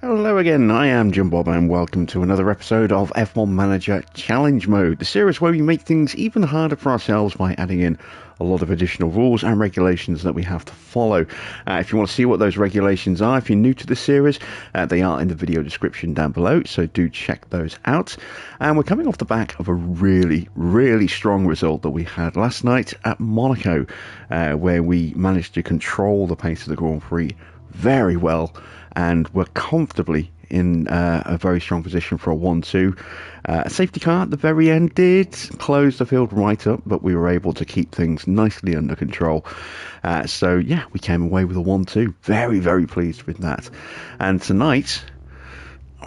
Hello again, I am Jim Bob and welcome to another episode of F1 Manager Challenge Mode, the series where we make things even harder for ourselves by adding in a lot of additional rules and regulations that we have to follow. If you want to see what those regulations are, if you're new to the series, they are in the video description down below, so do check those out. And we're coming off the back of a really strong result that we had last night at Monaco, where we managed to control the pace of the Grand Prix very well, and we're comfortably in a very strong position for a 1-2. A safety car at the very end did close the field right up, but we were able to keep things nicely under control. So yeah, we came away with a 1-2. Very pleased with that. And tonight,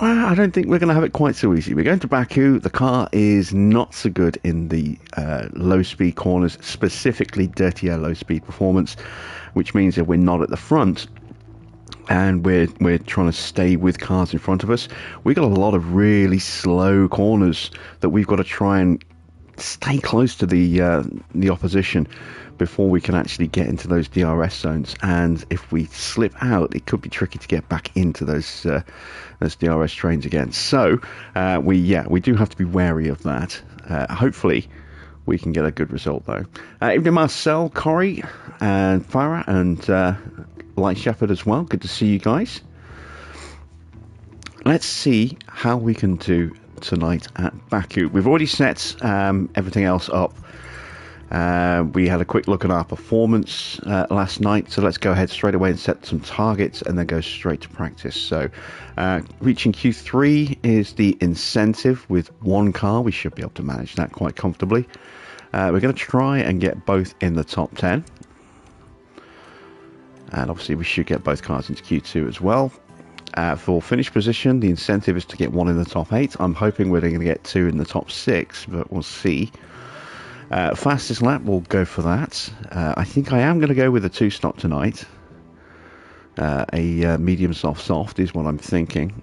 well, I don't think we're going to have it quite so easy. We're going to Baku. The car is not so good in the low-speed corners, specifically dirtier low-speed performance, which means that we're not at the front. And we're trying to stay with cars in front of us. We've got a lot of really slow corners that we've got to try and stay close to the opposition before we can actually get into those DRS zones. And if we slip out, it could be tricky to get back into those DRS trains again. So we do have to be wary of that. Hopefully we can get a good result though. Evening Marcel, Corey, and Farah, and Light Shepherd as well. Good to see you guys. Let's see how we can do tonight at Baku. We've already set everything else up. We had a quick look at our performance last night, so let's go ahead straight away and set some targets and then go straight to practice. So reaching Q3 is the incentive with one car. We should be able to manage that quite comfortably. We're going to try and get both in the top 10. And obviously we should get both cars into Q2 as well. For finish position, the incentive is to get one in the top 8. I'm hoping we're going to get 2 in the top 6, but we'll see. Fastest lap, we'll go for that. I think I am going to go with a 2-stop tonight. A medium soft is what I'm thinking.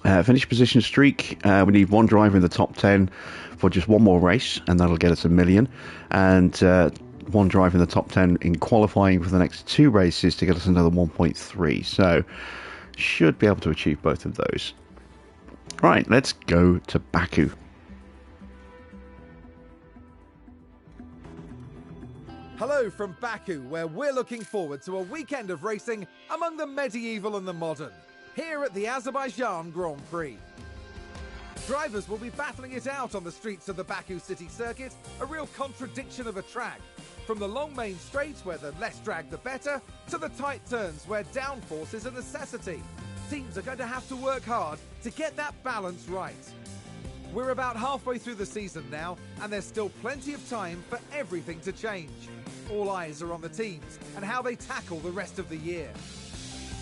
Finish position streak, we need one driver in the top 10 for just one more race, and that'll get us 1 million. And one driver in the top 10 in qualifying for the next 2 races to get us another 1.3. So should be able to achieve both of those. Right, let's go to Baku. Hello from Baku, where we're looking forward to a weekend of racing among the medieval and the modern, here at the Azerbaijan Grand Prix. Drivers will be battling it out on the streets of the Baku city circuit, a real contradiction of a track. From the long main straights, where the less drag the better, to the tight turns where downforce is a necessity. Teams are going to have to work hard to get that balance right. We're about halfway through the season now, and there's still plenty of time for everything to change. All eyes are on the teams and how they tackle the rest of the year.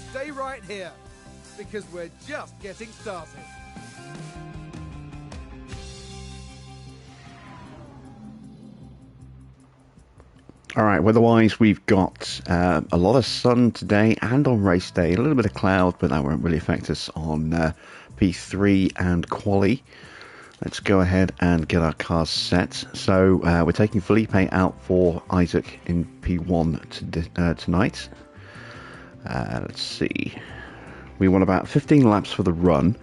Stay right here, because we're just getting started. All right, weather-wise, we've got a lot of sun today and on race day. A little bit of cloud, but that won't really affect us on P3 and quali. Let's go ahead and get our cars set. So we're taking Felipe out for Isaac in P1 tonight. Let's see. We want about 15 laps for the run.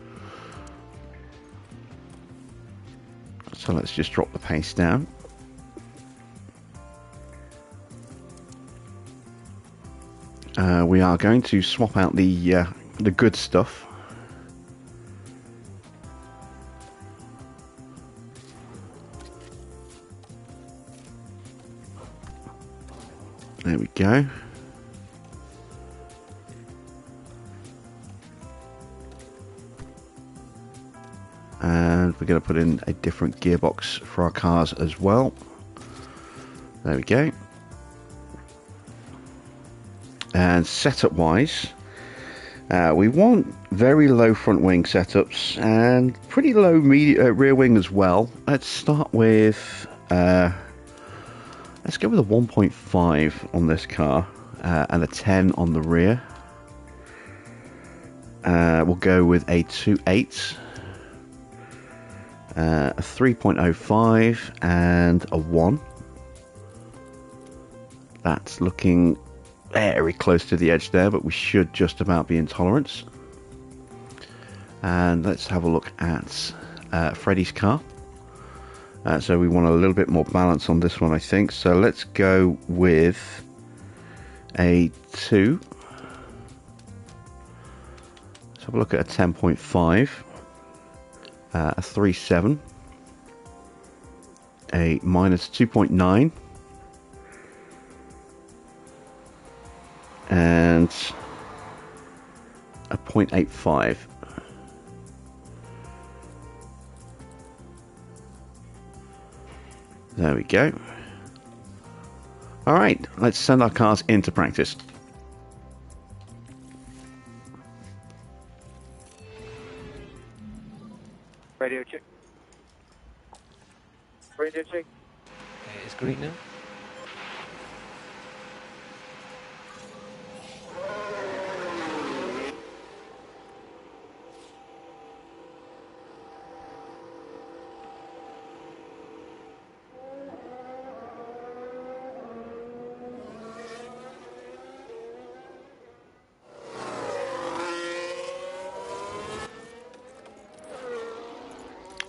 So let's just drop the pace down. We are going to swap out the good stuff. There we go. And we're going to put in a different gearbox for our cars as well. There we go. And setup wise, we want very low front wing setups and pretty low rear wing as well. Let's start with let's go with a 1.5 on this car and a 10 on the rear. We'll go with a 2.8, a 3.05 and a 1. That's looking very close to the edge there, but we should just about be in tolerance. And let's have a look at Freddie's car. So we want a little bit more balance on this one, I think. So let's go with a 2. Let's have a look at a 10.5, a 3.7, a minus 2.9, and a 0.85. There we go. All right, let's send our cars into practice. Radio check. Radio check. It's green now.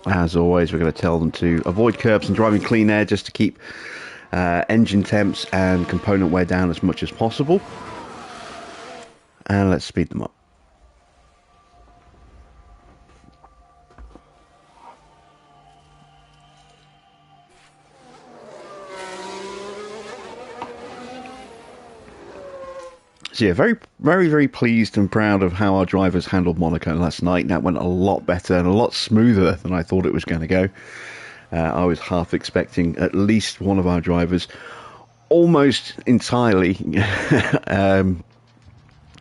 As always, we're going to tell them to avoid curbs and drive in clean air just to keep engine temps and component wear down as much as possible. And let's speed them up. So yeah, very pleased and proud of how our drivers handled Monaco last night. That went a lot better and a lot smoother than I thought it was going to go. I was half expecting at least one of our drivers almost entirely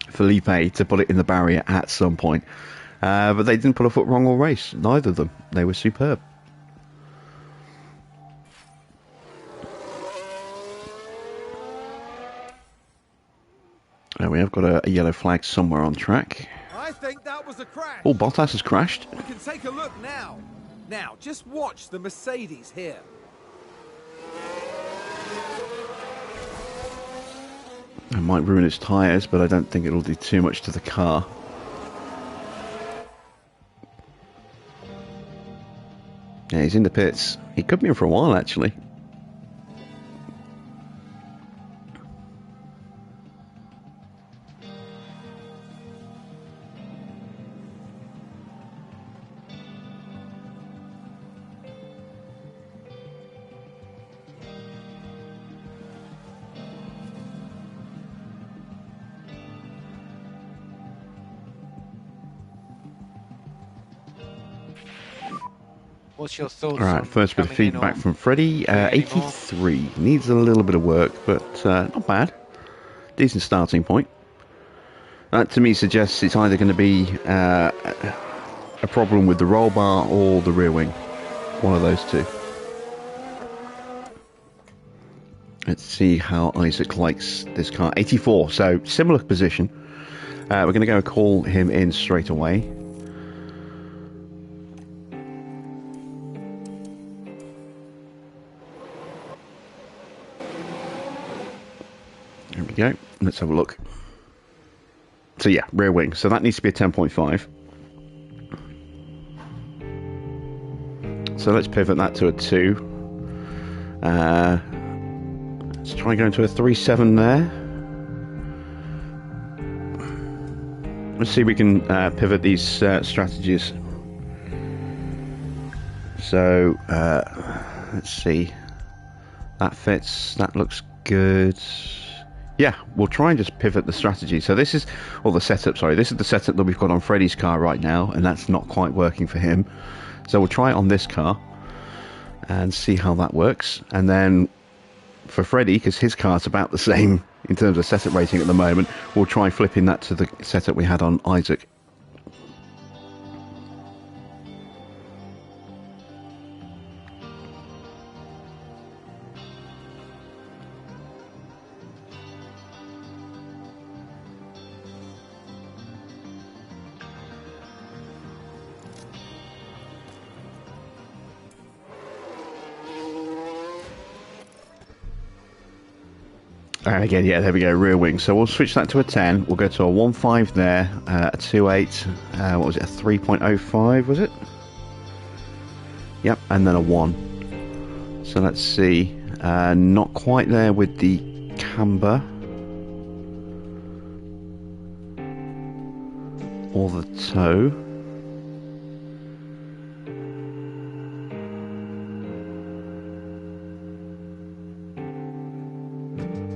Felipe to put it in the barrier at some point. But they didn't put a foot wrong all race. Neither of them. They were superb. We have got a yellow flag somewhere on track. I think that was a crash. Oh, Bottas has crashed. We can take a look now. Now, just watch the Mercedes here. It might ruin its tyres, but I don't think it'll do too much to the car. Yeah, he's in the pits. He could be in for a while, actually. What's your thoughts? Alright, first bit of feedback from Freddie. 83. Needs a little bit of work, but not bad. Decent starting point. That to me suggests it's either going to be a problem with the roll bar or the rear wing. One of those two. Let's see how Isaac likes this car. 84, so similar position. We're going to go and call him in straight away. There we go. Let's have a look. So yeah, rear wing. So that needs to be a 10.5. So let's pivot that to a 2. Let's try and go into a 3.7 there. Let's see if we can pivot these strategies. So let's see. That fits. That looks good. Yeah, we'll try and just pivot the strategy. So this is, or the setup, sorry. This is the setup that we've got on Freddie's car right now, and that's not quite working for him. So we'll try it on this car and see how that works. And then for Freddie, because his car's about the same in terms of setup rating at the moment, we'll try flipping that to the setup we had on Isaac. And again, yeah, there we go, rear wing. So we'll switch that to a 10. We'll go to a 1.5 there, a 2.8, what was it, a 3.05, was it? Yep, and then a 1. So let's see. Not quite there with the camber. Or the toe.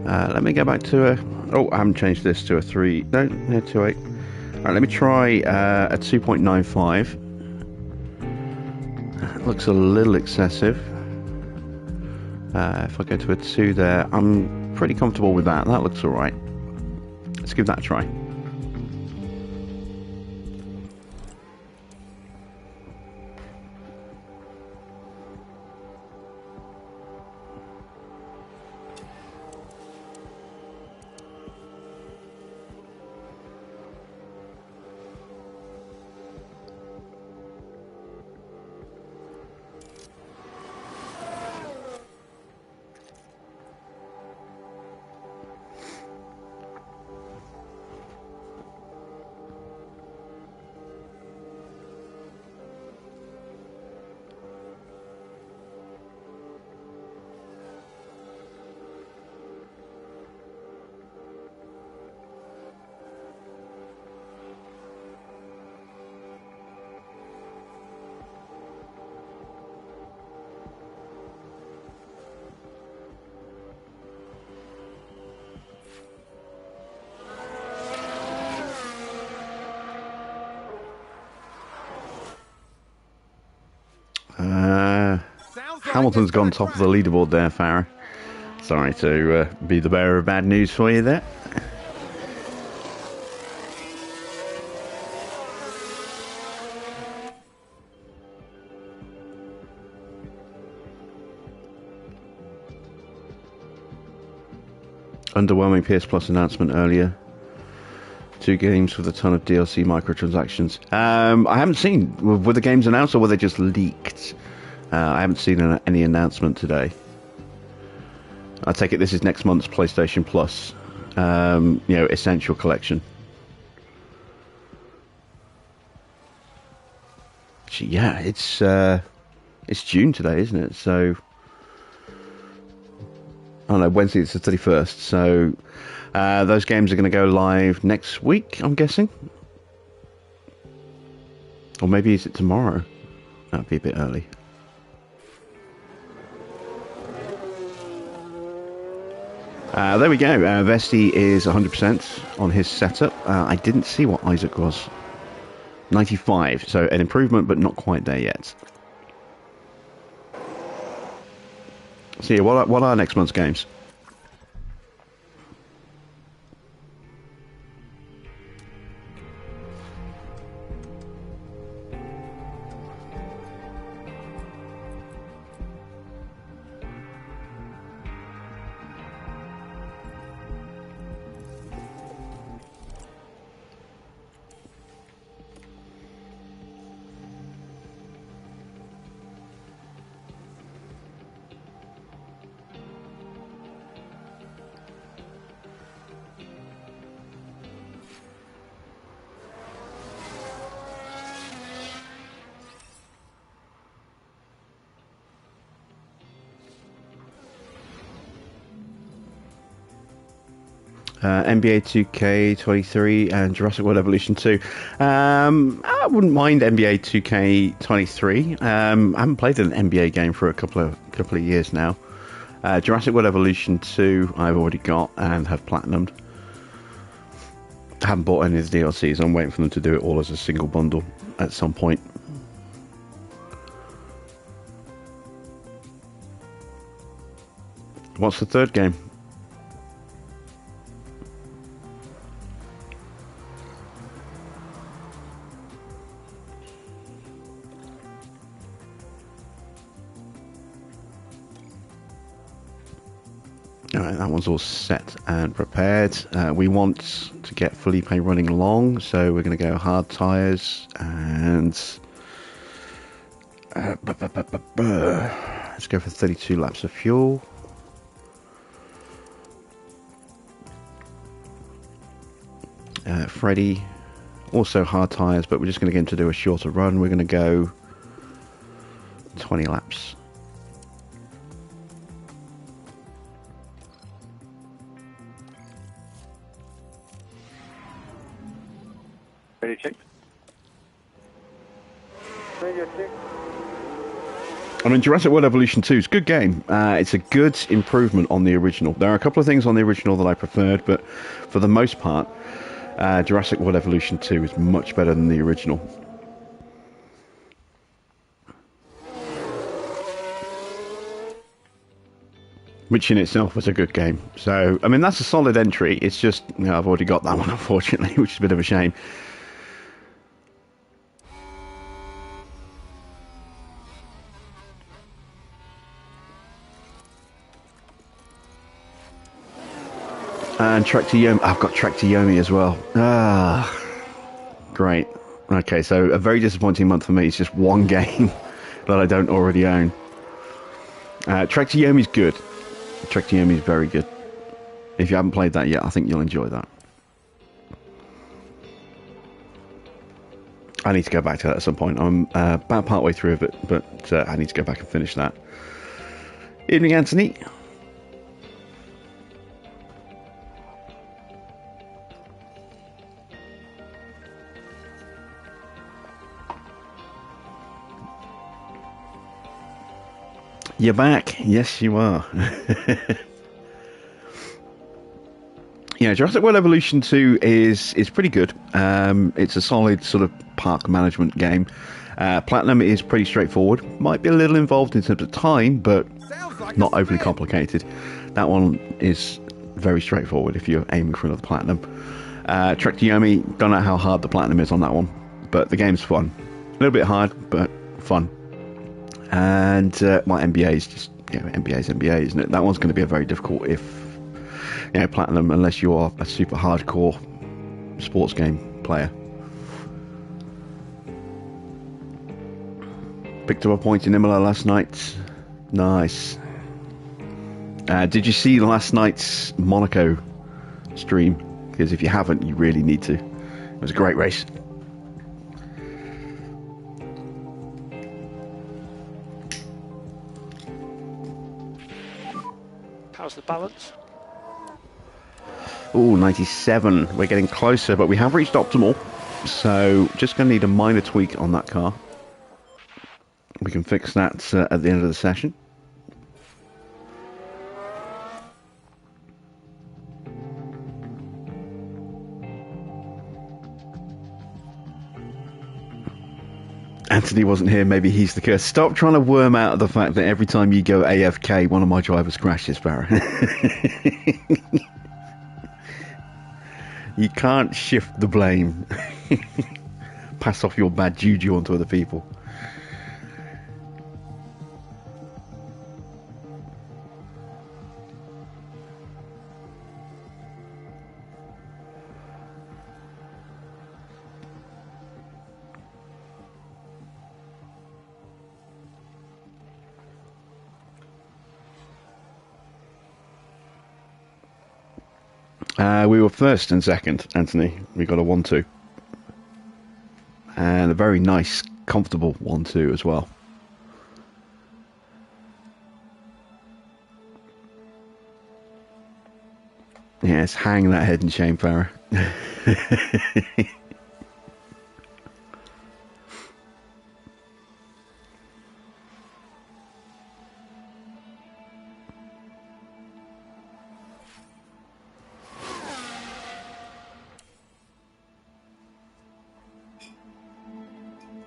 Let me go back to a... Oh, I haven't changed this to a 3... No, 2.8. Alright, let me try a 2.95. Looks a little excessive. If I go to a 2 there, I'm pretty comfortable with that. That looks alright. Let's give that a try. Hamilton's gone top of the leaderboard there, Farah. Sorry to be the bearer of bad news for you there. Underwhelming PS Plus announcement earlier. 2 games with a ton of DLC microtransactions. I haven't seen. Were the games announced or were they just leaked? I haven't seen any announcement today. I take it this is next month's PlayStation Plus, Essential Collection. Actually, yeah, it's June today, isn't it? So, I don't know, Wednesday it's the 31st. So, those games are going to go live next week, I'm guessing. Or maybe is it tomorrow? That'd be a bit early. There we go. Vesti is 100% on his setup. I didn't see what Isaac was. 95, so an improvement, but not quite there yet. So yeah, what are next month's games? NBA 2K23 and Jurassic World Evolution 2. I wouldn't mind NBA 2K23. I haven't played an NBA game for a couple of years now. Jurassic World Evolution 2 I've already got and have platinumed. I haven't bought any of the DLCs. I'm waiting for them to do it all as a single bundle at some point. What's the third game? Alright, that one's all set and prepared. We want to get Felipe running long, so we're going to go hard tyres and let's go for 32 laps of fuel. Freddy, also hard tyres, but we're just going to get him to do a shorter run. We're going to go 20 laps. Radio check. Radio check. I mean, Jurassic World Evolution 2 is a good game. It's a good improvement on the original. There are a couple of things on the original that I preferred, but for the most part, Jurassic World Evolution 2 is much better than the original. Which in itself was a good game. So, I mean, that's a solid entry. It's just, you know, I've already got that one, unfortunately, which is a bit of a shame. And Trek to Yomi. I've got Trek to Yomi as well. Ah, great. Okay, so a very disappointing month for me. It's just one game that I don't already own. Trek to Yomi's good. Trek to Yomi is very good. If you haven't played that yet, I think you'll enjoy that. I need to go back to that at some point. I'm about partway through of it, but I need to go back and finish that. Evening, Anthony. You're back. Yes, you are. Yeah, Jurassic World Evolution 2 is pretty good. It's a solid sort of park management game. Platinum is pretty straightforward. Might be a little involved in terms of time, but not overly complicated. That one is very straightforward if you're aiming for another Platinum. Trek to Yomi, don't know how hard the Platinum is on that one, but the game's fun. A little bit hard, but fun. And my NBA is just, you know, NBA's NBA, isn't it? That one's going to be a very difficult, if you know, Platinum, unless you are a super hardcore sports game player. Picked up a point in Imola last night. Nice. Did you see last night's Monaco stream? Because if you haven't, you really need to. It was a great race. How's the balance? Oh, 97. We're getting closer, but we have reached optimal. So just going to need a minor tweak on that car. We can fix that at the end of the session. Anthony wasn't here, maybe he's the curse. Stop trying to worm out the fact that every time you go AFK, one of my drivers crashes, Barry. You can't shift the blame. Pass off your bad juju onto other people. We were first and second, Anthony. We got a 1-2. And a very nice, comfortable 1-2 as well. Yes, hang that head in shame, Farah.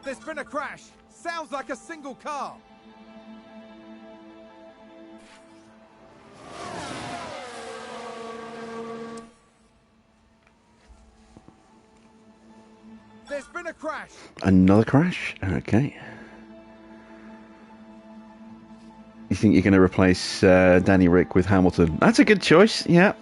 There's been a crash. Sounds like a single car. There's been a crash. Another crash? Okay. You think you're going to replace Danny Rick with Hamilton? That's a good choice, yeah.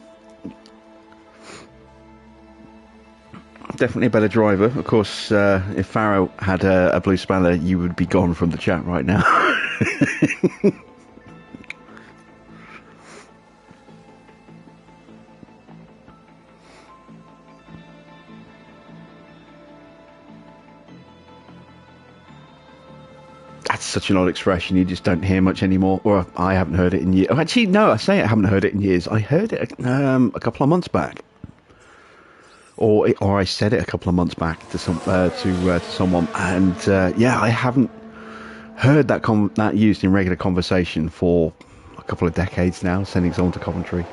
Definitely a better driver. Of course, if Farrow had a blue spanner, you would be gone from the chat right now. such an odd expression. You just don't hear much anymore. Or I haven't heard it in years. Oh, actually, no, I say I haven't heard it in years. I heard it a couple of months back. Or I said it a couple of months back to someone. And yeah, I haven't heard that used in regular conversation for a couple of decades now, sending someone to Coventry.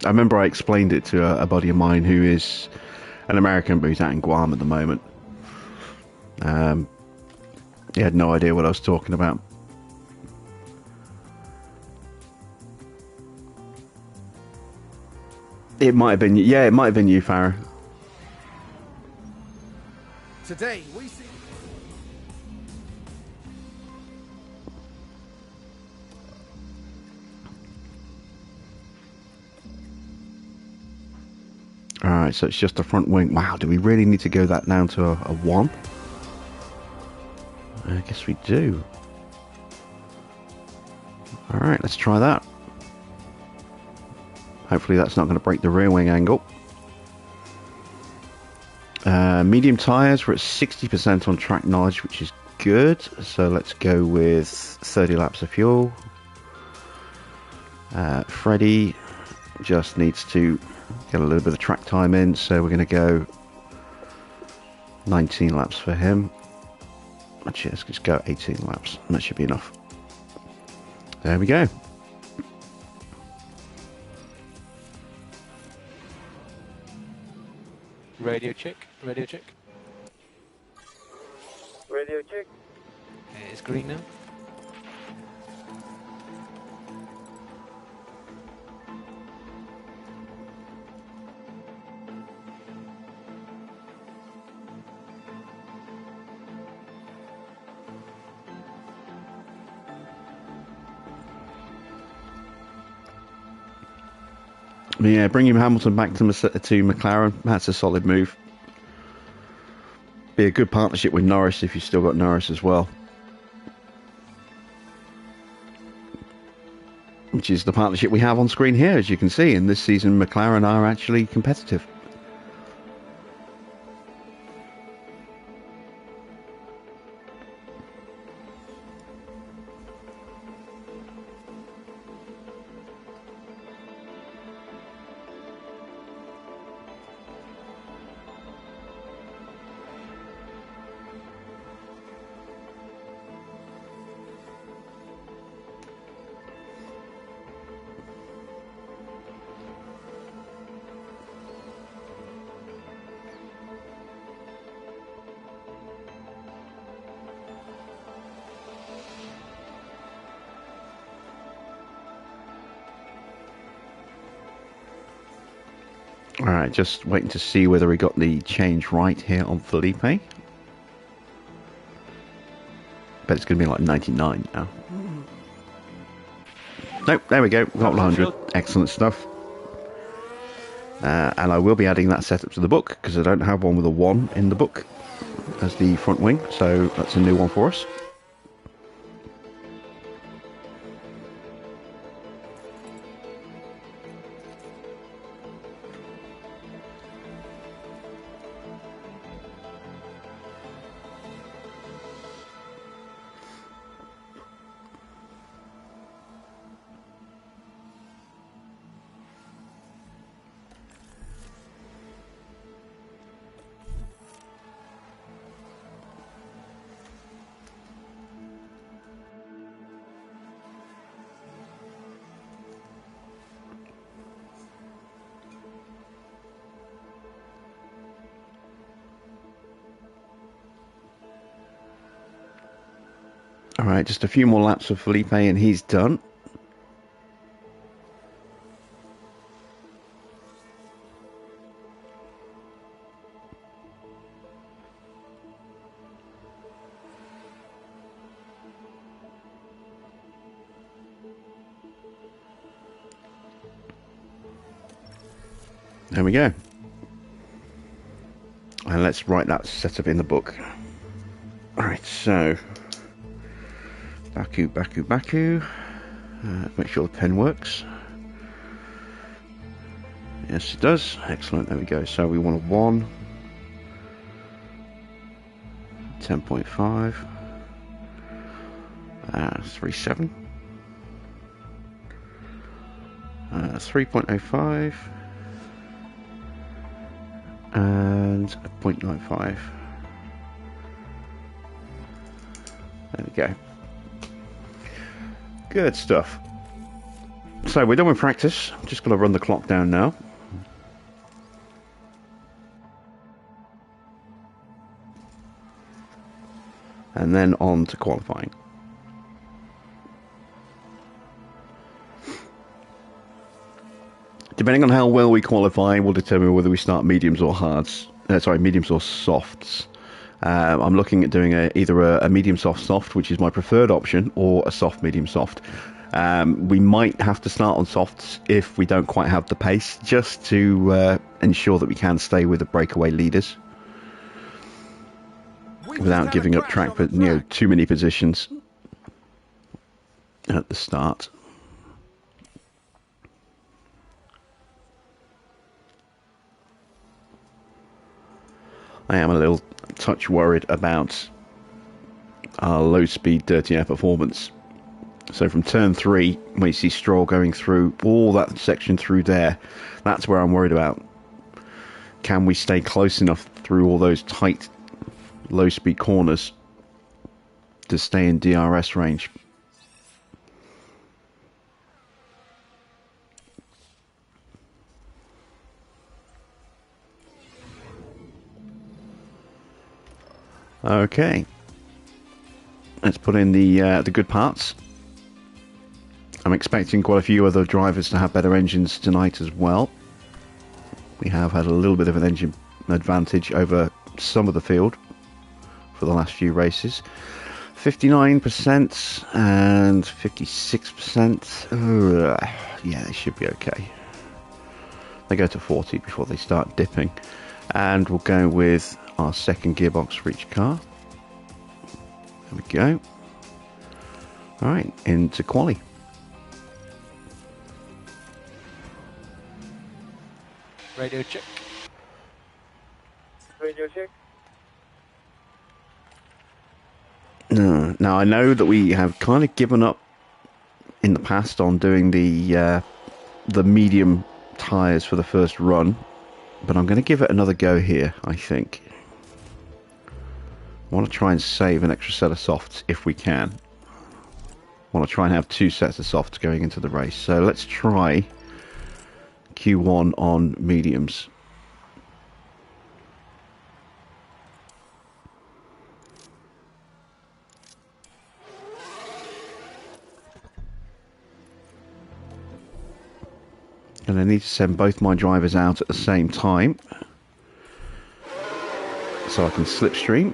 I remember I explained it to a buddy of mine who is an American, but he's out in Guam at the moment. He had no idea what I was talking about. It might have been, yeah, it might have been you, Farah. Today we see. Alright, so it's just the front wing. Wow, do we really need to go that down to a 1? I guess we do. Alright, let's try that. Hopefully that's not going to break the rear wing angle. Medium tyres, we're at 60% on track knowledge, which is good. So let's go with 30 laps of fuel. Freddie just needs to get a little bit of track time in, so we're going to go 19 laps for him. Actually, let's just go 18 laps. That should be enough. There we go. Radio check. Radio check. Radio check. It's green now. Yeah, bringing Hamilton back to McLaren, that's a solid move. Be a good partnership with Norris if you've still got Norris as well. Which is the partnership we have on screen here, as you can see. And this season, McLaren are actually competitive. Alright, just waiting to see whether we got the change right here on Felipe. Bet it's going to be like 99 now. Nope, there we go. Got 100. Excellent stuff. And I will be adding that setup to the book, because I don't have one with a 1 in the book as the front wing. So that's a new one for us. Alright, just a few more laps of Felipe and he's done. There we go. And let's write that setup in the book. Alright, so Baku, Baku, Baku. Make sure the pen works. Yes, it does. Excellent. There we go. So we want a 1. 10.5. S37. 3.05 and a 0.95. There we go. Good stuff. So we're done with practice. Just going to run the clock down now. And then on to qualifying. Depending on how well we qualify, we'll determine whether we start mediums or hards. Mediums or softs. I'm looking at doing either a medium soft, which is my preferred option, or a soft medium soft. We might have to start on softs if we don't quite have the pace, just to ensure that we can stay with the breakaway leaders without giving up track for too many positions at the start. I am a little touch worried about our low speed dirty air performance. So from turn 3, when you see Stroll going through all that section through there, that's where I'm worried about. Can we stay close enough through all those tight low speed corners to stay in DRS range? Okay, let's put in the good parts. I'm expecting quite a few other drivers to have better engines tonight as well. We have had a little bit of an engine advantage over some of the field for the last few races. 59% and 56%. Yeah, they should be okay. They go to 40 before they start dipping. And we'll go with our second gearbox for each car. There we go. Alright, into quali. Radio check. Radio check. Now I know that we have kind of given up in the past on doing the medium tyres for the first run, but I'm going to give it another go here, I think. I want to try and save an extra set of softs if we can. I want to try and have 2 sets of softs going into the race. So let's try Q1 on mediums. And I need to send both my drivers out at the same time so I can slipstream.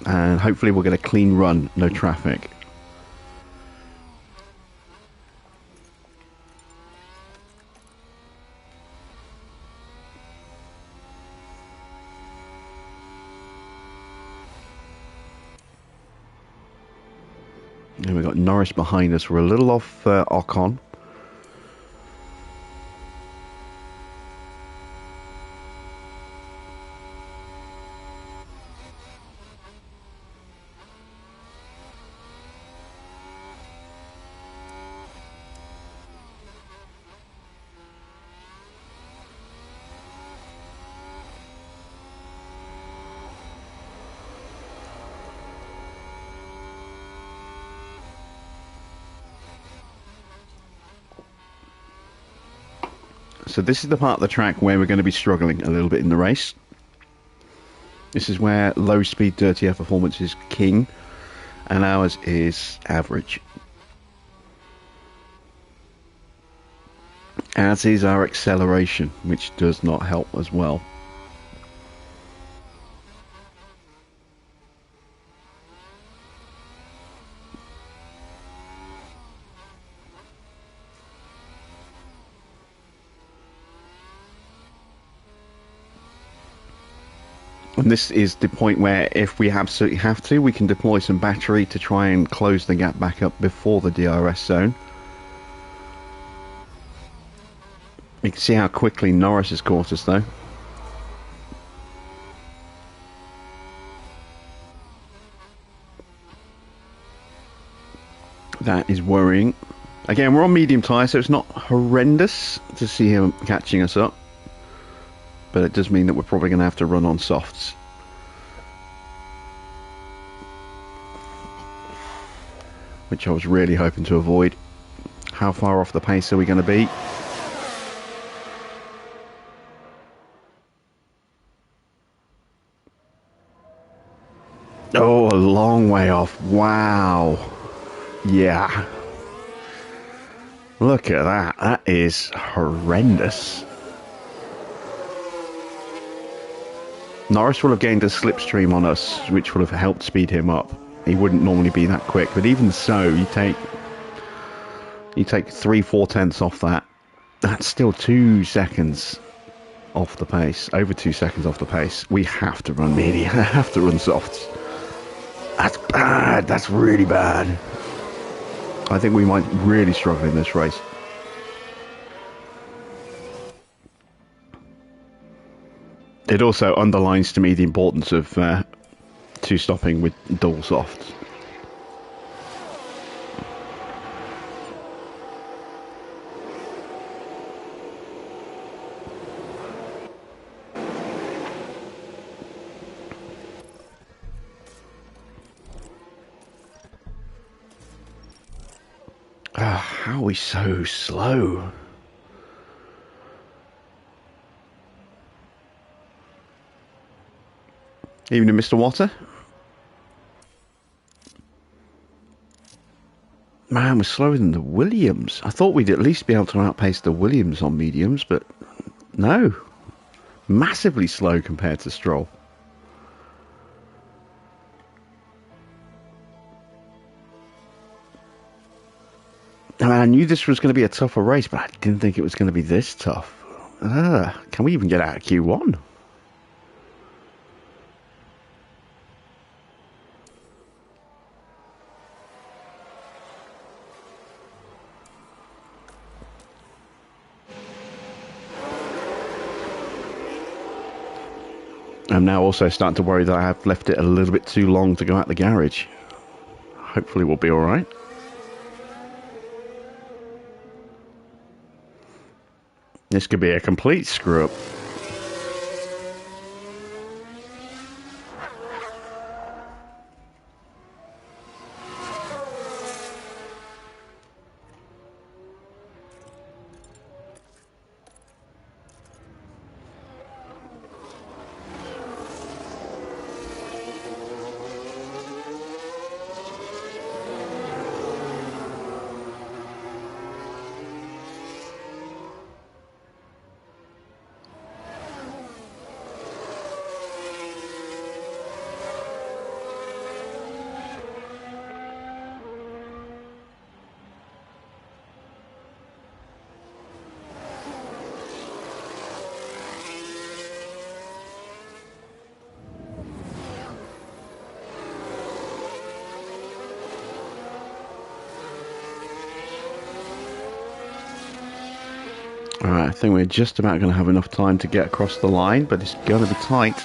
And hopefully we'll get a clean run, no traffic. And we've got Norris behind us. We're a little off Ocon. So this is the part of the track where we're going to be struggling a little bit in the race. This is where low speed dirty air performance is king and ours is average. As is our acceleration, which does not help as well. And this is the point where if we absolutely have to, we can deploy some battery to try and close the gap back up before the DRS zone. You can see how quickly Norris has caught us though. That is worrying. Again, we're on medium tyre, so it's not horrendous to see him catching us up. But it does mean that we're probably going to have to run on softs. Which I was really hoping to avoid. How far off the pace are we going to be? Oh, a long way off. Wow. Yeah. Look at that. That is horrendous. Norris will have gained a slipstream on us, which would have helped speed him up. He wouldn't normally be that quick, but even so, you take 3/4 tenths off that. That's still 2 seconds off the pace. Over 2 seconds off the pace. We have to run medium. have to run softs. That's bad. That's really bad. I think we might really struggle in this race. It also underlines to me the importance of two-stopping with dual softs. How are we so slow? Evening, Mr. Water. Man, we're slower than the Williams. I thought we'd at least be able to outpace the Williams on mediums, but no. Massively slow compared to Stroll. I mean, I knew this was going to be a tougher race, but I didn't think it was going to be this tough. Can we even get out of Q1? I'm now also starting to worry that I have left it a little bit too long to go out the garage. Hopefully we'll be alright. This could be a complete screw up. Alright, I think we're just about going to have enough time to get across the line, but it's going to be tight.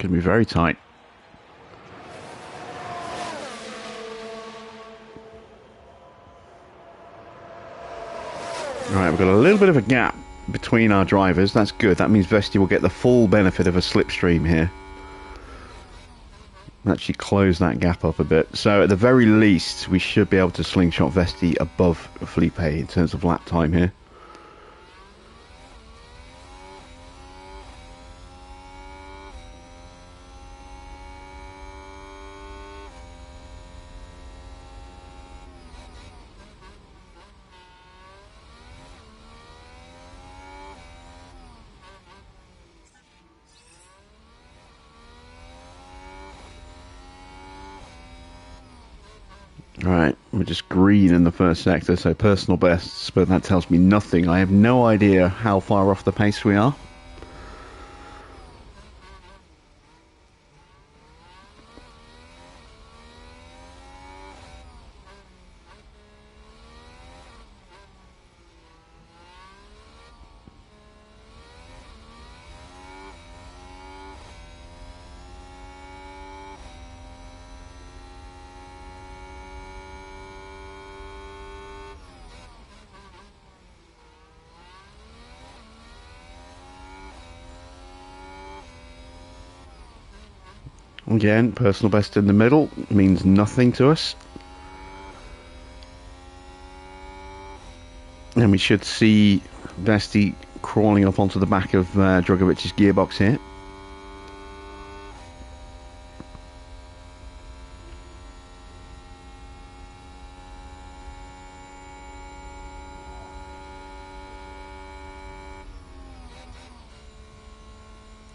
Going to be very tight. Right, we've got a little bit of a gap between our drivers. That's good. That means Vesti will get the full benefit of a slipstream here. Actually close that gap up a bit. So at the very least, we should be able to slingshot Vesti above Felipe in terms of lap time here. Right, we're just green in the first sector, so personal bests, but that tells me nothing. I have no idea how far off the pace we are. Again, personal best in the middle means nothing to us. And we should see Vesti crawling up onto the back of Drogovic's gearbox here.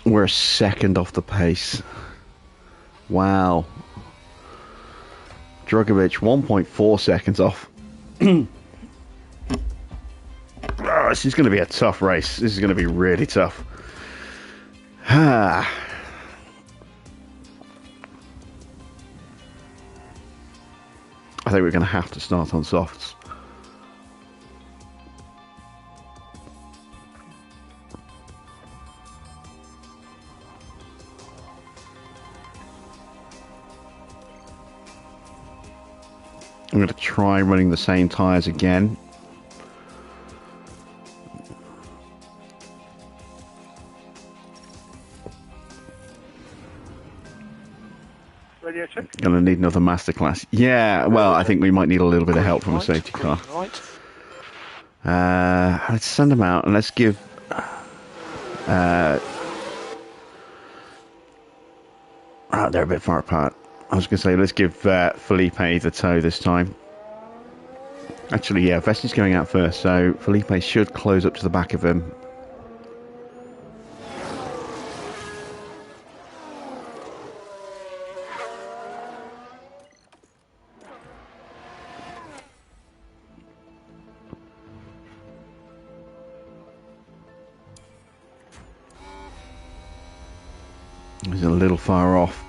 We're a second off the pace. Wow. Drogovic 1.4 seconds off. Oh, this is going to be a tough race. This is going to be really tough. I think we're going to have to start on softs. I'm going to try running the same tyres again. Radio check. Going to need another masterclass. Yeah, well, I think we might need a little bit of help from a safety car. Let's send them out and let's give... they're a bit far apart. I was going to say, let's give Felipe the tow this time. Actually, yeah, Vesti's going out first, so Felipe should close up to the back of him. He's a little far off.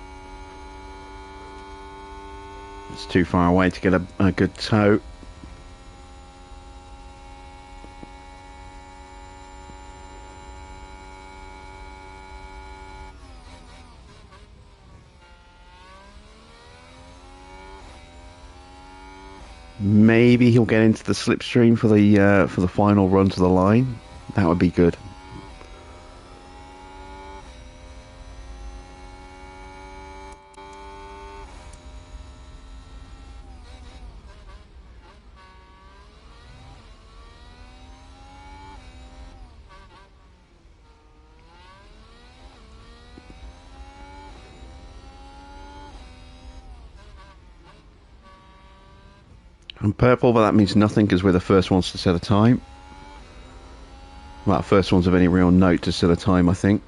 It's too far away to get a good tow. Maybe he'll get into the slipstream for the final run to the line. That would be good. I'm purple, but that means nothing because we're the first ones to set a time. Well, first ones of any real note to set a time, I think.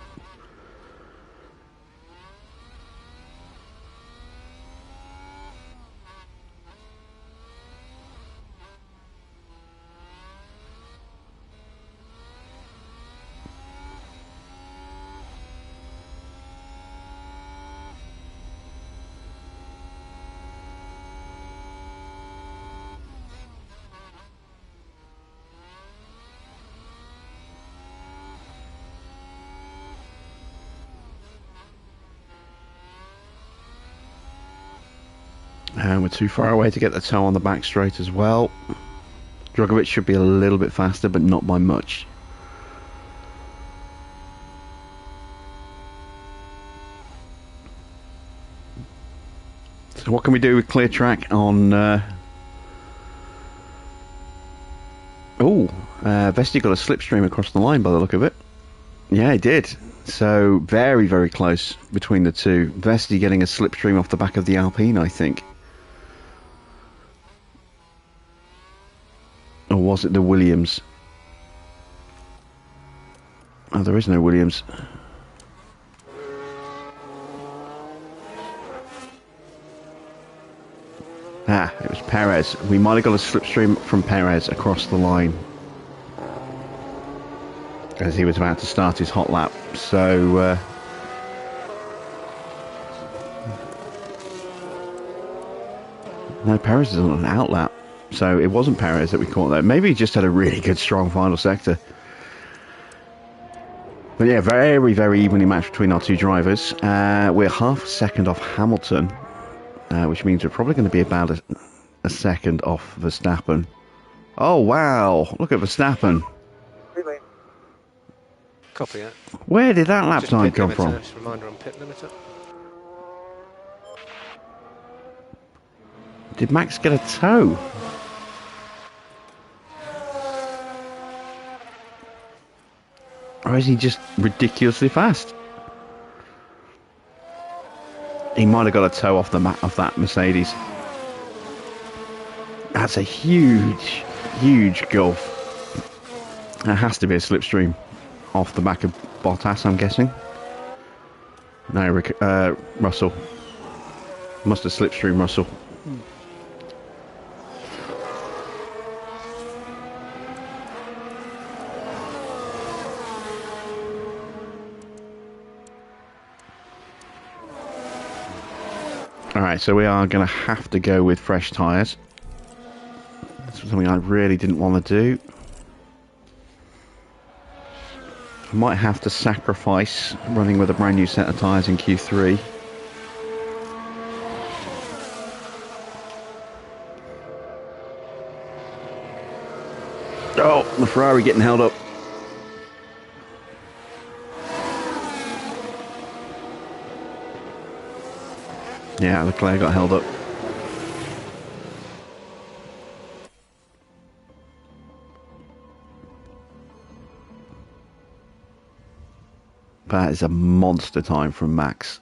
And we're too far away to get the tow on the back straight as well. Drogovic should be a little bit faster, but not by much. So what can we do with clear track on... Vesti got a slipstream across the line by the look of it. Yeah, he did. So very, very close between the two. Vesti getting a slipstream off the back of the Alpine, I think. Or was it the Williams? Oh, there is no Williams. Ah, it was Perez. We might have got a slipstream from Perez across the line as he was about to start his hot lap. So no, Perez is on an out lap. So it wasn't Perez that we caught there. Maybe he just had a really good, strong final sector. But yeah, very, very evenly matched between our two drivers. We're half a second off Hamilton, which means we're probably going to be about a second off Verstappen. Oh, wow. Look at Verstappen. Really? Copy it. Where did that lap Just time pit come limiter, from? just a reminder on pit limiter. Did Max get a toe? Or is he just ridiculously fast? He might have got a toe off that Mercedes. That's a huge, huge gulf. That has to be a slipstream off the back of Bottas, I'm guessing. No, Russell. Must have slipstream Russell. Alright, so we are going to have to go with fresh tyres. That's something I really didn't want to do. I might have to sacrifice running with a brand new set of tyres in Q3. Oh, the Ferrari getting held up. Yeah, Leclerc got held up. That is a monster time from Max.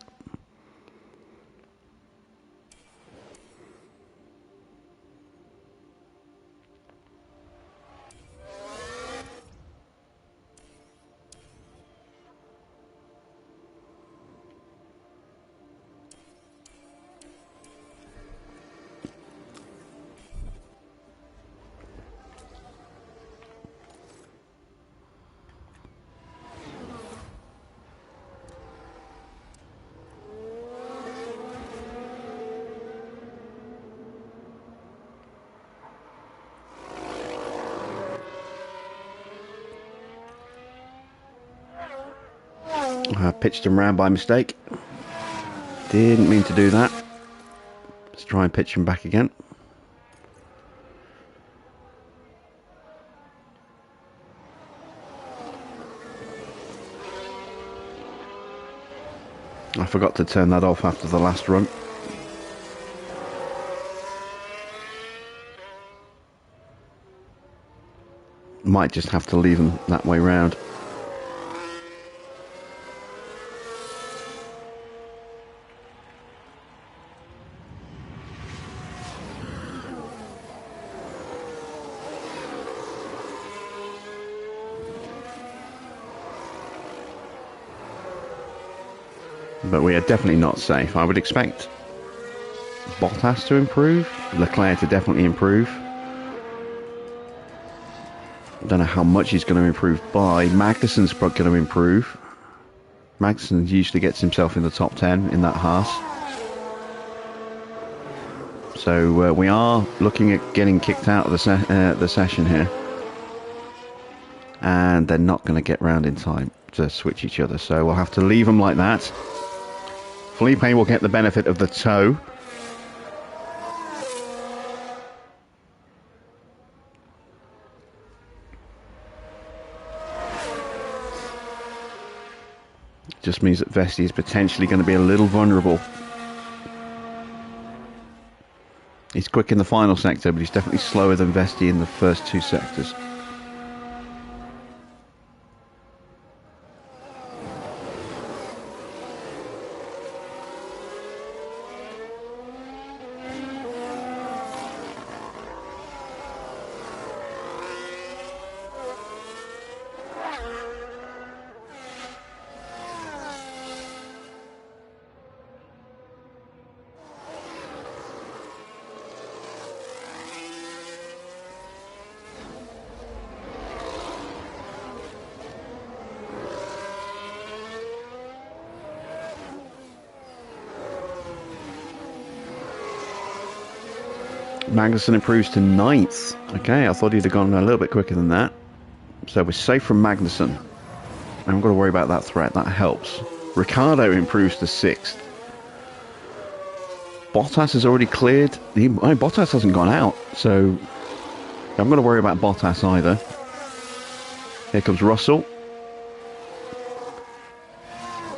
I pitched him round by mistake. Didn't mean to do that. Let's try and pitch him back again. I forgot to turn that off after the last run. Might just have to leave him that way round. But we are definitely not safe. I would expect Bottas to improve, Leclerc to definitely improve. I don't know how much he's going to improve by. Magnussen's going to improve. Magnussen usually gets himself in the top 10 in that Haas. So we are looking at getting kicked out of the session here. And they're not going to get round in time to switch each other. So we'll have to leave them like that. Felipe will get the benefit of the toe. Just means that Vesti is potentially going to be a little vulnerable. He's quick in the final sector, but he's definitely slower than Vesti in the first two sectors. Magnussen improves to 9th. Okay, I thought he'd have gone a little bit quicker than that. So we're safe from Magnussen. I haven't got to worry about that threat. That helps. Ricciardo improves to 6th. Bottas has already cleared. Bottas hasn't gone out, so I'm going to worry about Bottas either. Here comes Russell.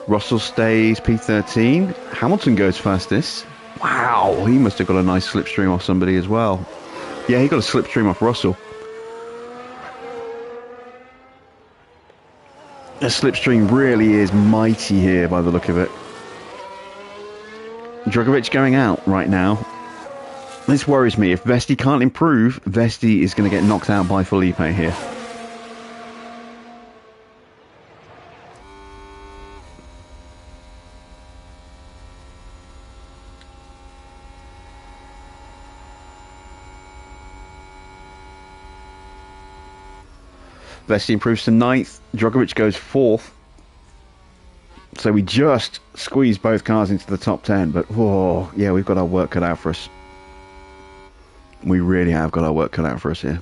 Russell stays P13. Hamilton goes fastest. Wow, he must have got a nice slipstream off somebody as well. Yeah, he got a slipstream off Russell. The slipstream really is mighty here by the look of it. Drugovich going out right now. This worries me. If Vesti can't improve, Vesti is going to get knocked out by Felipe here. Vesti improves to 9th. Drugovich goes 4th. So we just squeezed both cars into the top 10. But, whoa, yeah, we've got our work cut out for us. We really have got our work cut out for us here.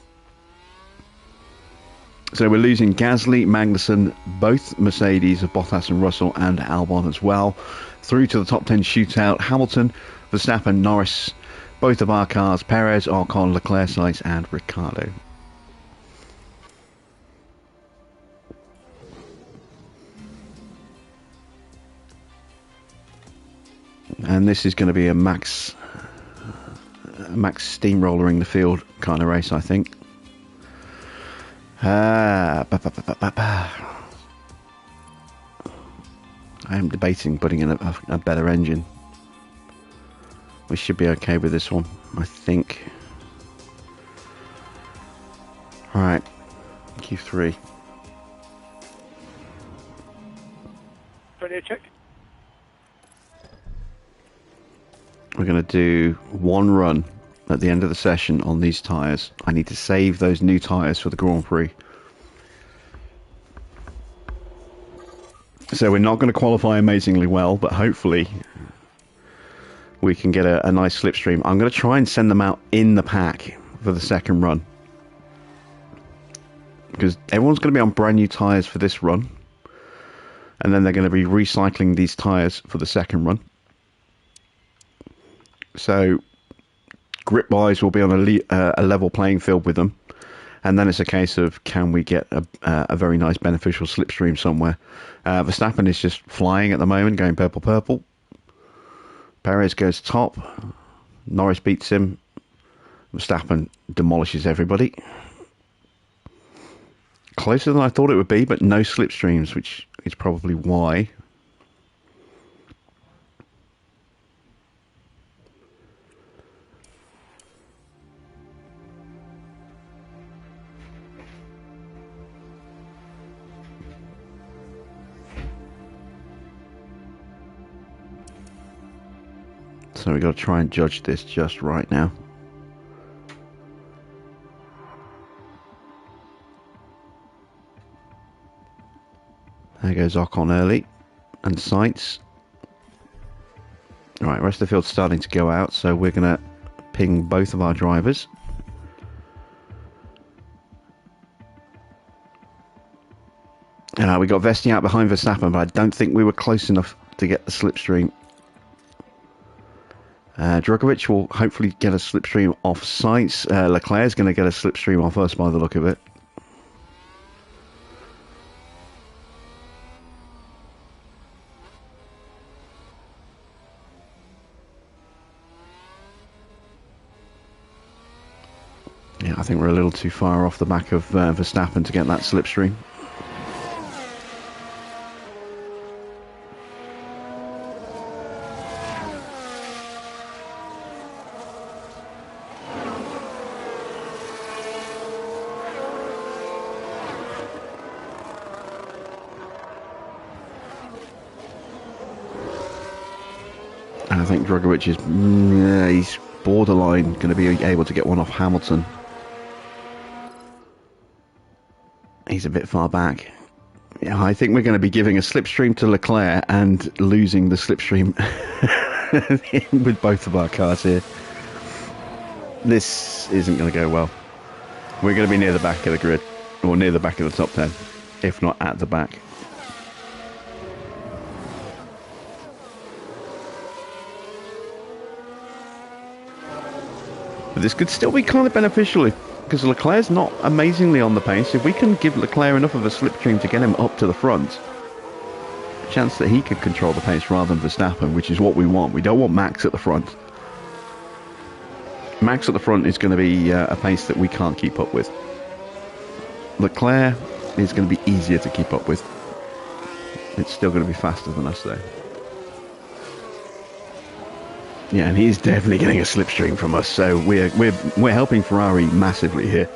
So we're losing Gasly, Magnussen, both Mercedes of Bottas and Russell, and Albon as well. Through to the top 10 shootout. Hamilton, Verstappen, Norris, both of our cars, Perez, Ocon, Leclerc, Sainz, and Ricciardo. And this is going to be a max steamrollering the field kind of race, I think. I am debating putting in a better engine. We should be okay with this one, I think. Alright, Q3. Check. We're going to do one run at the end of the session on these tyres. I need to save those new tyres for the Grand Prix. So we're not going to qualify amazingly well, but hopefully we can get a nice slipstream. I'm going to try and send them out in the pack for the second run, because everyone's going to be on brand new tyres for this run, and then they're going to be recycling these tyres for the second run. So grip-wise, we'll be on a level playing field with them. And then it's a case of, can we get a very nice beneficial slipstream somewhere? Verstappen is just flying at the moment, going purple. Perez goes top. Norris beats him. Verstappen demolishes everybody. Closer than I thought it would be, but no slipstreams, which is probably why. So we've got to try and judge this just right now. There goes Ocon early. And Sainz. Alright, rest of the field's starting to go out, so we're going to ping both of our drivers. We got Vesti out behind Verstappen, but I don't think we were close enough to get the slipstream. Drugovich will hopefully get a slipstream off Sainz. Leclerc's going to get a slipstream off us by the look of it. Yeah, I think we're a little too far off the back of Verstappen to get that slipstream. I think Drugovich is, he's borderline going to be able to get one off Hamilton. He's a bit far back. Yeah, I think we're going to be giving a slipstream to Leclerc and losing the slipstream with both of our cars here. This isn't going to go well. We're going to be near the back of the grid, or near the back of the top 10, if not at the back. But this could still be kind of beneficial because Leclerc's not amazingly on the pace. If we can give Leclerc enough of a slipstream to get him up to the front, a chance that he could control the pace rather than Verstappen, which is what we want. We don't want Max at the front. Max at the front is going to be a pace that we can't keep up with. Leclerc is going to be easier to keep up with. It's still going to be faster than us though. Yeah, and he's definitely getting a slipstream from us, so we're helping Ferrari massively here.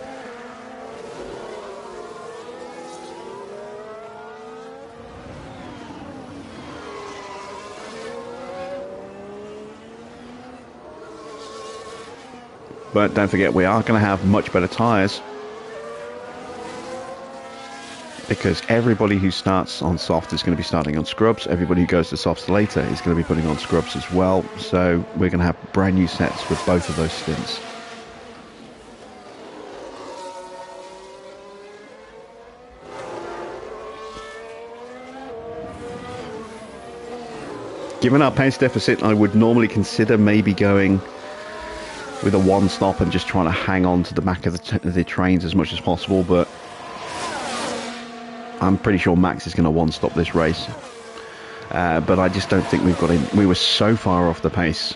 But don't forget, we are going to have much better tyres, because everybody who starts on soft is going to be starting on scrubs. Everybody who goes to softs later is going to be putting on scrubs as well. So we're going to have brand new sets with both of those stints. Given our pace deficit, I would normally consider maybe going with a one stop and just trying to hang on to the back of the trains as much as possible, but I'm pretty sure Max is going to one stop this race. But I just don't think we've got him. We were so far off the pace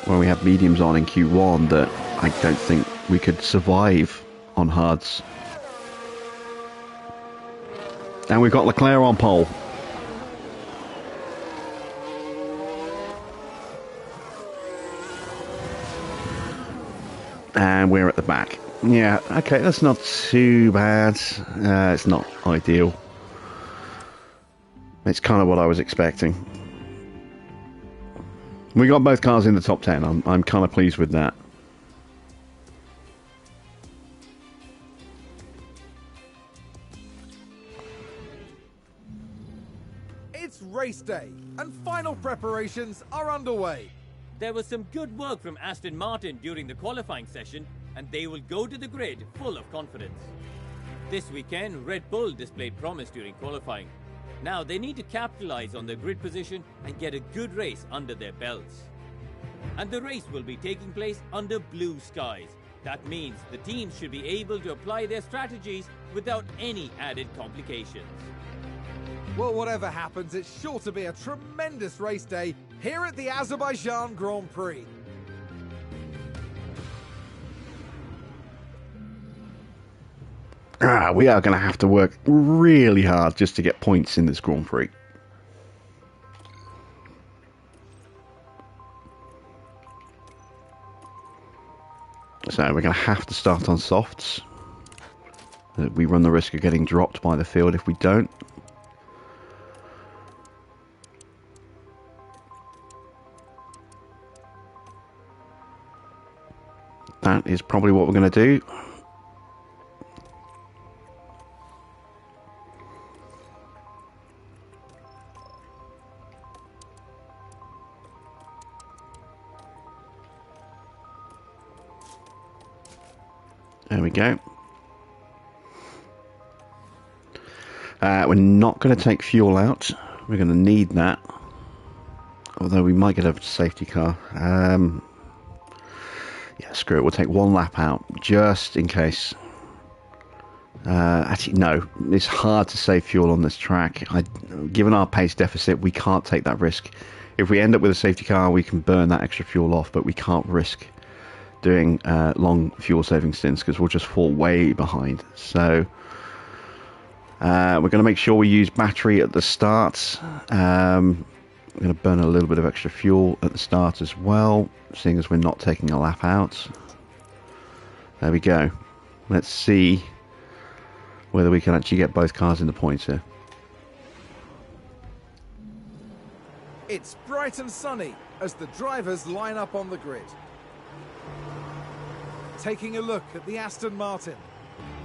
when we had mediums on in Q1 that I don't think we could survive on hards. And we've got Leclerc on pole. And we're at the back. Yeah, okay, that's not too bad. It's not ideal. It's kind of what I was expecting. We got both cars in the top 10. I'm kind of pleased with that. It's race day, and final preparations are underway. There was some good work from Aston Martin during the qualifying session, and they will go to the grid full of confidence. This weekend, Red Bull displayed promise during qualifying. Now they need to capitalize on their grid position and get a good race under their belts. And the race will be taking place under blue skies. That means the teams should be able to apply their strategies without any added complications. Well, whatever happens, it's sure to be a tremendous race day here at the Azerbaijan Grand Prix. We are going to have to work really hard just to get points in this Grand Prix. So we're going to have to start on softs. We run the risk of getting dropped by the field if we don't. That is probably what we're going to do. There we go. We're not going to take fuel out. We're going to need that. Although we might get a safety car. Yeah, screw it. We'll take one lap out just in case. Actually, no. It's hard to save fuel on this track. Given our pace deficit, we can't take that risk. If we end up with a safety car, we can burn that extra fuel off, but we can't risk doing long fuel saving stints because we'll just fall way behind. So we're going to make sure we use battery at the start. We're going to burn a little bit of extra fuel at the start as well, seeing as we're not taking a lap out. There we go. Let's see whether we can actually get both cars in the points here. It's bright and sunny as the drivers line up on the grid. Taking a look at the Aston Martin.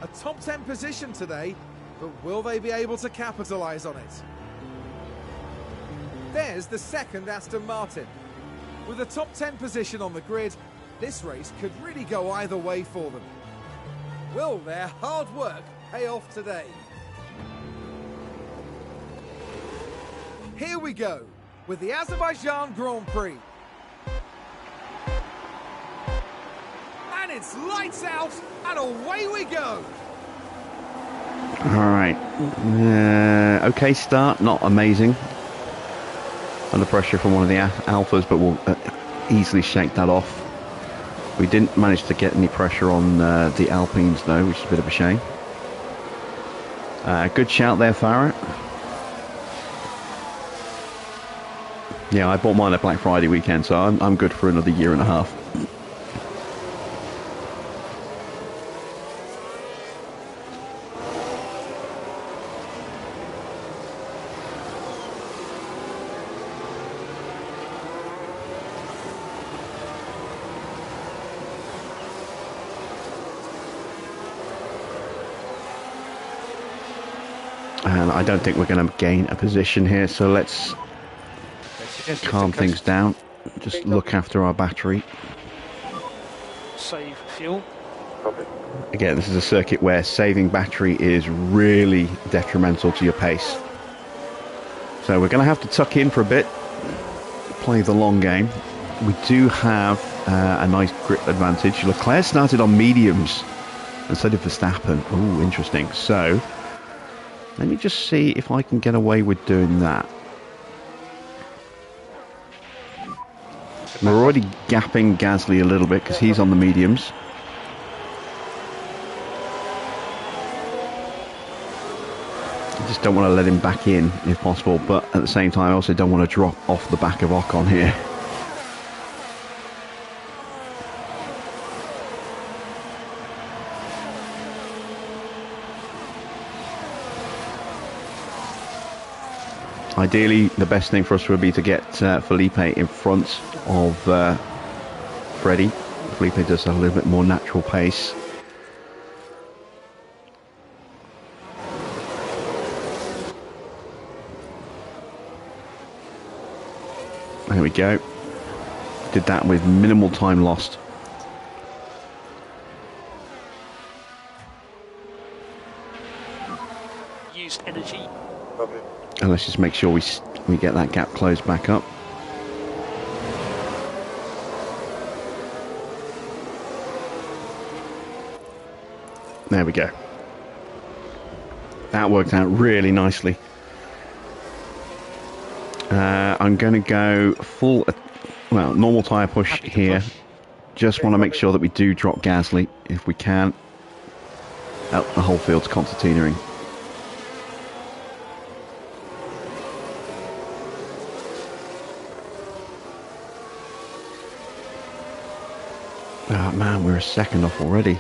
A top 10 position today, but will they be able to capitalise on it? There's the second Aston Martin. With a top 10 position on the grid, This race could really go either way for them. Will their hard work pay off today? Here we go with the Azerbaijan Grand Prix. And it's lights out and away we go. Alright. Okay start, not amazing. Under pressure from one of the Alphas, but we'll easily shake that off. We didn't manage to get any pressure on the Alpines though, which is a bit of a shame. Good shout there, Farah. Yeah, I bought mine at Black Friday weekend, so I'm good for another year and a half. And I don't think we're going to gain a position here, so let's calm things down. Just look after our battery. Save fuel. Again, this is a circuit where saving battery is really detrimental to your pace. So we're going to have to tuck in for a bit, play the long game. We do have a nice grip advantage. Leclerc started on mediums instead of Verstappen. Oh, interesting. So let me just see if I can get away with doing that. We're already gapping Gasly a little bit because he's on the mediums. I just don't want to let him back in if possible, but at the same time I also don't want to drop off the back of Ocon here. Ideally, the best thing for us would be to get Felipe in front of Freddie. Felipe does have a little bit more natural pace. There we go. Did that with minimal time lost. Used energy. And let's just make sure we get that gap closed back up. There we go. That worked out really nicely. I'm going to go full, well, normal tyre push here. Just want to make sure that we do drop Gasly if we can. Oh, the whole field's concertinaing. Oh man, we're a second off already.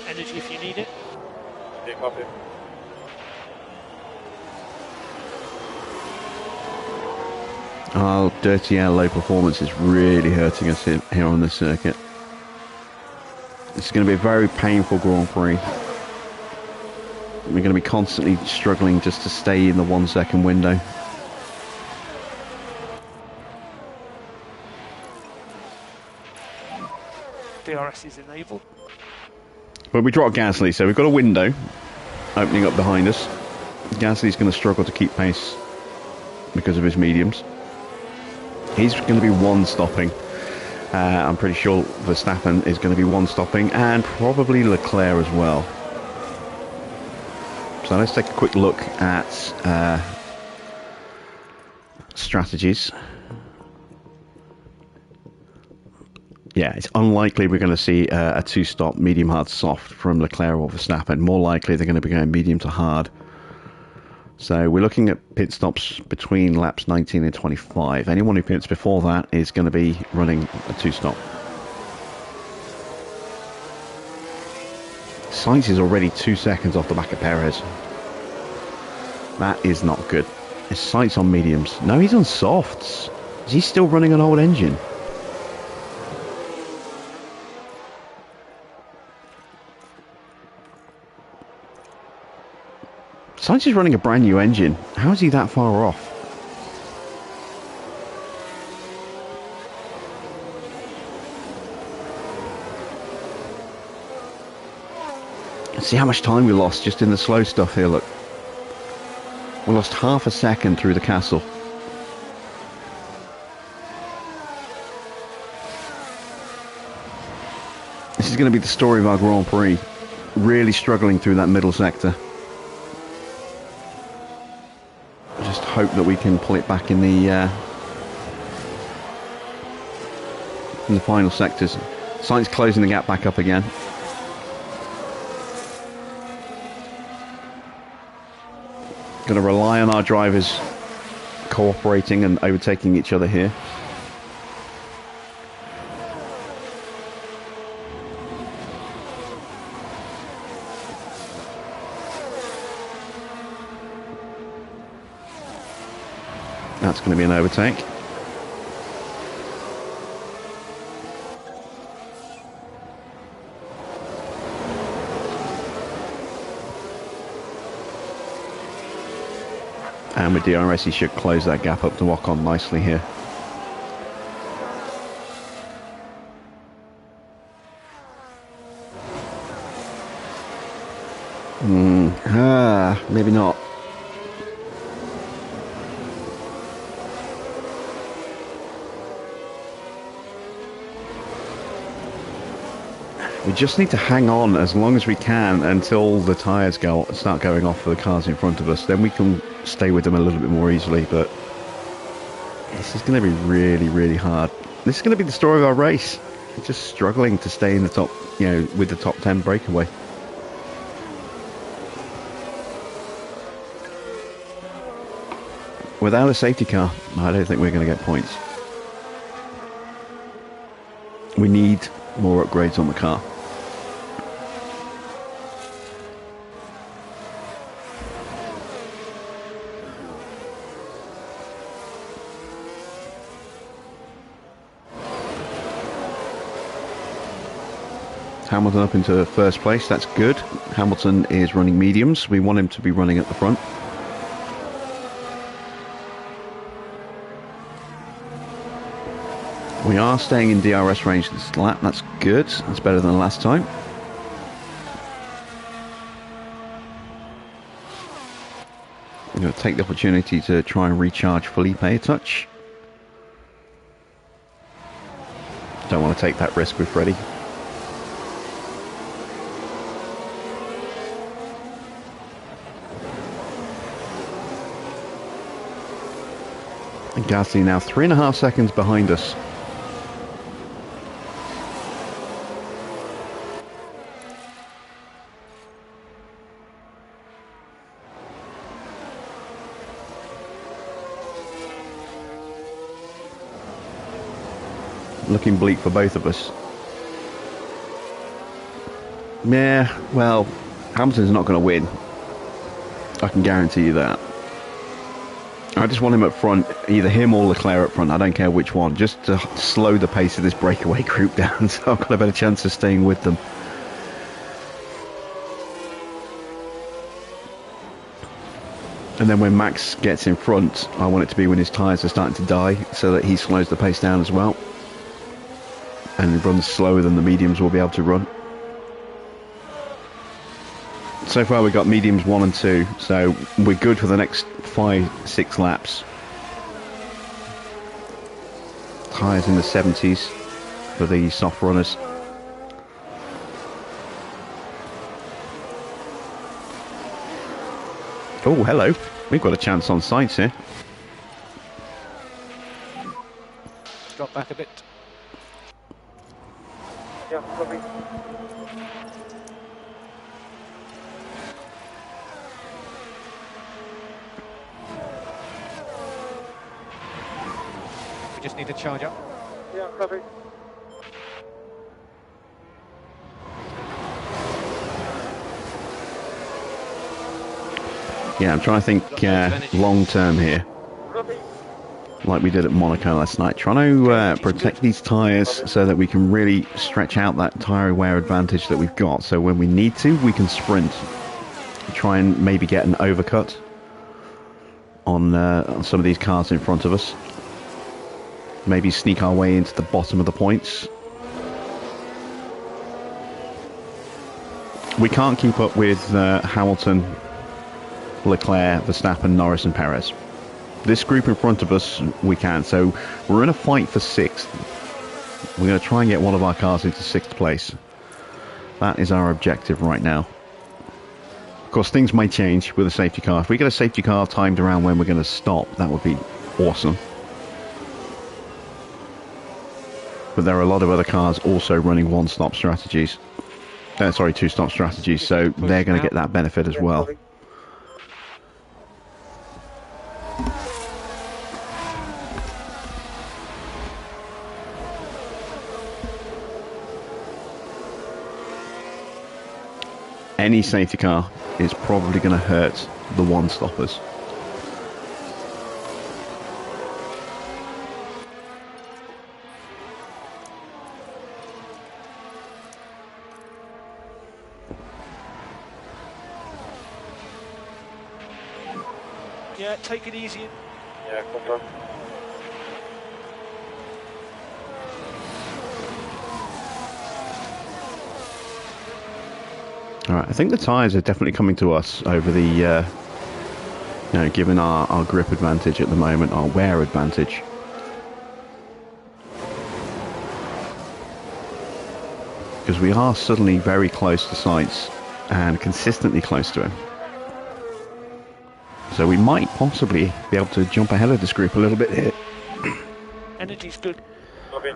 Energy if you need it. Yeah, copy. Oh, dirty air, low performance is really hurting us here on this circuit. It's going to be a very painful Grand Prix. We're going to be constantly struggling just to stay in the 1 second window. DRS is enabled. But we dropped Gasly, so we've got a window opening up behind us. Gasly's going to struggle to keep pace because of his mediums. He's going to be one stopping. I'm pretty sure Verstappen is going to be one stopping, and probably Leclerc as well. So let's take a quick look at strategies. Yeah, it's unlikely we're going to see a two-stop medium hard soft from Leclerc or Verstappen. More likely they're going to be going medium to hard. So we're looking at pit stops between laps 19 and 25. Anyone who pits before that is going to be running a two-stop. Sainz is already 2 seconds off the back of Perez. That is not good. Is Sainz on mediums? No, he's on softs. Is he still running an old engine? Sainz is running a brand new engine. How is he that far off? See how much time we lost just in the slow stuff here, look. We lost half a second through the castle. This is going to be the story of our Grand Prix. Really struggling through that middle sector. Just hope that we can pull it back in the final sectors. Sainz closing the gap back up again. Going to rely on our drivers cooperating and overtaking each other here. That's going to be an overtake. And with DRS he should close that gap up to walk on nicely here. Maybe not. We just need to hang on as long as we can until the tyres start going off for the cars in front of us. Then we can stay with them a little bit more easily, but this is going to be really, really hard. This is going to be the story of our race. We're just struggling to stay in the top, with the top 10 breakaway. Without a safety car, I don't think we're going to get points. We need more upgrades on the car. Hamilton up into first place, that's good. Hamilton is running mediums. We want him to be running at the front. We are staying in DRS range this lap, that's good. That's better than last time. I'm going to take the opportunity to try and recharge Felipe a touch. Don't want to take that risk with Freddie. And Gasly now 3.5 seconds behind us. Looking bleak for both of us. Yeah, well, Hamilton's not going to win. I can guarantee you that. I just want him up front, either him or Leclerc up front, I don't care which one, just to slow the pace of this breakaway group down so I've got a better chance of staying with them. And then when Max gets in front, I want it to be when his tyres are starting to die so that he slows the pace down as well. And runs slower than the mediums will be able to run. So far we've got mediums 1 and 2, so we're good for the next 5-6 laps. Tyres in the 70s for the soft runners. Oh, hello. We've got a chance on Sainz here. Drop back a bit. Yeah, copy. We just need to charge up. Yeah, copy. Yeah, I'm trying to think long term here. Copy. Like we did at Monaco last night, trying to protect these tyres so that we can really stretch out that tyre wear advantage that we've got, so when we need to, we can sprint. try and maybe get an overcut on some of these cars in front of us. Maybe sneak our way into the bottom of the points. We can't keep up with Hamilton, Leclerc, Verstappen, Norris and Perez. This group in front of us, we can. So we're in a fight for 6th. We're going to try and get one of our cars into 6th place. That is our objective right now. Of course, things may change with a safety car. If we get a safety car timed around when we're going to stop, that would be awesome. But there are a lot of other cars also running 1-stop strategies. Sorry, 2-stop strategies, so they're going to get that benefit as well. Any safety car is probably going to hurt the 1-stoppers. Yeah, take it easy. Yeah, confirm. Alright, I think the tyres are definitely coming to us over the, you know, given our grip advantage at the moment, our wear advantage. Because we are suddenly very close to Sainz and consistently close to him. So we might possibly be able to jump ahead of this group a little bit here. Energy's good. Okay.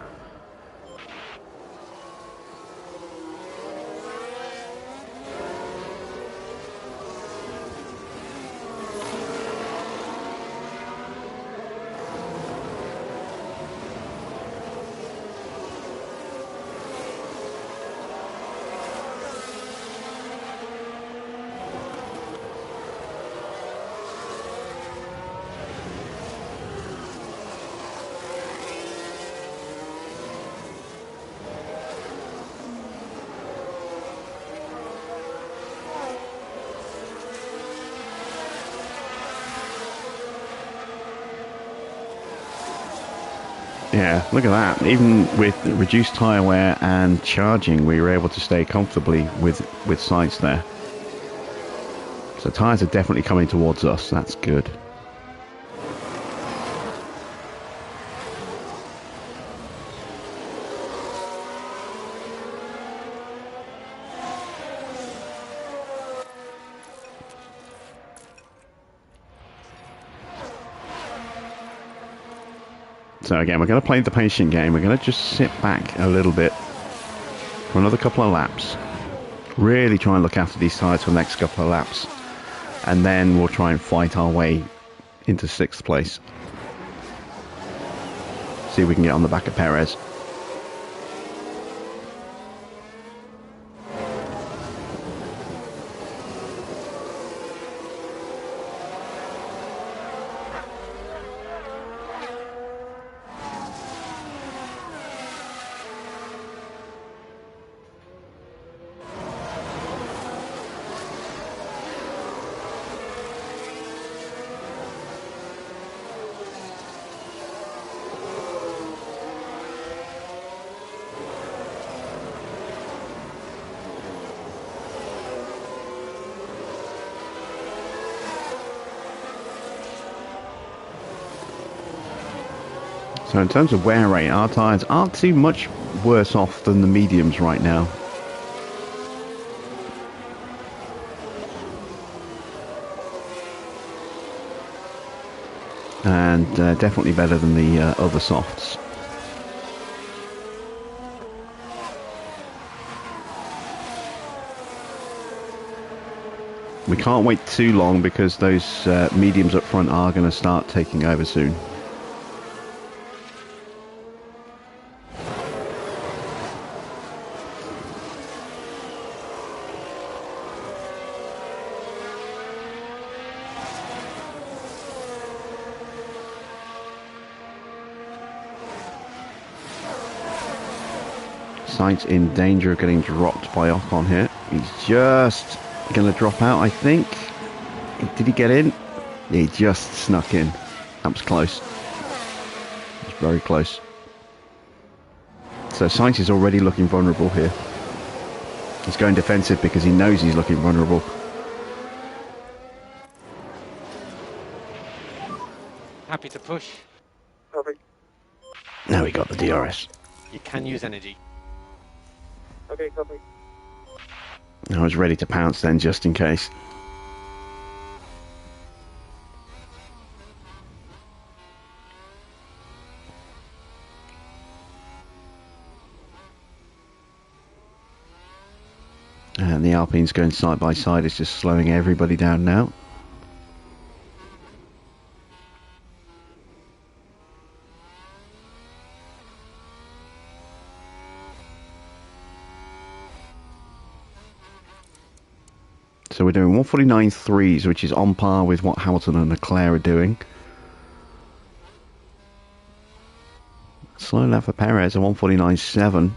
Yeah, look at that. Even with reduced tyre wear and charging, we were able to stay comfortably with Sainz there. So tyres are definitely coming towards us. That's good. So again, we're going to play the patient game. We're going to just sit back a little bit for another couple of laps. Really try and look after these tyres for the next couple of laps. And then we'll try and fight our way into 6th place. See if we can get on the back of Perez. So in terms of wear rate, our tyres aren't too much worse off than the mediums right now. And definitely better than the other softs. We can't wait too long because those mediums up front are going to start taking over soon. Sainz in danger of getting dropped by Ocon here. He's just Going to drop out, I think. Did he get in? He just snuck in. That was close. It was very close. So Sainz is already looking vulnerable here. He's going defensive because he knows he's looking vulnerable. Happy to push. Copy. Now we got the DRS. You can use energy. Okay, copy. I was ready to pounce then, just in case. And the Alpine's going side by side. It's just slowing everybody down now. So we're doing 149.3s, which is on par with what Hamilton and Leclerc are doing. Slow left for Perez at 149.7.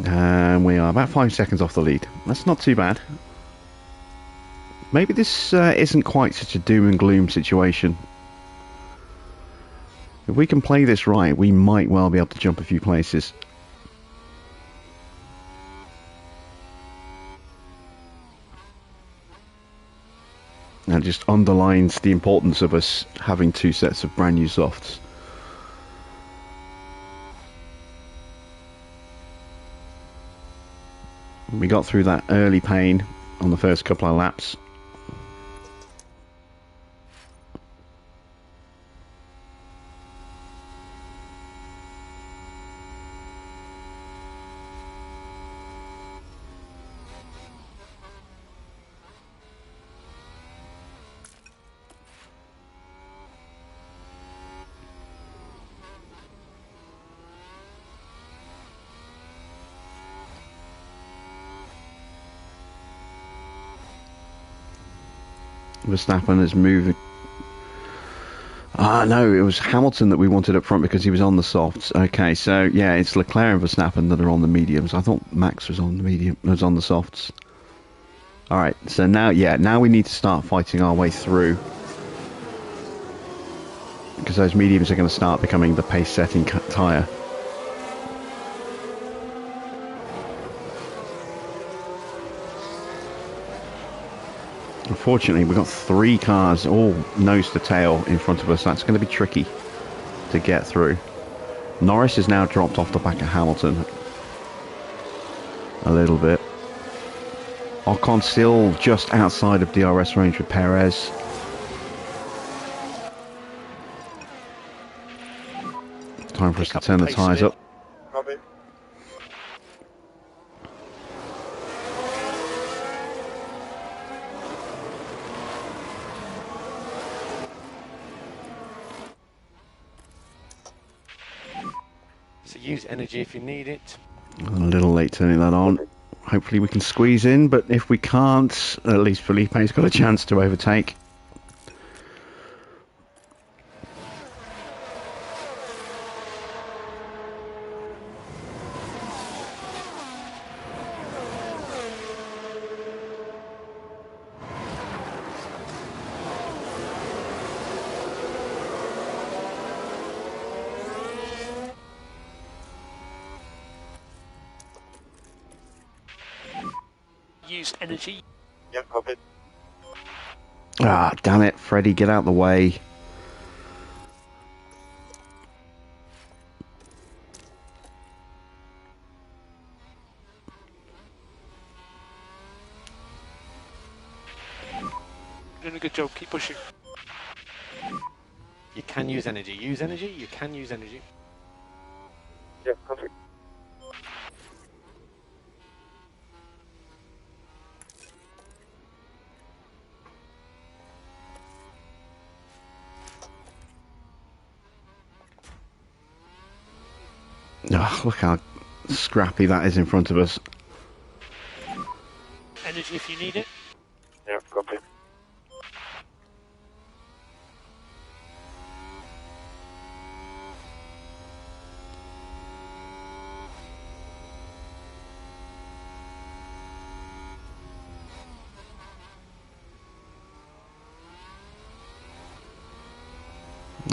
And we are about 5 seconds off the lead. That's not too bad. Maybe this isn't quite such a doom and gloom situation. If we can play this right, we might well be able to jump a few places. And it just underlines the importance of us having 2 sets of brand new softs. We got through that early pain on the first couple of laps. Verstappen is moving. No, it was Hamilton that we wanted up front because he was on the softs. Okay, so yeah, it's Leclerc and Verstappen that are on the mediums. I thought Max was on the softs. All right, so now we need to start fighting our way through because those mediums are going to start becoming the pace-setting tyre. Unfortunately, we've got 3 cars all nose to tail in front of us. That's going to be tricky to get through. Norris has now dropped off the back of Hamilton a little bit. Ocon still just outside of DRS range with Perez. Time for us to turn the tyres up. Copy. So use energy if you need it. A little late turning that on. Hopefully we can squeeze in, but if we can't, at least Felipe's got a chance to overtake. Use energy. Yeah, copy. Ah, damn it, Freddie, get out the way. Doing a good job. Keep pushing. You can use energy. Use energy. You can use energy. Yeah, copy. Oh, look how scrappy that is in front of us. Energy if you need it. Yeah, copy.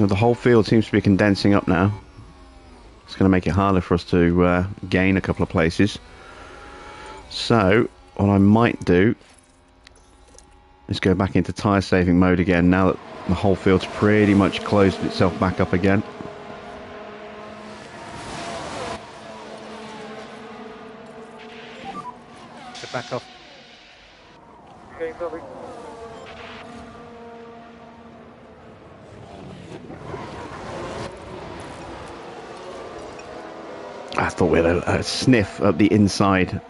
Well, the whole field seems to be condensing up now. It's going to make it harder for us to gain a couple of places. So, what I might do is go back into tyre saving mode again now that the whole field's pretty much closed itself back up again. So back off. Okay, copy. I thought we had a sniff up the inside.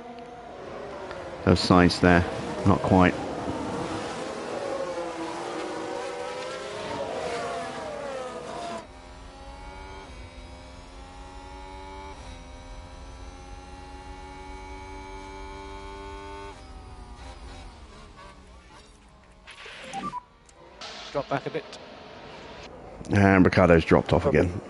Those sides there, not quite. Drop back a bit. And Ricardo's dropped off again.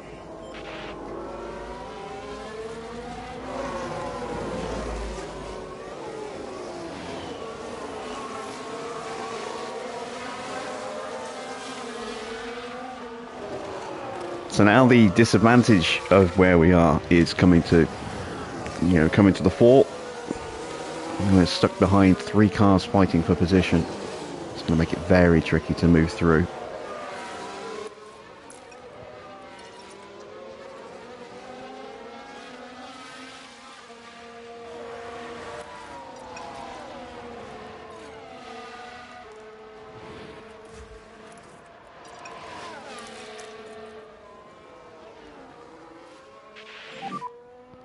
So now the disadvantage of where we are is coming to the fore. And we're stuck behind 3 cars fighting for position. It's going to make it very tricky to move through.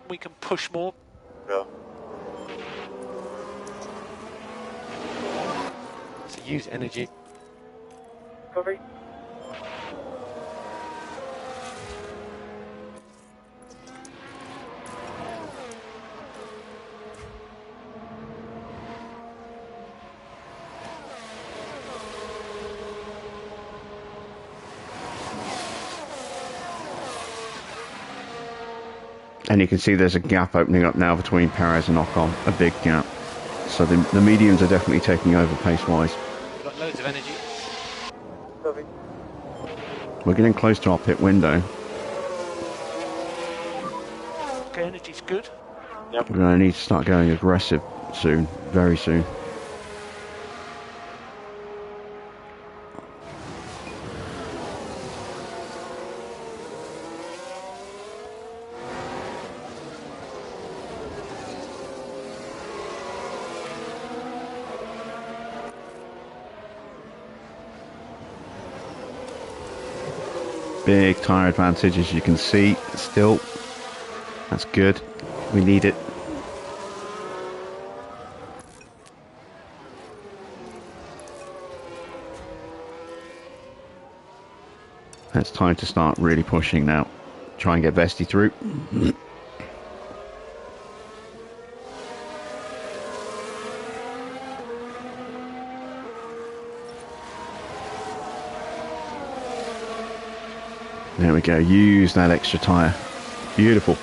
We can push more. Yeah. So use energy. Copy. And you can see there's a gap opening up now between Perez and Ocon, a big gap. So the mediums are definitely taking over pace-wise. We've got loads of energy. Copy. We're getting close to our pit window. Okay, energy's good. Yep. We're going to need to start going aggressive soon, very soon. Big tyre advantage, as you can see, still. That's good. We need it. It's time to start really pushing now. Try and get Vesti through. There we go, use that extra tyre. Beautiful.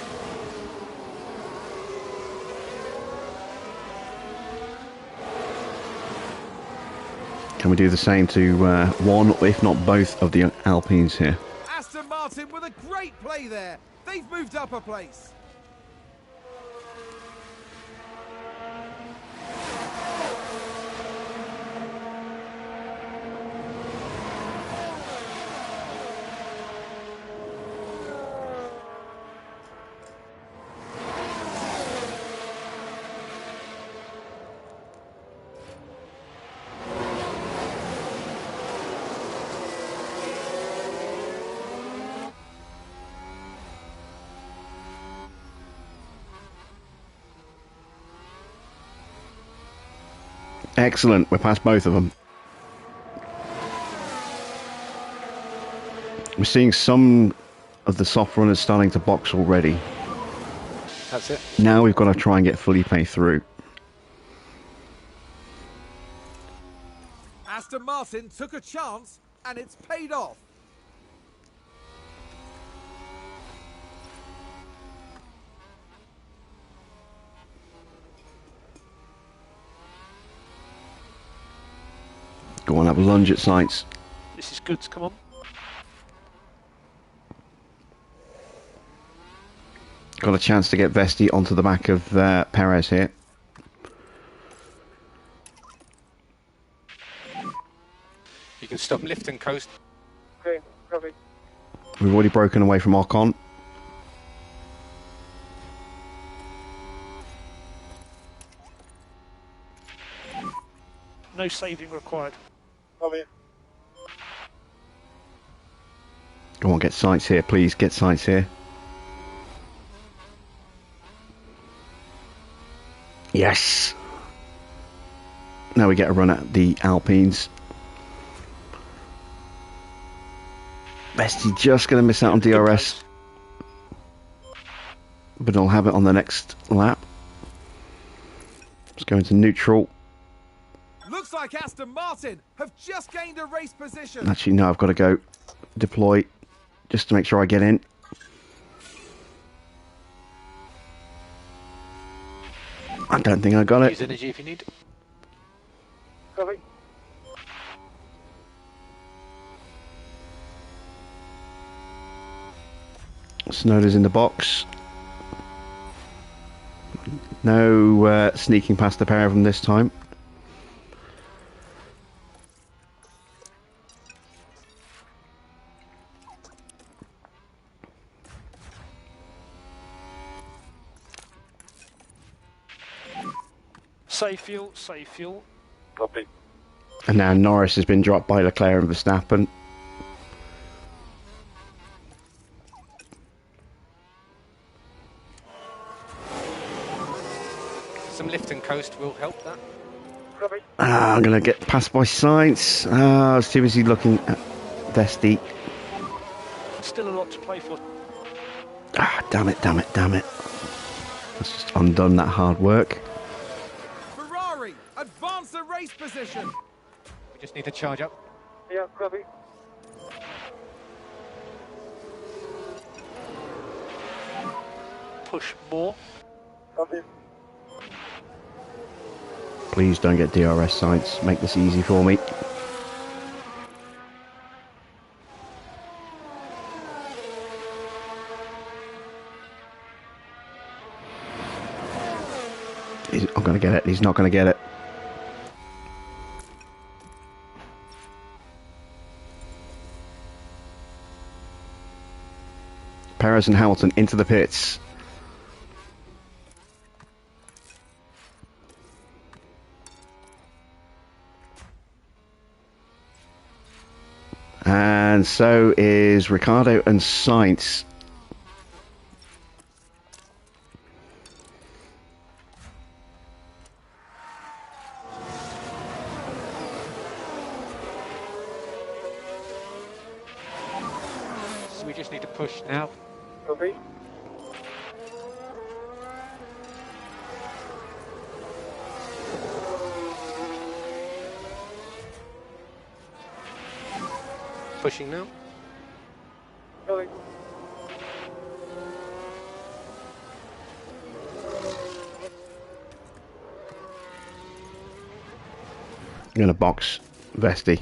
Can we do the same to one, if not both, of the Alpines here? Aston Martin with a great play there. They've moved up a place. Excellent, we're past both of them. We're seeing some of the soft runners starting to box already. That's it. Now we've got to try and get Felipe through. Aston Martin took a chance and it's paid off. Go on, have a lunge at sights. This is good. Come on. Got a chance to get Vesti onto the back of Perez here. You can stop, lift and coast. Okay, copy. We've already broken away from Ocon. No saving required. Copy. Go on, get sights here, please. Get sights here. Yes. Now we get a run at the Alpines. Vesti just going to miss out on DRS. But I'll have it on the next lap. Let's go into neutral. Looks like Aston Martin have just gained a race position. Actually, no, I've got to go deploy just to make sure I get in. I don't think I got Use it. energy if you need. Copy. Snowder's in the box. No sneaking past the pair of them this time. Save fuel, save fuel. Copy. And now Norris has been dropped by Leclerc and Verstappen. Some lift and coast will help that. Copy. I'm going to get passed by Sainz. I was too busy looking at Vesti. Still a lot to play for. Damn it, damn it, damn it. That's just undone that hard work. Ferrari advance the race position. We just need to charge up. Yeah, copy. Push more. Copy. Please don't get DRS sites. Make this easy for me. I'm going to get it. He's not going to get it. Perez and Hamilton into the pits. And so is Ricciardo and Sainz. So we just need to push now. Copy. Pushing now. Copy. I'm going to box Vesti.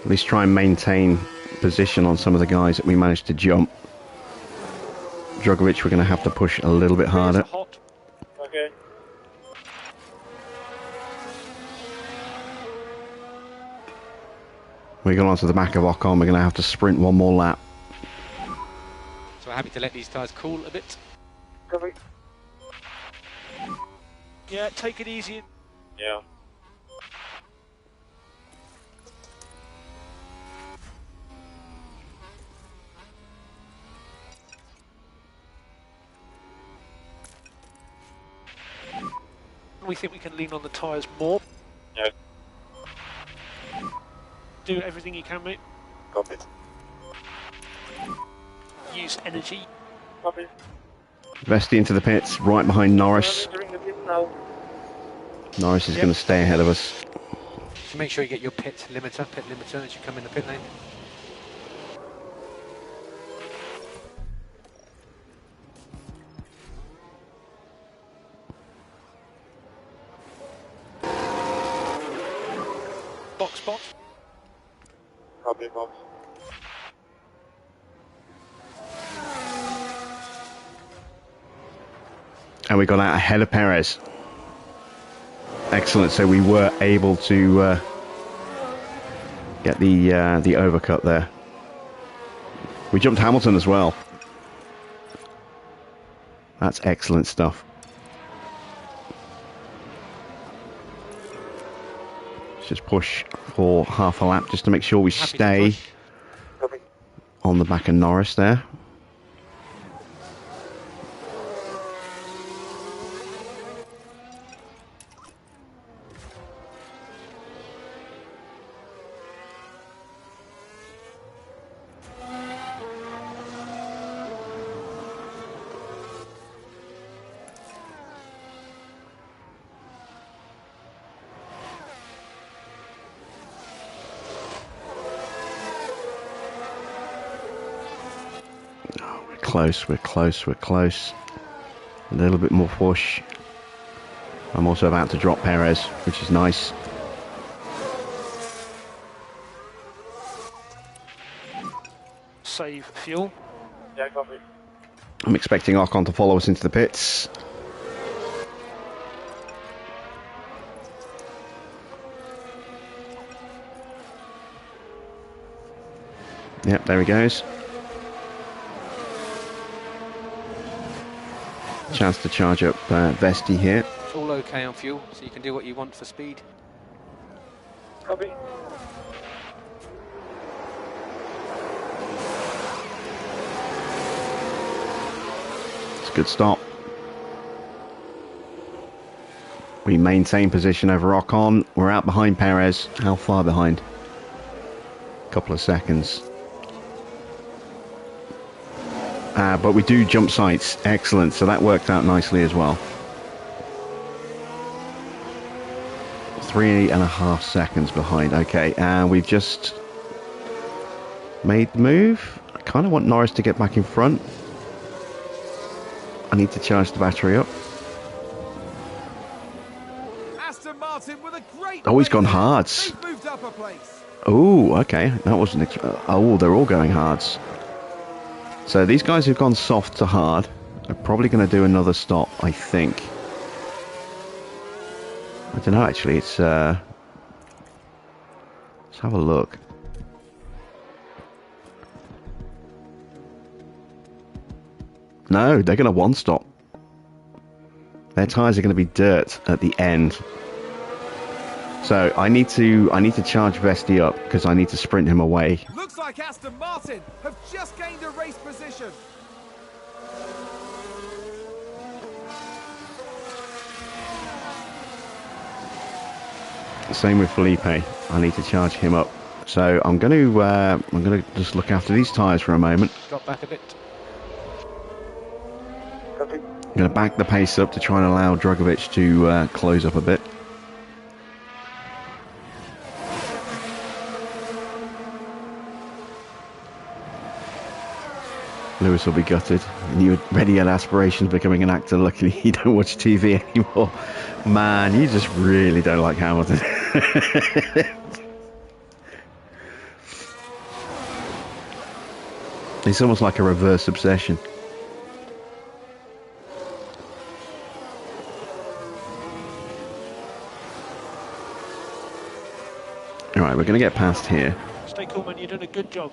At least try and maintain position on some of the guys that we managed to jump. Drogovic, we're going to have to push a little bit harder. Hot. Okay. We go on to the back of Ocon. We're going to have to sprint one more lap. So we're happy to let these tyres cool a bit. Copy. Yeah, take it easy. Yeah. We think we can lean on the tyres more. Yeah. Do everything you can, mate. Copy. Use energy. Copy. Vesti into the pits, right behind Norris. Entering the pit now. Norris is going to stay ahead of us. So make sure you get your pit limiter as you come in the pit lane. Box, box. Copy, box. And we got out ahead of Perez. Excellent. So we were able to get the overcut there. We jumped Hamilton as well. That's excellent stuff. Let's just push for half a lap just to make sure we stay on the back of Norris there. We're close. A little bit more push. I'm also about to drop Perez, which is nice. Save fuel. Yeah, copy. I'm expecting Ocon to follow us into the pits. Yep, there he goes. Chance to charge up Vesti here. All okay on fuel, so you can do what you want for speed. Copy. It's a good stop. We maintain position over Ocon. We're out behind Perez. How far behind? A couple of seconds. But we do jump sights. Excellent. So that worked out nicely as well. 3.5 seconds behind. Okay, and we've just made the move. I kind of want Norris to get back in front. I need to charge the battery up. Aston Martin with a great. Oh, he's gone hards. They've moved up a place. Oh, okay. That wasn't. Oh, they're all going hards. So these guys who've gone soft to hard are probably going to do another stop, I think. I don't know, actually. It's let's have a look. No, they're going to one stop. Their tyres are going to be dirt at the end. So I need to charge Vesti up because I need to sprint him away. Looks like Aston Martin have just gained a race position. Same with Felipe. I need to charge him up. So I'm going to just look after these tyres for a moment. Drop back a bit. Copy. I'm going to back the pace up to try and allow Drugovich to close up a bit. Lewis will be gutted. You already had aspirations of becoming an actor. Luckily, you don't watch TV anymore. Man, you just really don't like Hamilton. It's almost like a reverse obsession. Alright, we're going to get past here. Stay cool, man. You're doing a good job.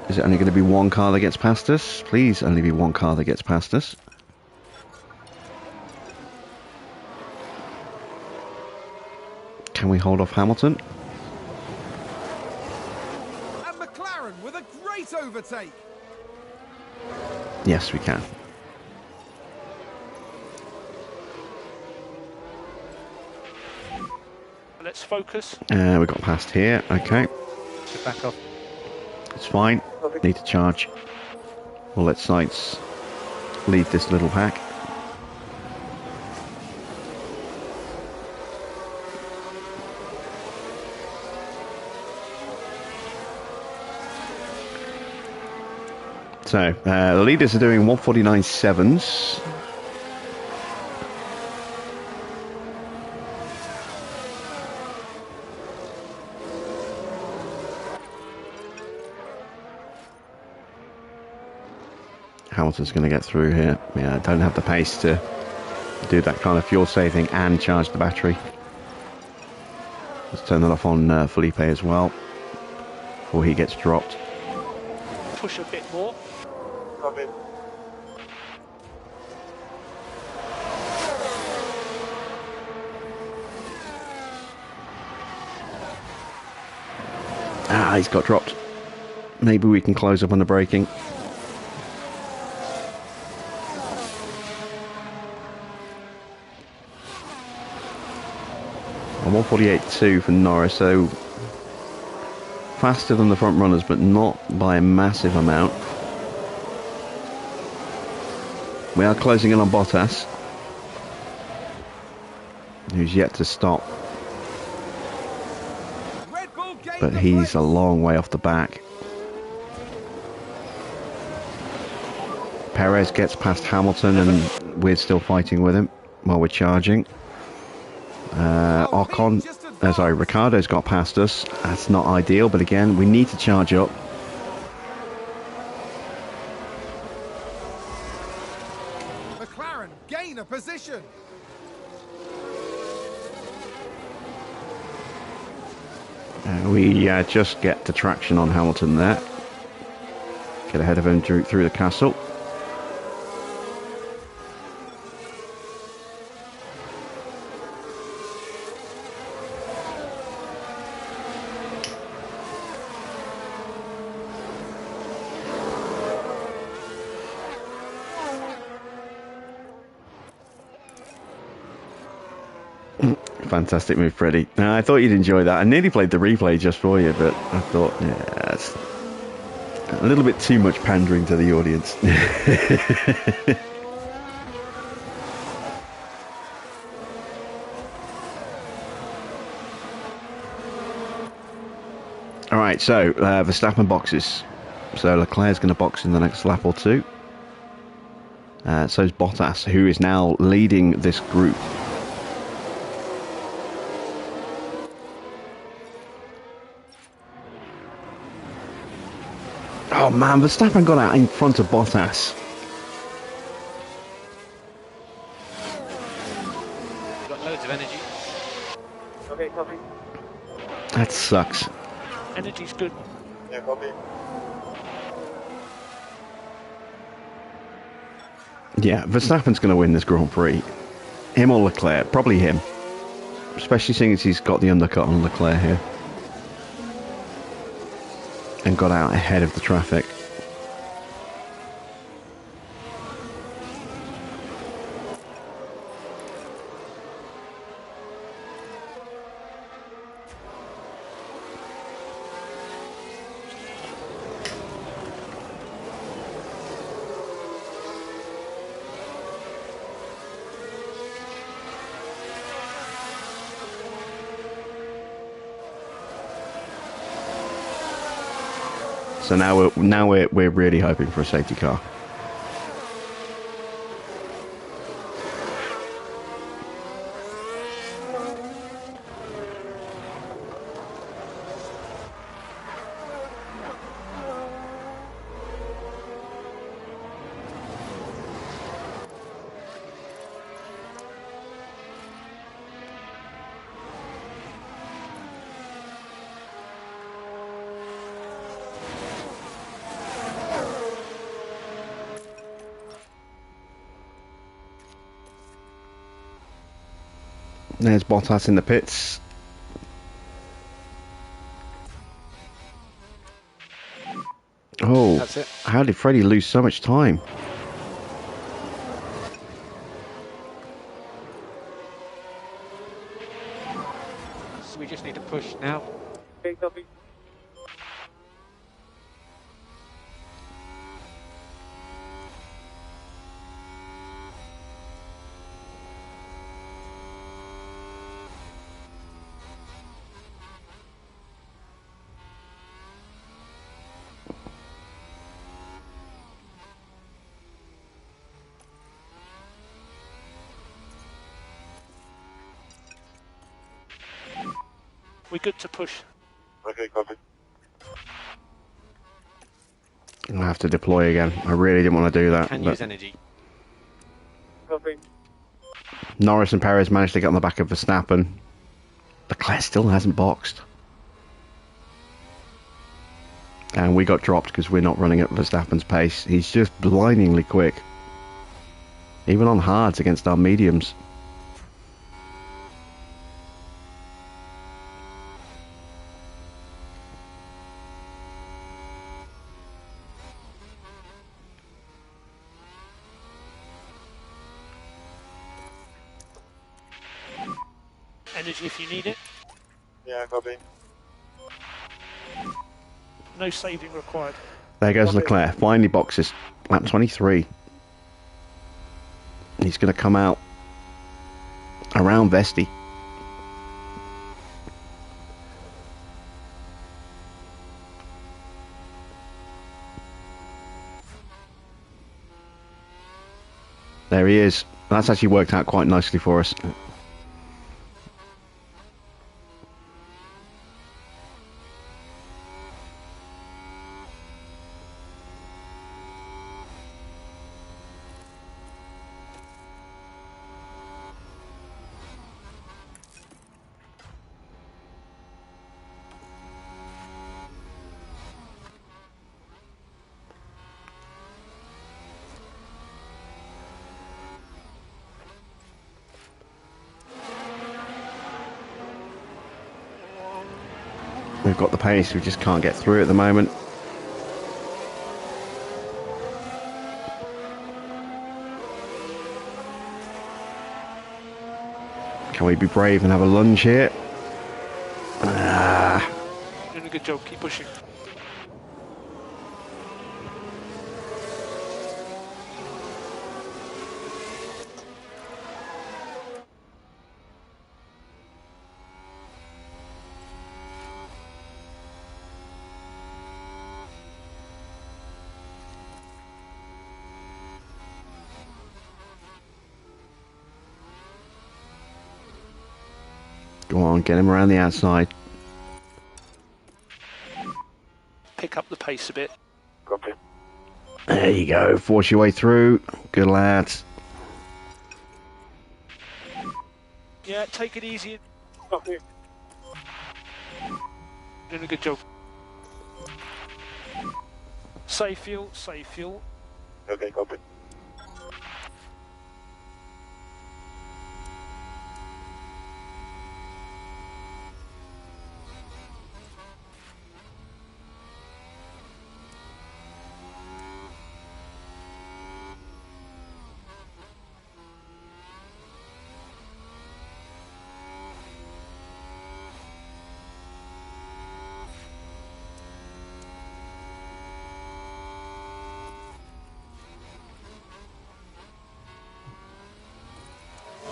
Is it only going to be one car that gets past us? Please only be one car that gets past us. Can we hold off Hamilton? And McLaren with a great overtake. Yes, we can. Let's focus. We got past here. Okay, So back off. it's fine. Need to charge. We'll let sights lead this little pack. So, the leaders are doing 149.7s. Hamilton's going to get through here. Yeah, don't have the pace to do that kind of fuel saving and charge the battery. Let's turn that off on Felipe as well before he gets dropped. Push a bit more. Copy. Ah, he's got dropped. Maybe we can close up on the braking. And 148.2 for Norris, so faster than the front runners, but not by a massive amount. We are closing in on Bottas, who's yet to stop. Red Bull gained But the he's place. a long way off the back. Perez gets past Hamilton and we're still fighting with him while we're charging. Ocon, sorry, Ricardo's got past us. That's not ideal, but again, we need to charge up. McLaren gain a position. We just get the traction on Hamilton there. Get ahead of him through the castle. Fantastic move, Freddie. I thought you'd enjoy that. I nearly played the replay just for you, but I thought, yeah, it's a little bit too much pandering to the audience. All right, so Verstappen boxes. So Leclerc's going to box in the next lap or two. So is Bottas, who is now leading this group. Oh man, Verstappen got out in front of Bottas. Got loads of energy. Okay, copy. That sucks. Energy's good. Yeah, copy. Yeah, Verstappen's going to win this Grand Prix. Him or Leclerc? Probably him. Especially seeing as he's got the undercut on Leclerc here. And got out ahead of the traffic. So now we're really hoping for a safety car. There's Bottas in the pits. Oh, That's it. how did Freddie lose so much time? So we just need to push now. Okay, copy. We're good to push. Okay, copy. I have to deploy again. I really didn't want to do that. Can but use energy. Copy. Norris and Perez managed to get on the back of Verstappen. Leclerc still hasn't boxed. And we got dropped because we're not running at Verstappen's pace. He's just blindingly quick. Even on hards against our mediums. Energy if you need it. Yeah, copy. No saving required. There goes Okay. Leclerc. Finally boxes. Lap 23. He's going to come out around Vesti. There he is. That's actually worked out quite nicely for us. We've got the pace, we just can't get through at the moment. Can we be brave and have a lunge here? Ah, Doing a good job. Keep pushing. go on, get him around the outside. Pick up the pace a bit. Copy. There you go, force your way through. Good lads. Yeah, take it easy. Copy. Doing a good job. Save fuel, save fuel. Okay, copy.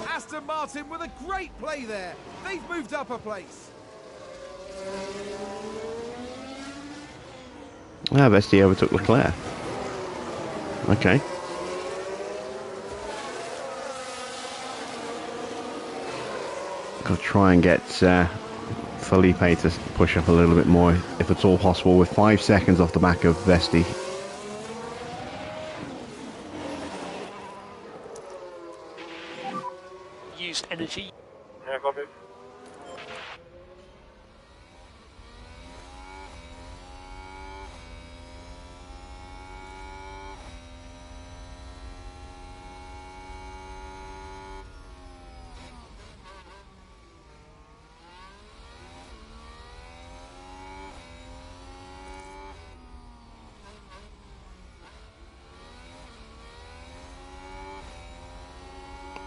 Aston Martin with a great play there. They've moved up a place. Ah, Vesti overtook Leclerc. Okay. Got to try and get Felipe to push up a little bit more, if it's all possible, with 5 seconds off the back of Vesti. Use energy. Yeah, copy.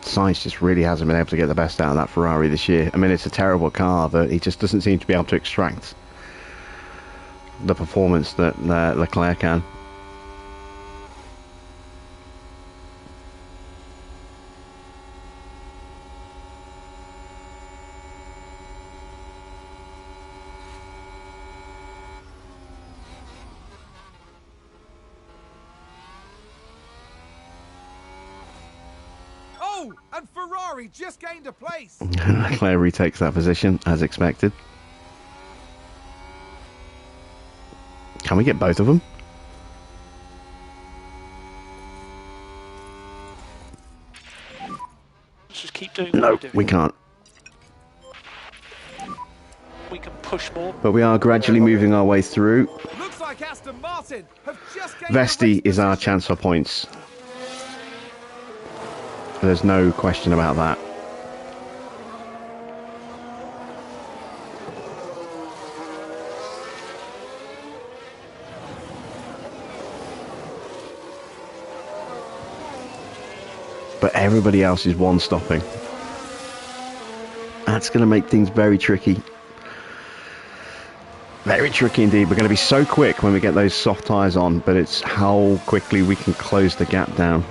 Sainz just really hasn't been able to get the best out of that Ferrari this year. I mean, it's a terrible car, but he just doesn't seem to be able to extract the performance that Leclerc can. Oh, and Ferrari just gained a place. Leclerc retakes that position, as expected. Can we get both of them? just keep doing what No, we're doing. we can't. We can push more. But we are gradually moving our way through. Looks like Aston Martin have just gained Vesti the race is our position. chance for points. There's no question about that. But everybody else is one stopping. That's going to make things very tricky. Very tricky indeed. We're going to be so quick when we get those soft tyres on, but it's how quickly we can close the gap down.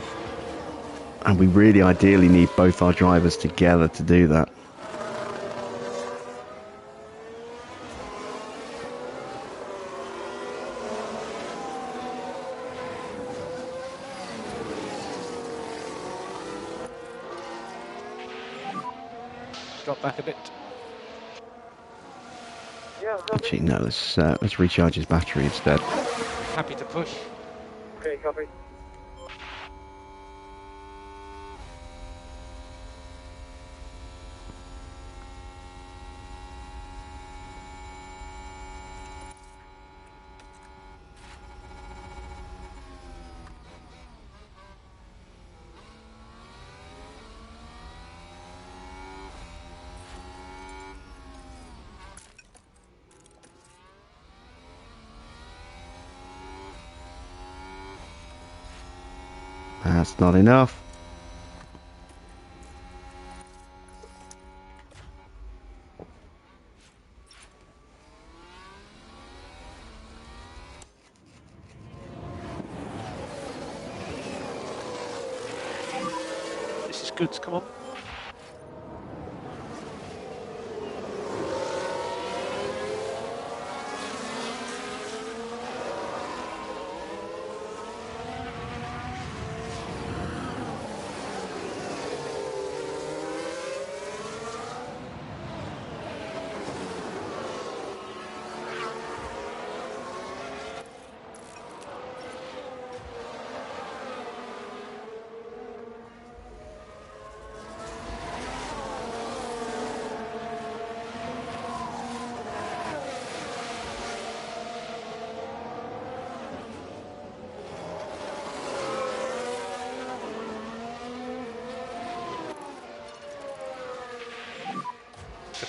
And we really ideally need both our drivers together to do that. Drop back a bit. Yeah, copy. Actually, no, let's recharge his battery instead. Happy to push. Okay, copy. That's not enough. This is good. Come on.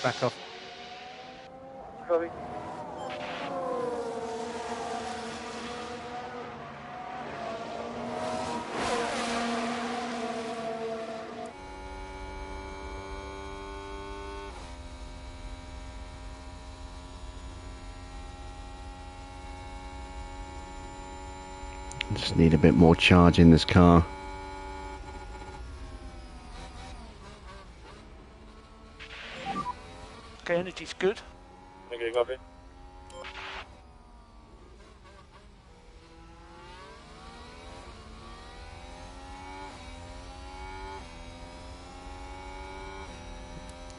Back off. Copy. Just need a bit more charge in this car. Okay, energy's good. Okay, copy.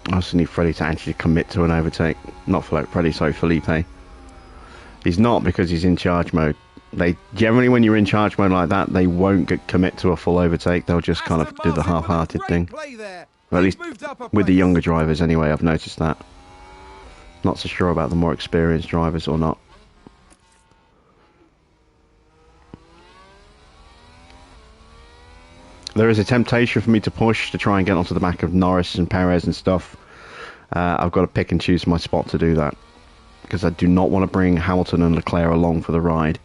I also need Freddie to actually commit to an overtake. Not Freddie, sorry, Felipe. He's not, because he's in charge mode. They generally, when you're in charge mode like that, they won't commit to a full overtake. They'll just kind of Aston do the Martin with a half-hearted great thing. play there. Well, at They've least moved up a with the place. younger drivers anyway, I've noticed that. Not so sure about the more experienced drivers or not. There is a temptation for me to push to try and get onto the back of Norris and Perez and stuff. I've got to pick and choose my spot to do that, because I do not want to bring Hamilton and Leclerc along for the ride.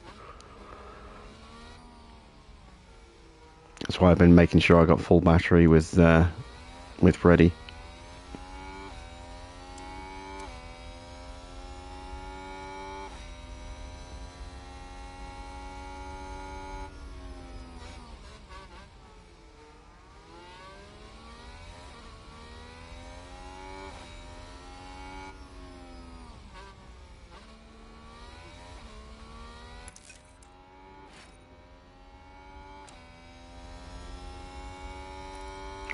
That's why I've been making sure I got full battery with Freddie.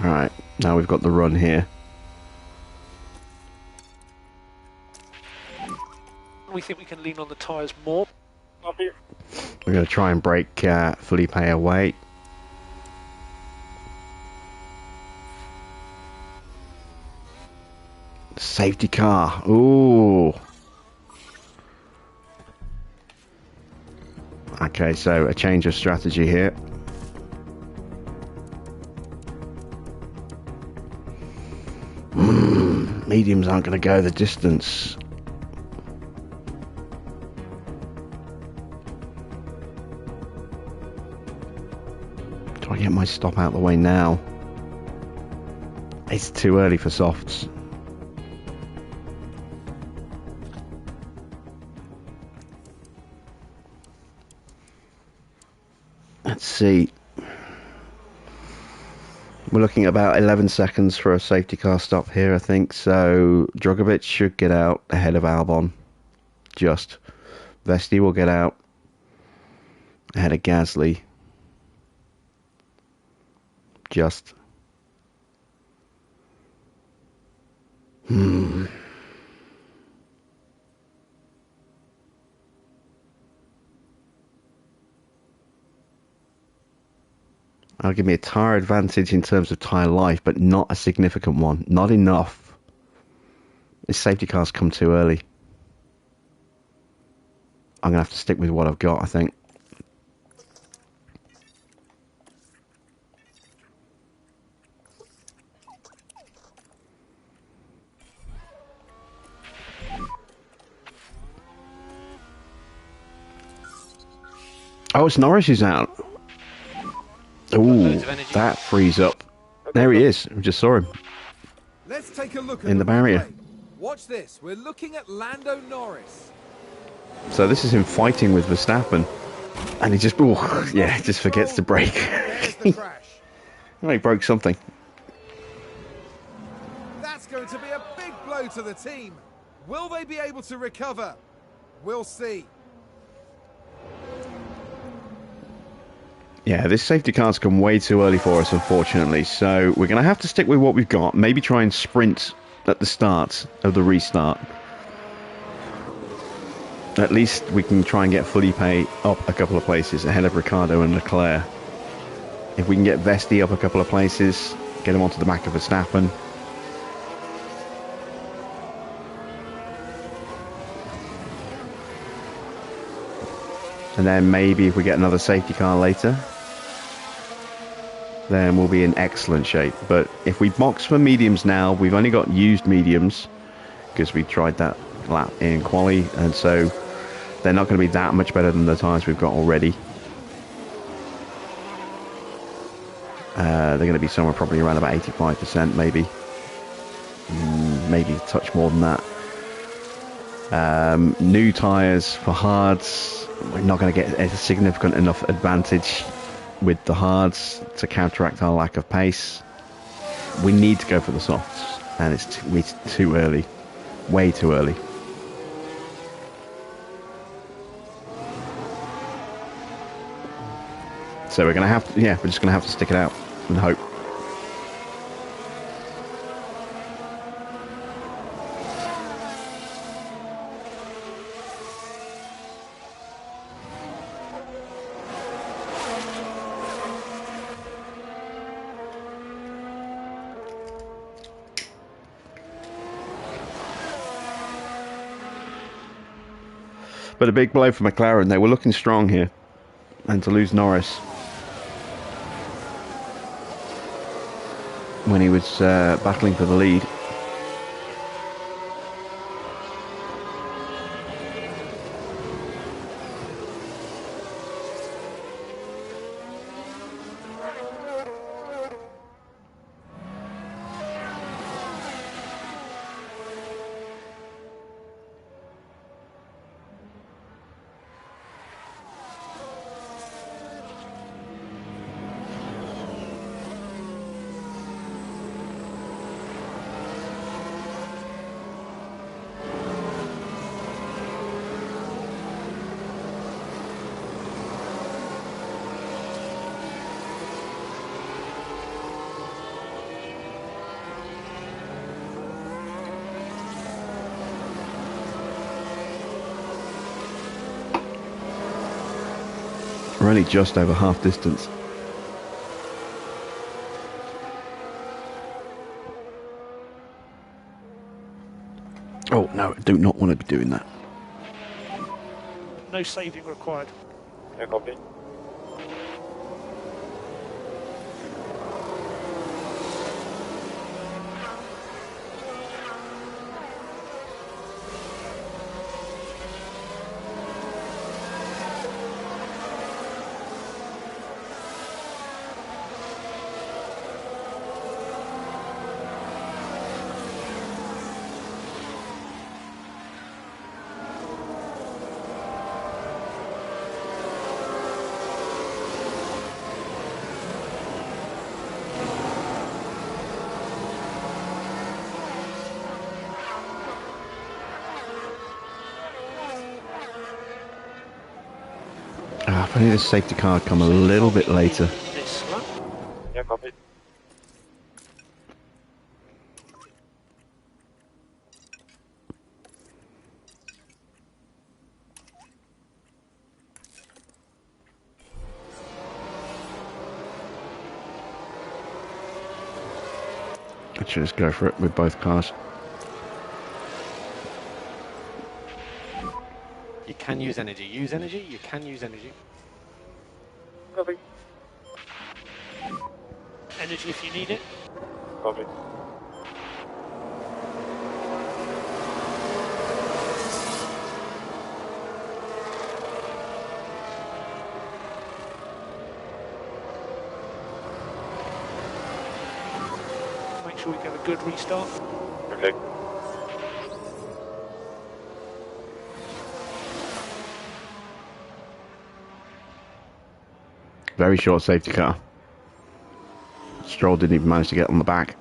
Alright, now we've got the run here. We think we can lean on the tyres more. Copy. We're going to try and break Felipe away. Safety car. Ooh. Okay, so a change of strategy here. Mediums aren't going to go the distance. Do I get my stop out the way now? It's too early for softs. Let's see. We're looking at about 11 seconds for a safety car stop here, I think. So Drogovic should get out ahead of Albon. Just. Vesti will get out ahead of Gasly. Just. That'll give me a tyre advantage in terms of tyre life, but not a significant one. Not enough. This safety car's come too early. I'm going to have to stick with what I've got, I think. Oh, it's Norris who's out. Ooh, that frees up. There he is. I just saw him. Let's take a look at in the barrier. replay. Watch this. We're looking at Lando Norris. So this is him fighting with Verstappen. And he just, yeah, just forgets to brake. There's the crash. Oh, he broke something. That's going to be a big blow to the team. Will they be able to recover? We'll see. Yeah, this safety car's come way too early for us, unfortunately. So we're going to have to stick with what we've got. Maybe try and sprint at the start of the restart. At least we can try and get Felipe up a couple of places ahead of Ricciardo and Leclerc. If we can get Vesti up a couple of places, get him onto the back of Verstappen. And then maybe if we get another safety car later, then we'll be in excellent shape. But if we box for mediums now, we've only got used mediums because we tried that lap in quali, and so they're not going to be that much better than the tyres we've got already. They're going to be somewhere probably around about 85%, maybe. Maybe a touch more than that. New tyres for hards. We're not going to get a significant enough advantage with the hards to counteract our lack of pace. We need to go for the softs, and it's too early. Way too early. So we're going to have to, we're just going to have to stick it out and hope. But a big blow for McLaren. They were looking strong here. And to lose Norris when he was battling for the lead. We're only just over half distance. Oh no, I do not want to be doing that. No saving required. Yeah, copy. If only the safety car had come a little bit later. This one. Yeah, copy. I should just go for it with both cars. You can use energy. Use energy. You can use energy. Copy. Energy if you need it. Copy. Make sure we get a good restart. Okay. Very short safety car. Stroll didn't even manage to get on the back.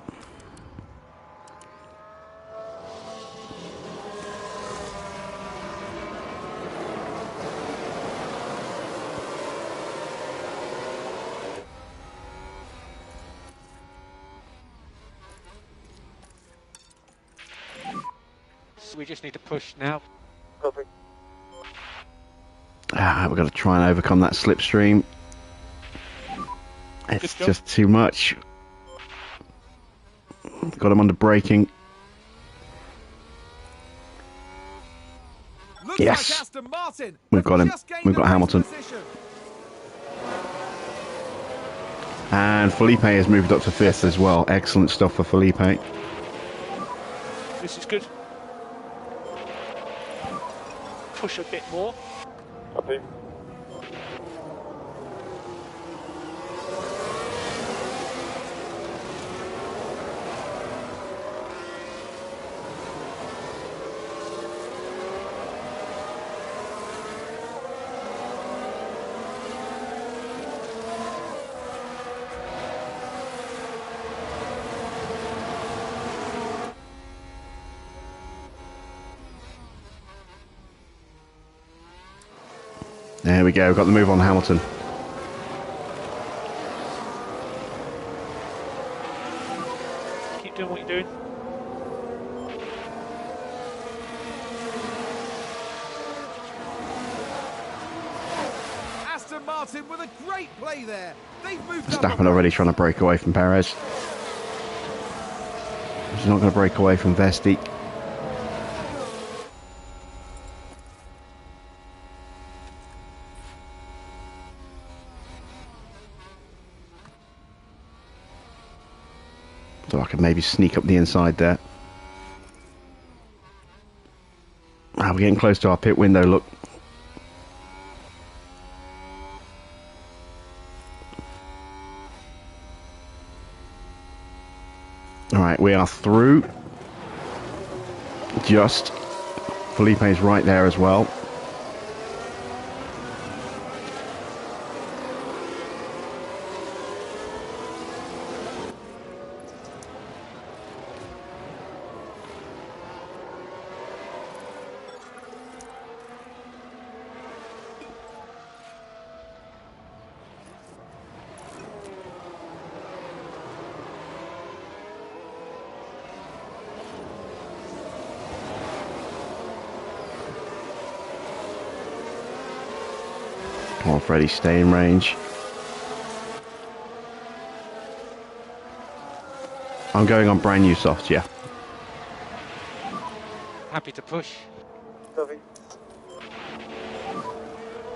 So we just need to push now. Copy. We've got to try and overcome that slipstream. It's Good job. just too much. Got him under braking. Looks Yes. like Aston Martin We've got him. just gained We've the got race Hamilton. position. And Felipe has moved up to 5th as well. Excellent stuff for Felipe. This is good. Push a bit more. Copy. There we go. We've got the move on Hamilton. Keep doing what you're doing. Aston Martin with a great play there. They've moved up. Verstappen already trying to break away from Perez. He's not going to break away from Vesti. So I can maybe sneak up the inside there. We're getting close to our pit window, look. Alright, we are through. Just. Felipe's right there as well. Come on, Freddie, stay in range. I'm going on brand new softs, yeah. happy to push. Copy.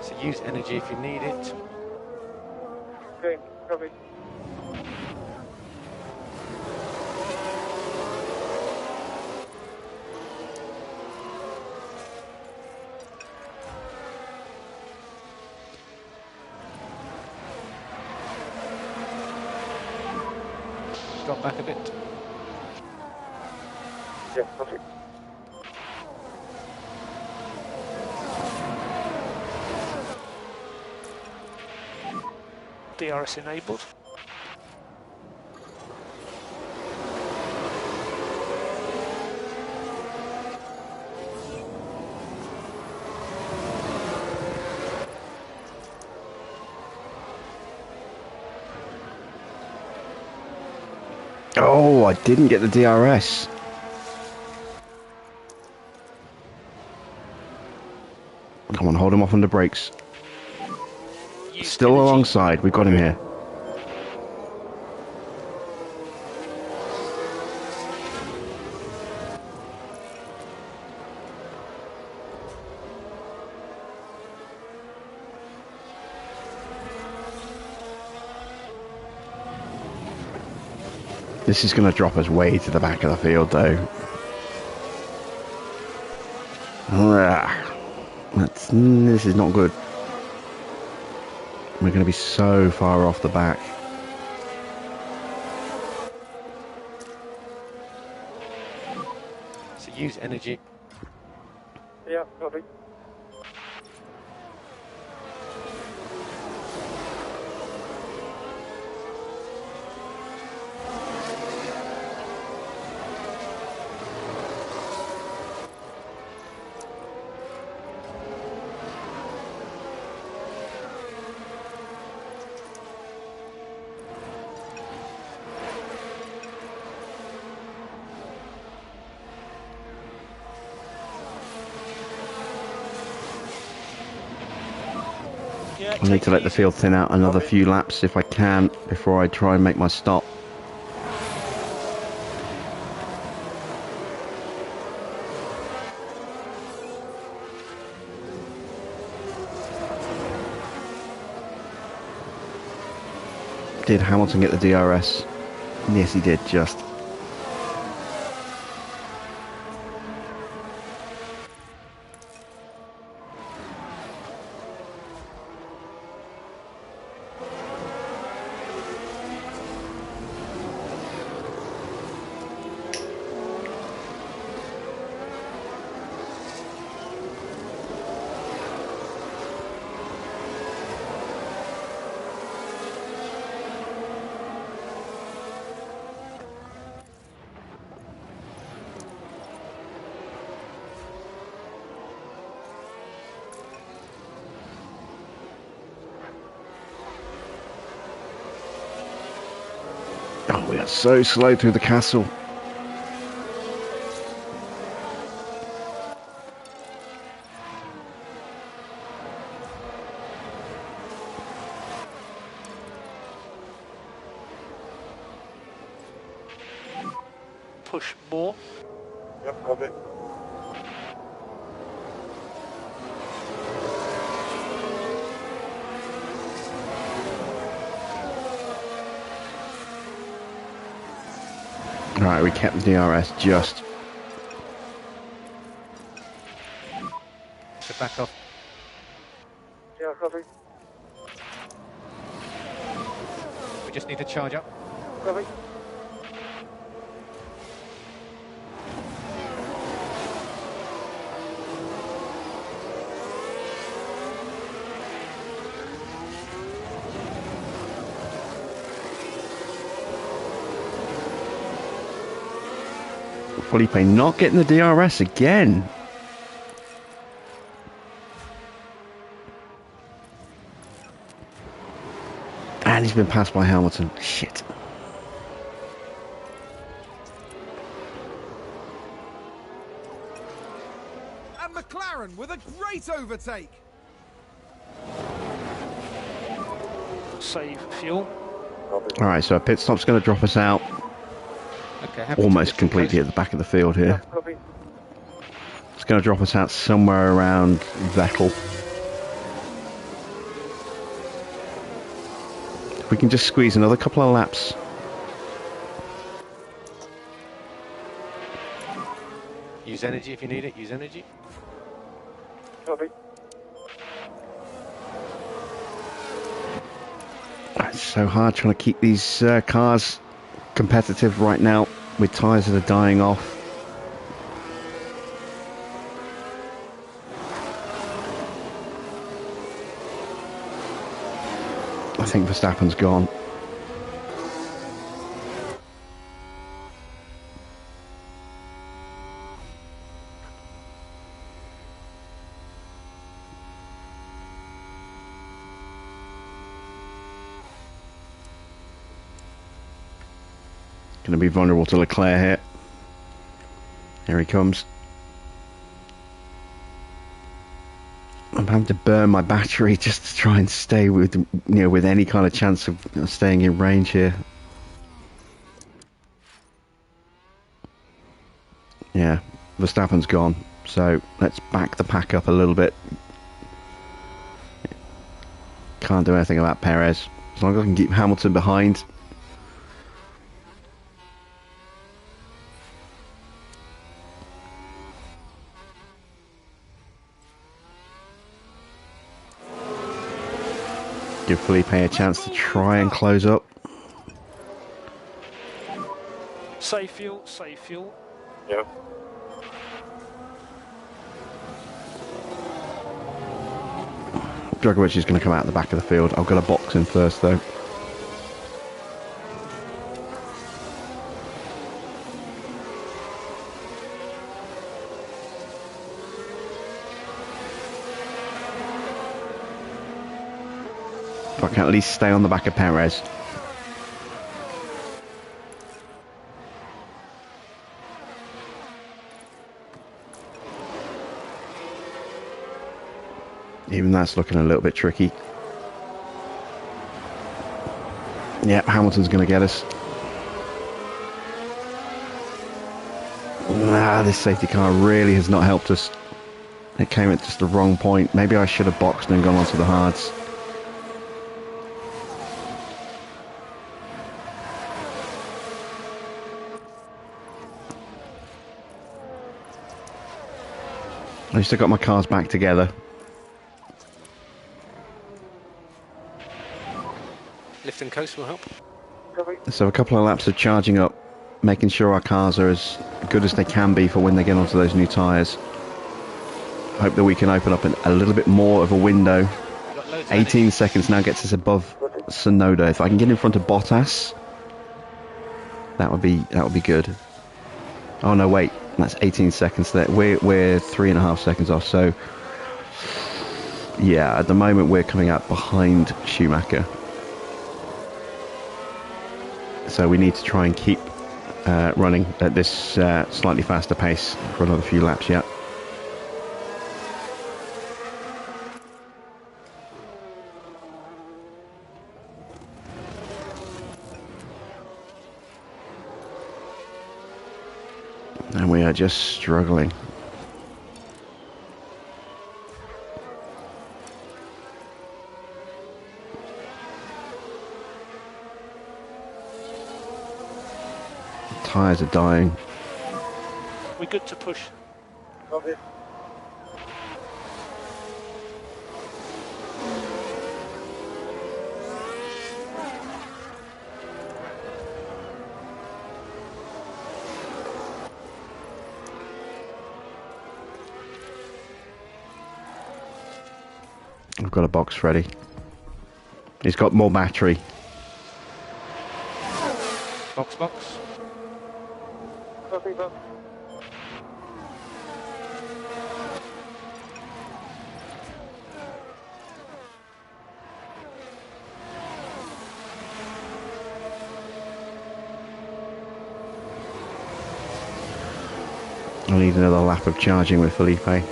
So use energy if you need it. Okay, copy. Drop back a bit. Yeah, copy. DRS enabled. Oh, I didn't get the DRS. Come on, hold him off on the brakes. Use Still energy. alongside, we've got him here. This is going to drop us way to the back of the field, though. This is not good. We're going to be so far off the back. So use energy. Yeah, copy. Yeah, I need to let the field thin out another few laps if I can before I try and make my stop. Did Hamilton get the DRS? Yes, he did, just. Oh, we are so slow through the castle. push more. Yep, copy. Right, we kept the DRS just. So back off. Yeah, copy. We just need to charge up. Copy. Felipe not getting the DRS again. And he's been passed by Hamilton. Shit. And McLaren with a great overtake. Save fuel. Copy. Alright, so a pit stop's going to drop us out Okay, happy to almost lift completely the at the back of the field Yeah, here. copy. going to drop us out somewhere around Vettel. If we can just squeeze another couple of laps. Use energy if you need it. Use energy. Copy. It's so hard trying to keep these cars competitive right now with tyres that are dying off. I think Verstappen's gone. Going to be vulnerable to Leclerc here. Here he comes. I'm having to burn my battery just to try and stay with, with any kind of chance of staying in range here. Yeah, Verstappen's gone, so let's back the pack up a little bit. Can't do anything about Perez. As long as I can keep Hamilton behind. Give Felipe a chance to try and close up. Save fuel, save fuel. Yep. Dragovic is going to come out the back of the field. I've got a box in first though. If I can at least stay on the back of Perez. Even that's looking a little bit tricky. Yeah, Hamilton's going to get us. This safety car really has not helped us. It came at just the wrong point. Maybe I should have boxed and gone onto the hards. At least I got my cars back together. Lift and coast will help. Copy. So a couple of laps of charging up, making sure our cars are as good as they can be for when they get onto those new tyres. Hope that we can open up a little bit more of a window. 18 seconds now gets us above Tsunoda. If I can get in front of Bottas, that would be good. Oh no, wait, that's 18 seconds there. We're 3.5 seconds off. So yeah, at the moment we're coming out behind Schumacher. So we need to try and keep running at this slightly faster pace for another few laps yet. And we are just struggling. Tyres are dying. We're good to push. Copy. I've got a box ready. He's got more battery. Box, box. Copy, box. I need another lap of charging with Felipe. I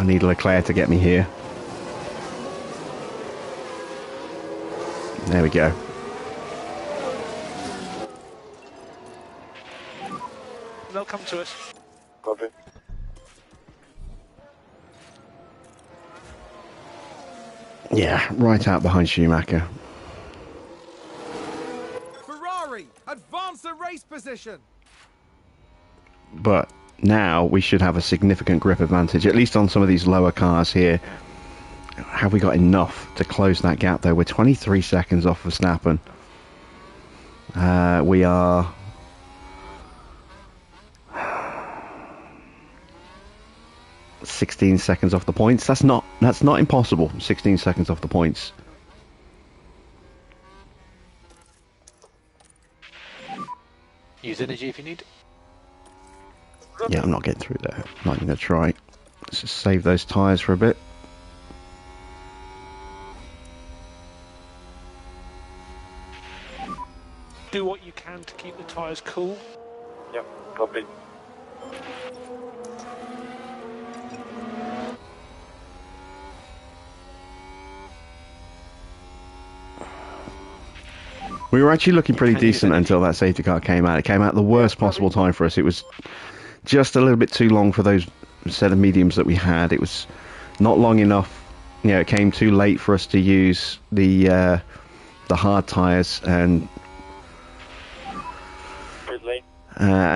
need Leclerc to get me here. There we go. they'll come to us. Copy. Yeah, right out behind Schumacher. Ferrari, advance the race position. But now we should have a significant grip advantage, at least on some of these lower cars here. Have we got enough to close that gap though? We're 23 seconds off of Verstappen. We are 16 seconds off the points. That's not impossible. 16 seconds off the points. Use energy if you need. Yeah, I'm not getting through there. I'm not going to try. Let's just save those tyres for a bit. Do what you can to keep the tyres cool. Yep, copy. We were actually looking pretty decent until that safety car came out. It came out at the worst possible time for us. It was just a little bit too long for those set of mediums that we had. It was not long enough. You know, it came too late for us to use the hard tyres and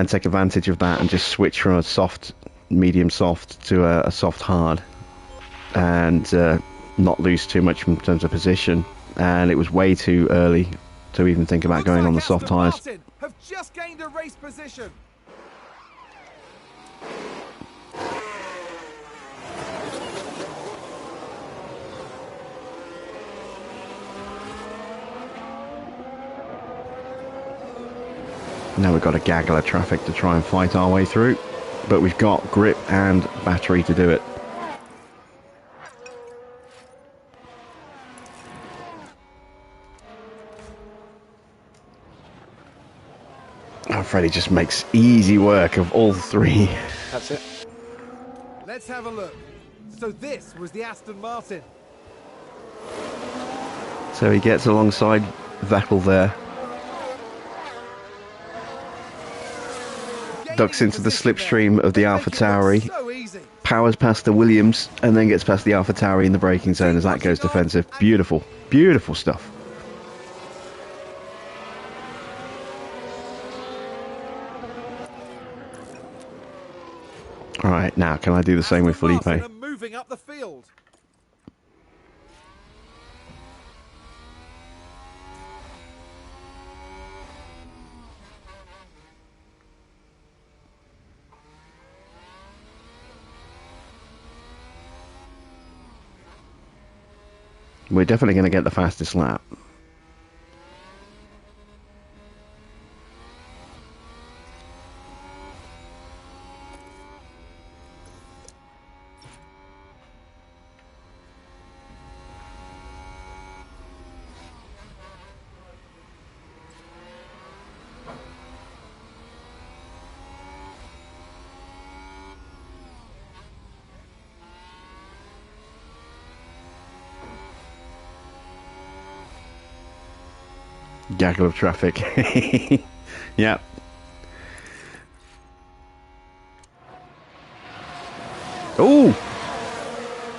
take advantage of that and just switch from a soft, medium soft to a soft hard and not lose too much in terms of position. And it was way too early to even think about going on the soft tyres. Aston Martin have just gained a race position. Now we've got a gaggle of traffic to try and fight our way through, but we've got grip and battery to do it. Oh, Freddie just makes easy work of all three. That's it. Let's have a look. So this was the Aston Martin. So he gets alongside Vettel there. Ducks into the slipstream of the AlphaTauri. So easy. Powers past the Williams and then gets past the AlphaTauri in the braking zone as that goes defensive. Beautiful, beautiful stuff. Alright, now can I do the same with Aston Martin Felipe? are moving up the field. We're definitely going to get the fastest lap. Gaggle of traffic. Yep. Oh,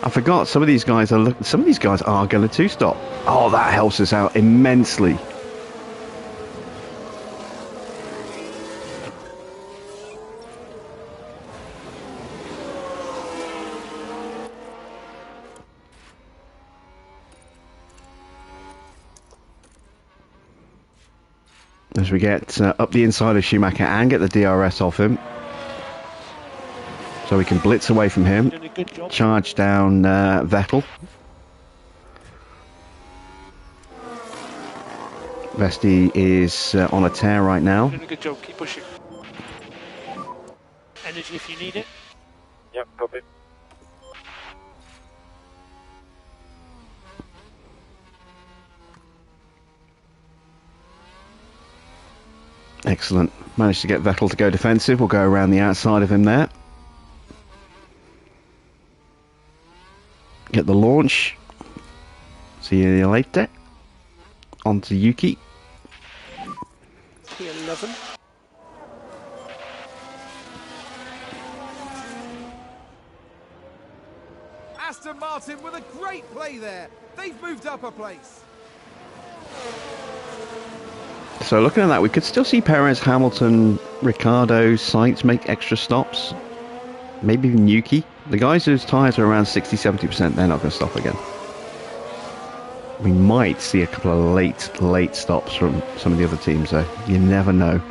I forgot. Some of these guys are going to two-stop. Oh, that helps us out immensely. As we get up the inside of Schumacher and get the DRS off him. So we can blitz away from him. Charge down Vettel. Vesti is on a tear right now. Doing a good job, keep pushing. Energy if you need it. Yep, copy. Excellent. Managed to get Vettel to go defensive. We'll go around the outside of him there. Get the launch. See you later. On to Yuki. P11. Aston Martin with a great play there. They've moved up a place. So looking at that, we could still see Perez, Hamilton, Ricciardo, Sainz make extra stops. Maybe even Yuki. The guys whose tyres are around 60-70%, they're not going to stop again. We might see a couple of late stops from some of the other teams, though. You never know.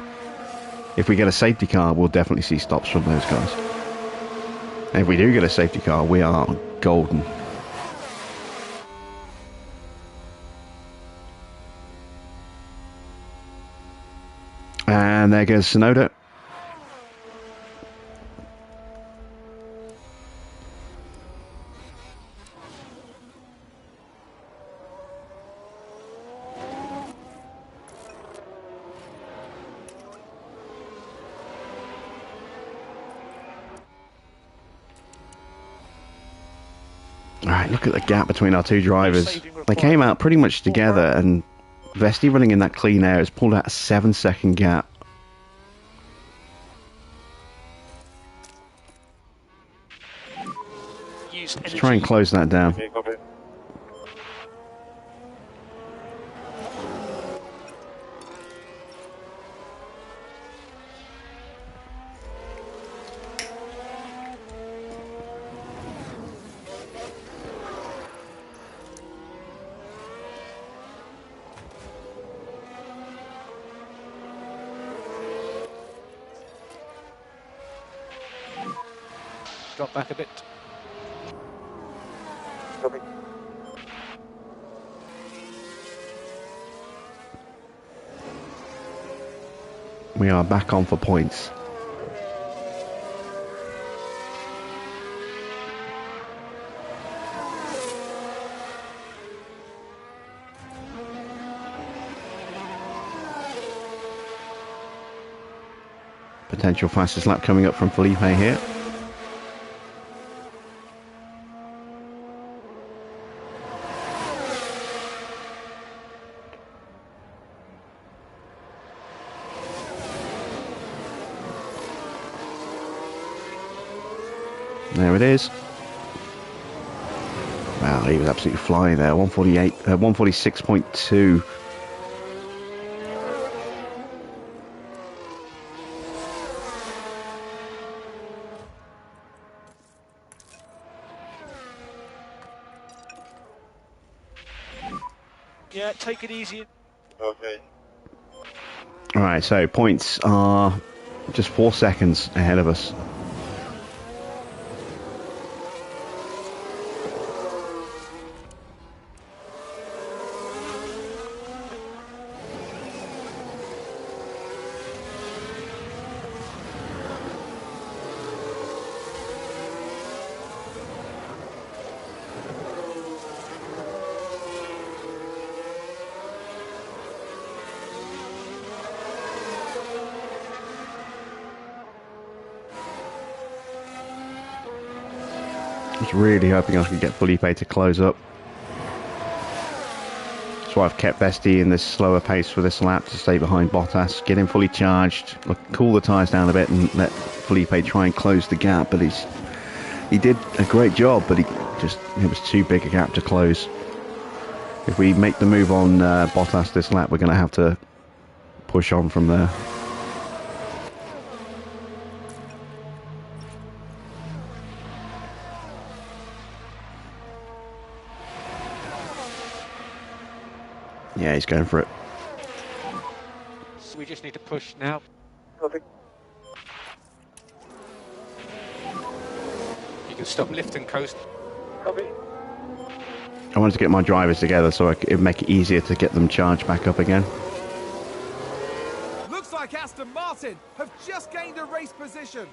If we get a safety car, we'll definitely see stops from those guys. And if we do get a safety car, we are golden. And there goes Tsunoda. Alright, look at the gap between our two drivers. They came out pretty much together, and Vesti running in that clean air has pulled out a 7-second gap. Let's try and close that down. Okay, copy. Drop back a bit. Copy. We are back on for points. Potential fastest lap coming up from Felipe here. There it is. Wow, he was absolutely flying there. 146.2. Yeah, take it easy. Okay. Alright, so points are just 4 seconds ahead of us. I was really hoping I could get Felipe to close up. That's why I've kept Vesti in this slower pace for this lap to stay behind Bottas, get him fully charged, cool the tyres down a bit and let Felipe try and close the gap. But he did a great job, but it was too big a gap to close. If we make the move on Bottas this lap, we're going to have to push on from there. Yeah, he's going for it. So we just need to push now. Copy. You can stop, lift and coast. Copy. I wanted to get my drivers together so it would make it easier to get them charged back up again. Looks like Aston Martin have just gained a race position.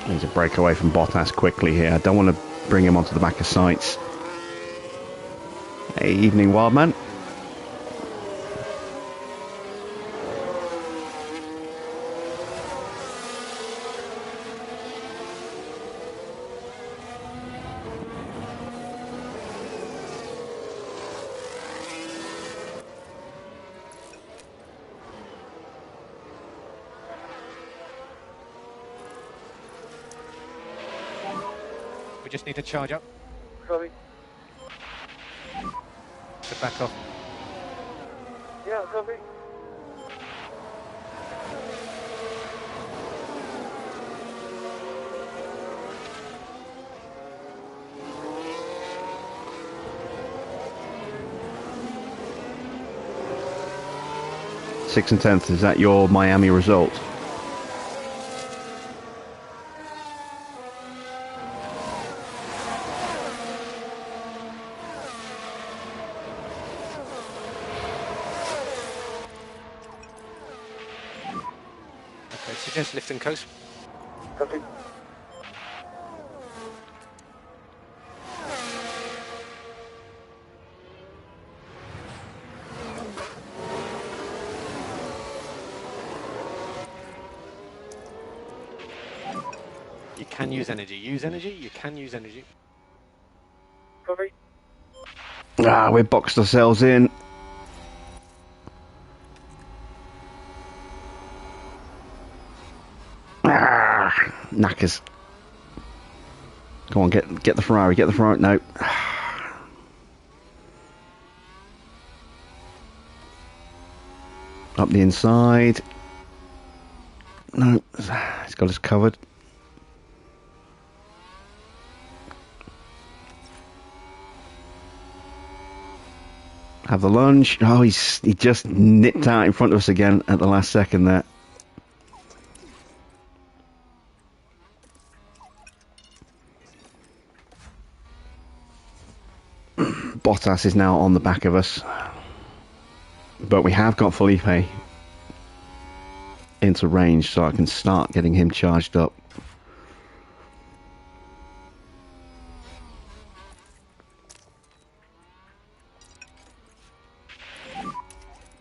Needs a break away from Bottas quickly here. I don't want to bring him onto the back of Sainz. Hey, evening, Wildman. just need to charge up. Copy. So back off. Yeah, copy. Sixth and 10th, is that your Miami result? Okay, suggest lift and coast. Copy. You can use energy. Use energy. You can use energy. Copy. Ah, we've boxed ourselves in. Ah, knackers. Come on, get the Ferrari, get the Ferrari. No. Up the inside. No, he's got us covered. Have the lunge. Oh, he just nipped out in front of us again at the last second there. Bottas is now on the back of us. But we have got Felipe into range, so I can start getting him charged up.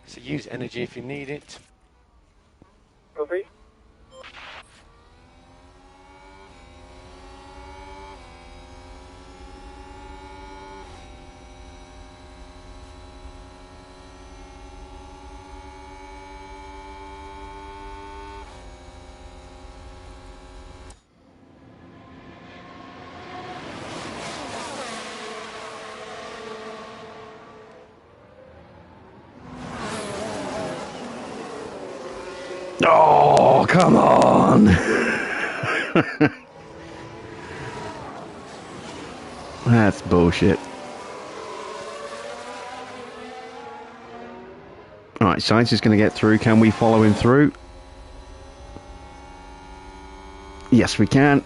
So use energy if you need it. Copy. Oh, come on! That's bullshit. Alright, Science is going to get through. Can we follow him through? Yes, we can.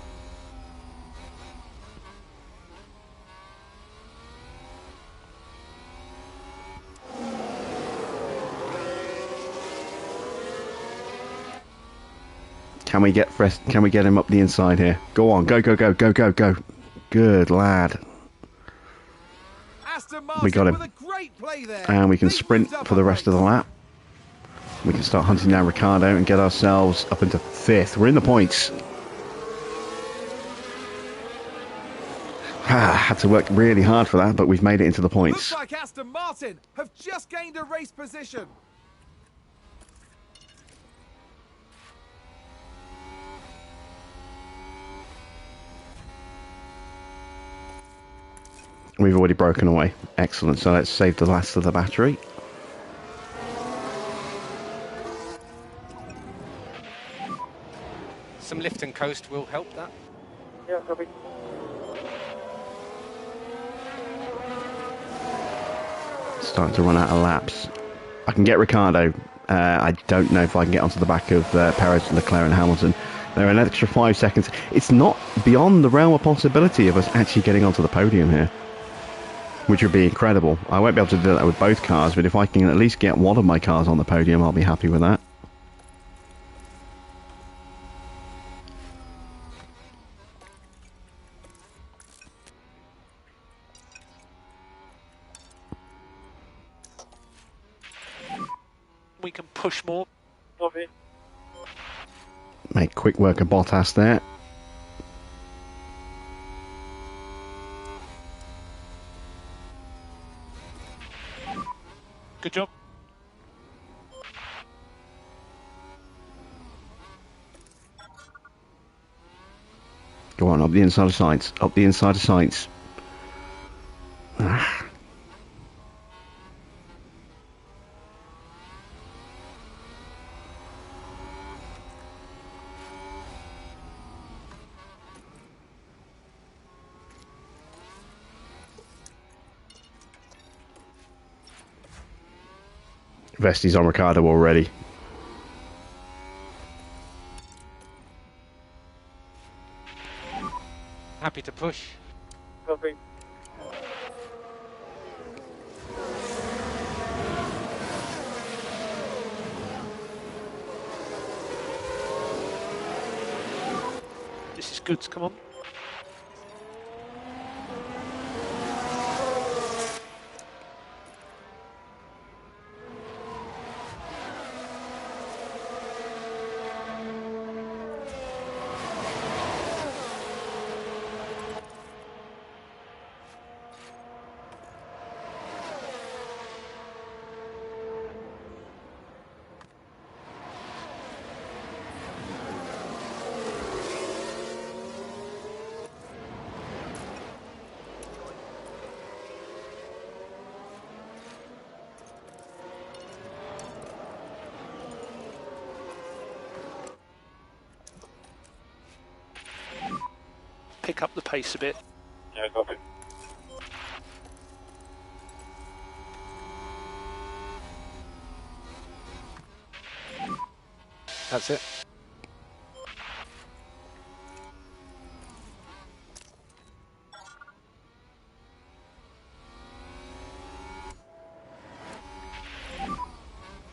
Can we get him up the inside here? Go on, go. Good lad. Aston Martin We got him. with a great play there. And we can They sprint moved up for the a rest of the pace. lap. We can start hunting down Ricardo and get ourselves up into 5th. We're in the points. Had to work really hard for that, but we've made it into the points. Looks like Aston Martin have just gained a race position. We've already broken away. Excellent. So let's save the last of the battery. Some lift and coast will help that. Yeah, copy. Starting to run out of laps. I can get Ricardo. I don't know if I can get onto the back of Perez, Leclerc and Hamilton. They're an extra 5 seconds. It's not beyond the realm of possibility of us actually getting onto the podium here, which would be incredible. I won't be able to do that with both cars, but if I can at least get one of my cars on the podium, I'll be happy with that. We can push more. Copy. Make quick work of Bottas there. Good job. Go Go on, up the inside of sights. Up the inside of sights. Ah. Vesti's on Ricardo already. Happy to push. Copy. This is good, come on. Pick up the pace a bit. Yeah, copy. That's it.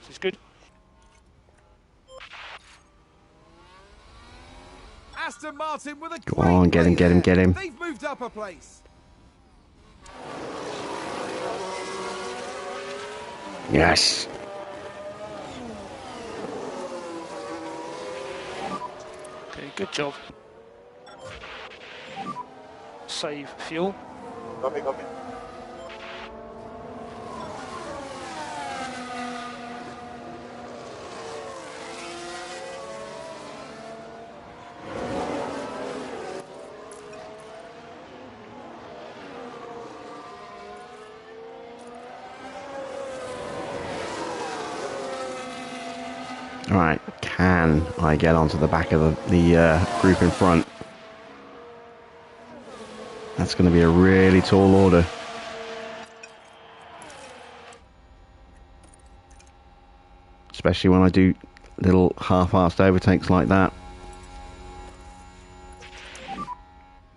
This is good. Aston Martin with a Go on, get him, great get him, get him. They've moved up a place. Yes. Okay, good job. Save fuel. Copy, copy. Right, can I get onto the back of the group in front? That's going to be a really tall order. Especially when I do little half-assed overtakes like that.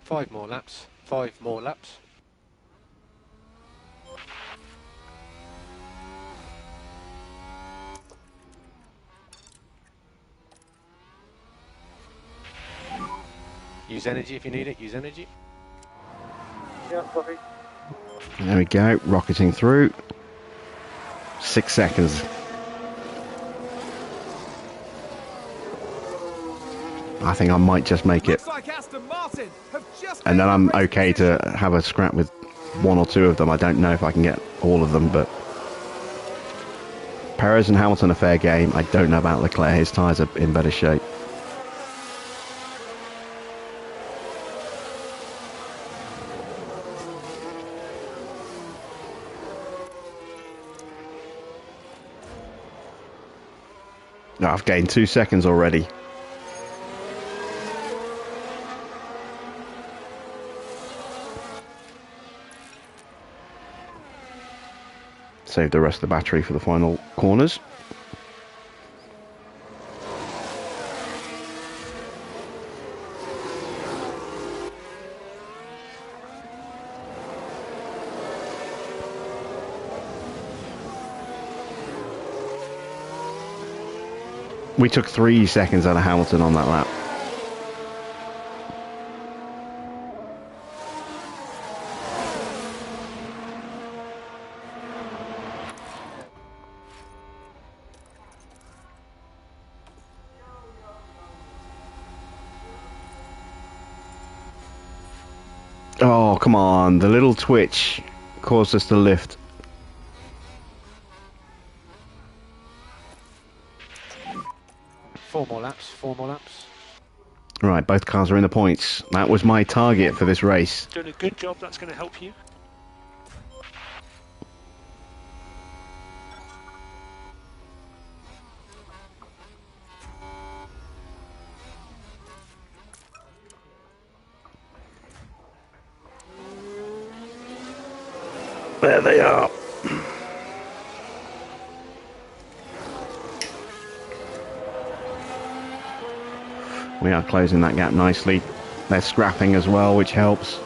5 more laps. 5 more laps. Use energy if you need it. Use energy. Yeah, copy. There we go, rocketing through. 6 seconds. I think I might just make it. Looks like Aston Martin have just And then made I'm a great okay to position. have a scrap with 1 or 2 of them. I don't know if I can get all of them, but Perez and Hamilton are fair game. I don't know about Leclerc. His tyres are in better shape. No, I've gained 2 seconds already. Save the rest of the battery for the final corners. We took 3 seconds out of Hamilton on that lap. Oh, come on. The little twitch caused us to lift. Four more laps. 4 more laps. Right, both cars are in the points. That was my target for this race. Doing a good job, that's going to help you. There they are. We are closing that gap nicely. They're scrapping as well, which helps.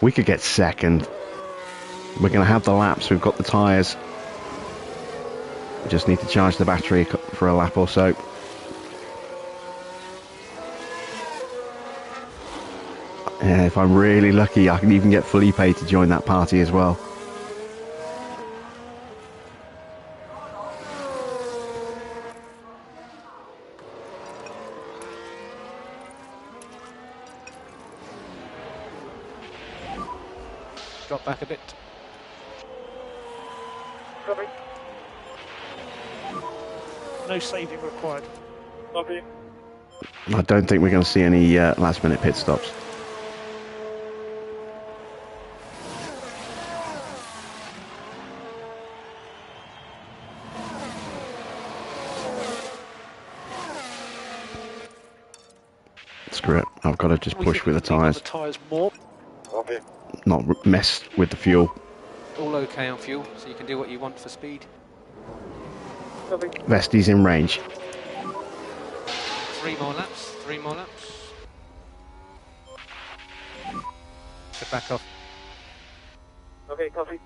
We could get second. We're going to have the laps. We've got the tyres. We just need to charge the battery for a lap or so. Yeah, if I'm really lucky, I can even get Felipe to join that party as well. Drop back a bit. Copy. No saving required. Copy. I don't think we're going to see any last minute pit stops. Screw it, I've got to just push with the tyres. The tyres more. Copy. Not mess with the fuel. All okay on fuel, so you can do what you want for speed. Copy. Vesti's in range. 3 more laps, 3 more laps. Get back off. Okay, copy.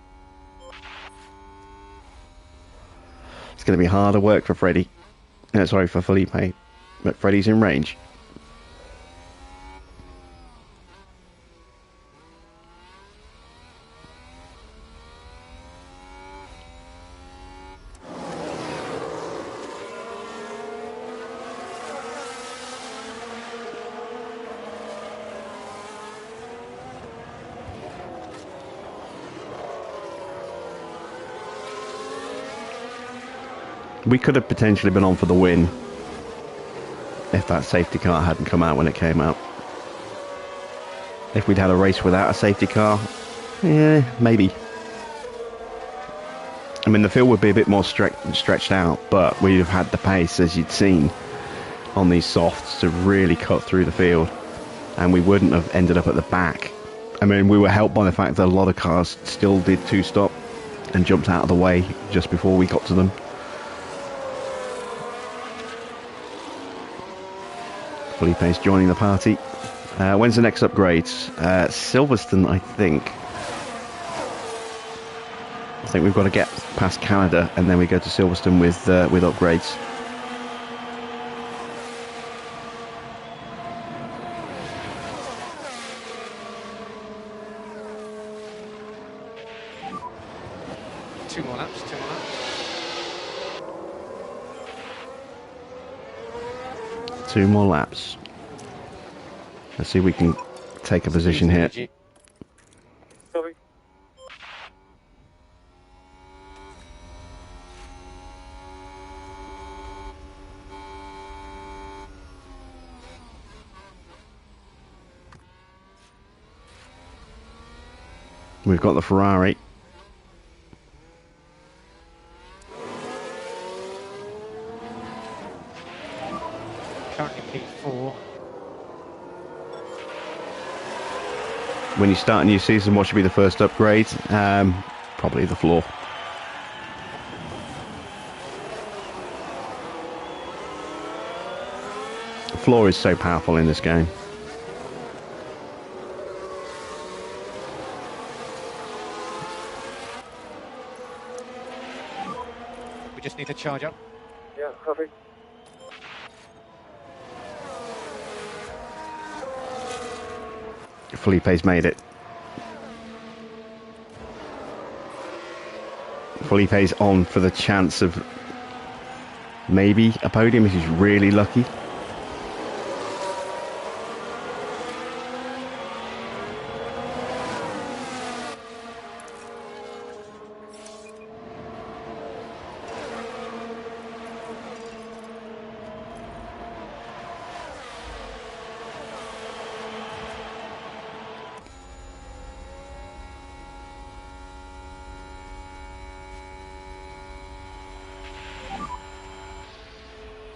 It's going to be harder work for Freddie. Sorry, for Felipe. But Freddie's in range. We could have potentially been on for the win if that safety car hadn't come out when it came out. If we'd had a race without a safety car, yeah, maybe. I mean, the field would be a bit more stretched out, but we'd have had the pace, as you'd seen on these softs, to really cut through the field, and we wouldn't have ended up at the back. I mean, we were helped by the fact that a lot of cars still did two-stop and jumped out of the way just before we got to them. Felipe's joining the party. When's the next upgrade? Silverstone, I think. I think we've got to get past Canada and then we go to Silverstone with upgrades. Two more laps. 2 more laps. Let's see if we can take a position here. Copy. We've got the Ferrari. Currently P4. When you start a new season, what should be the first upgrade? Probably the floor. The floor is so powerful in this game. We just need to charge up. Yeah, copy. Felipe's made it. Felipe's on for the chance of maybe a podium if he's really lucky.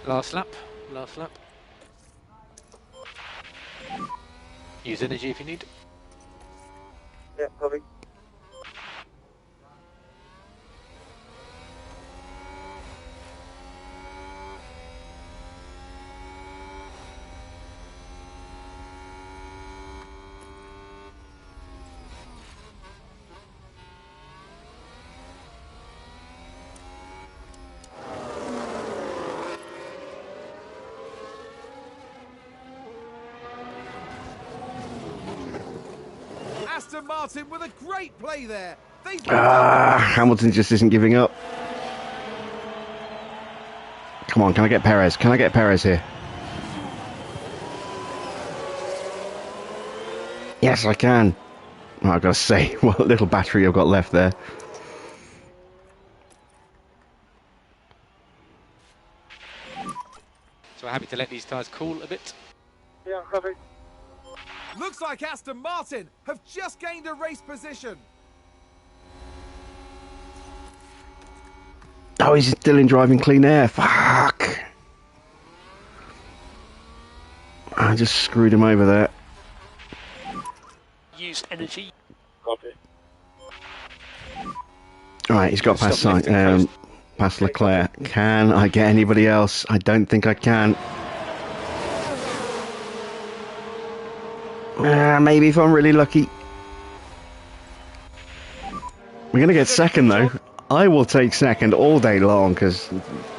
Last lap. Last lap. Use energy if you need. Yeah, copy. Aston Martin with a great play there. Hamilton just isn't giving up. Come on, can I get Perez? Can I get Perez here? Yes, I can. Oh, I've got to say, what little battery I've got left there. So happy to let these tyres cool a bit. Yeah, copy. Looks like Aston Martin have just gained a race position. Oh, he's still in driving clean air. Fuck. I just screwed him over there. Use energy. Copy. Alright, he's got past past Leclerc. Can I get anybody else? I don't think I can. Maybe if I'm really lucky. We're going to get second though. I will take second all day long because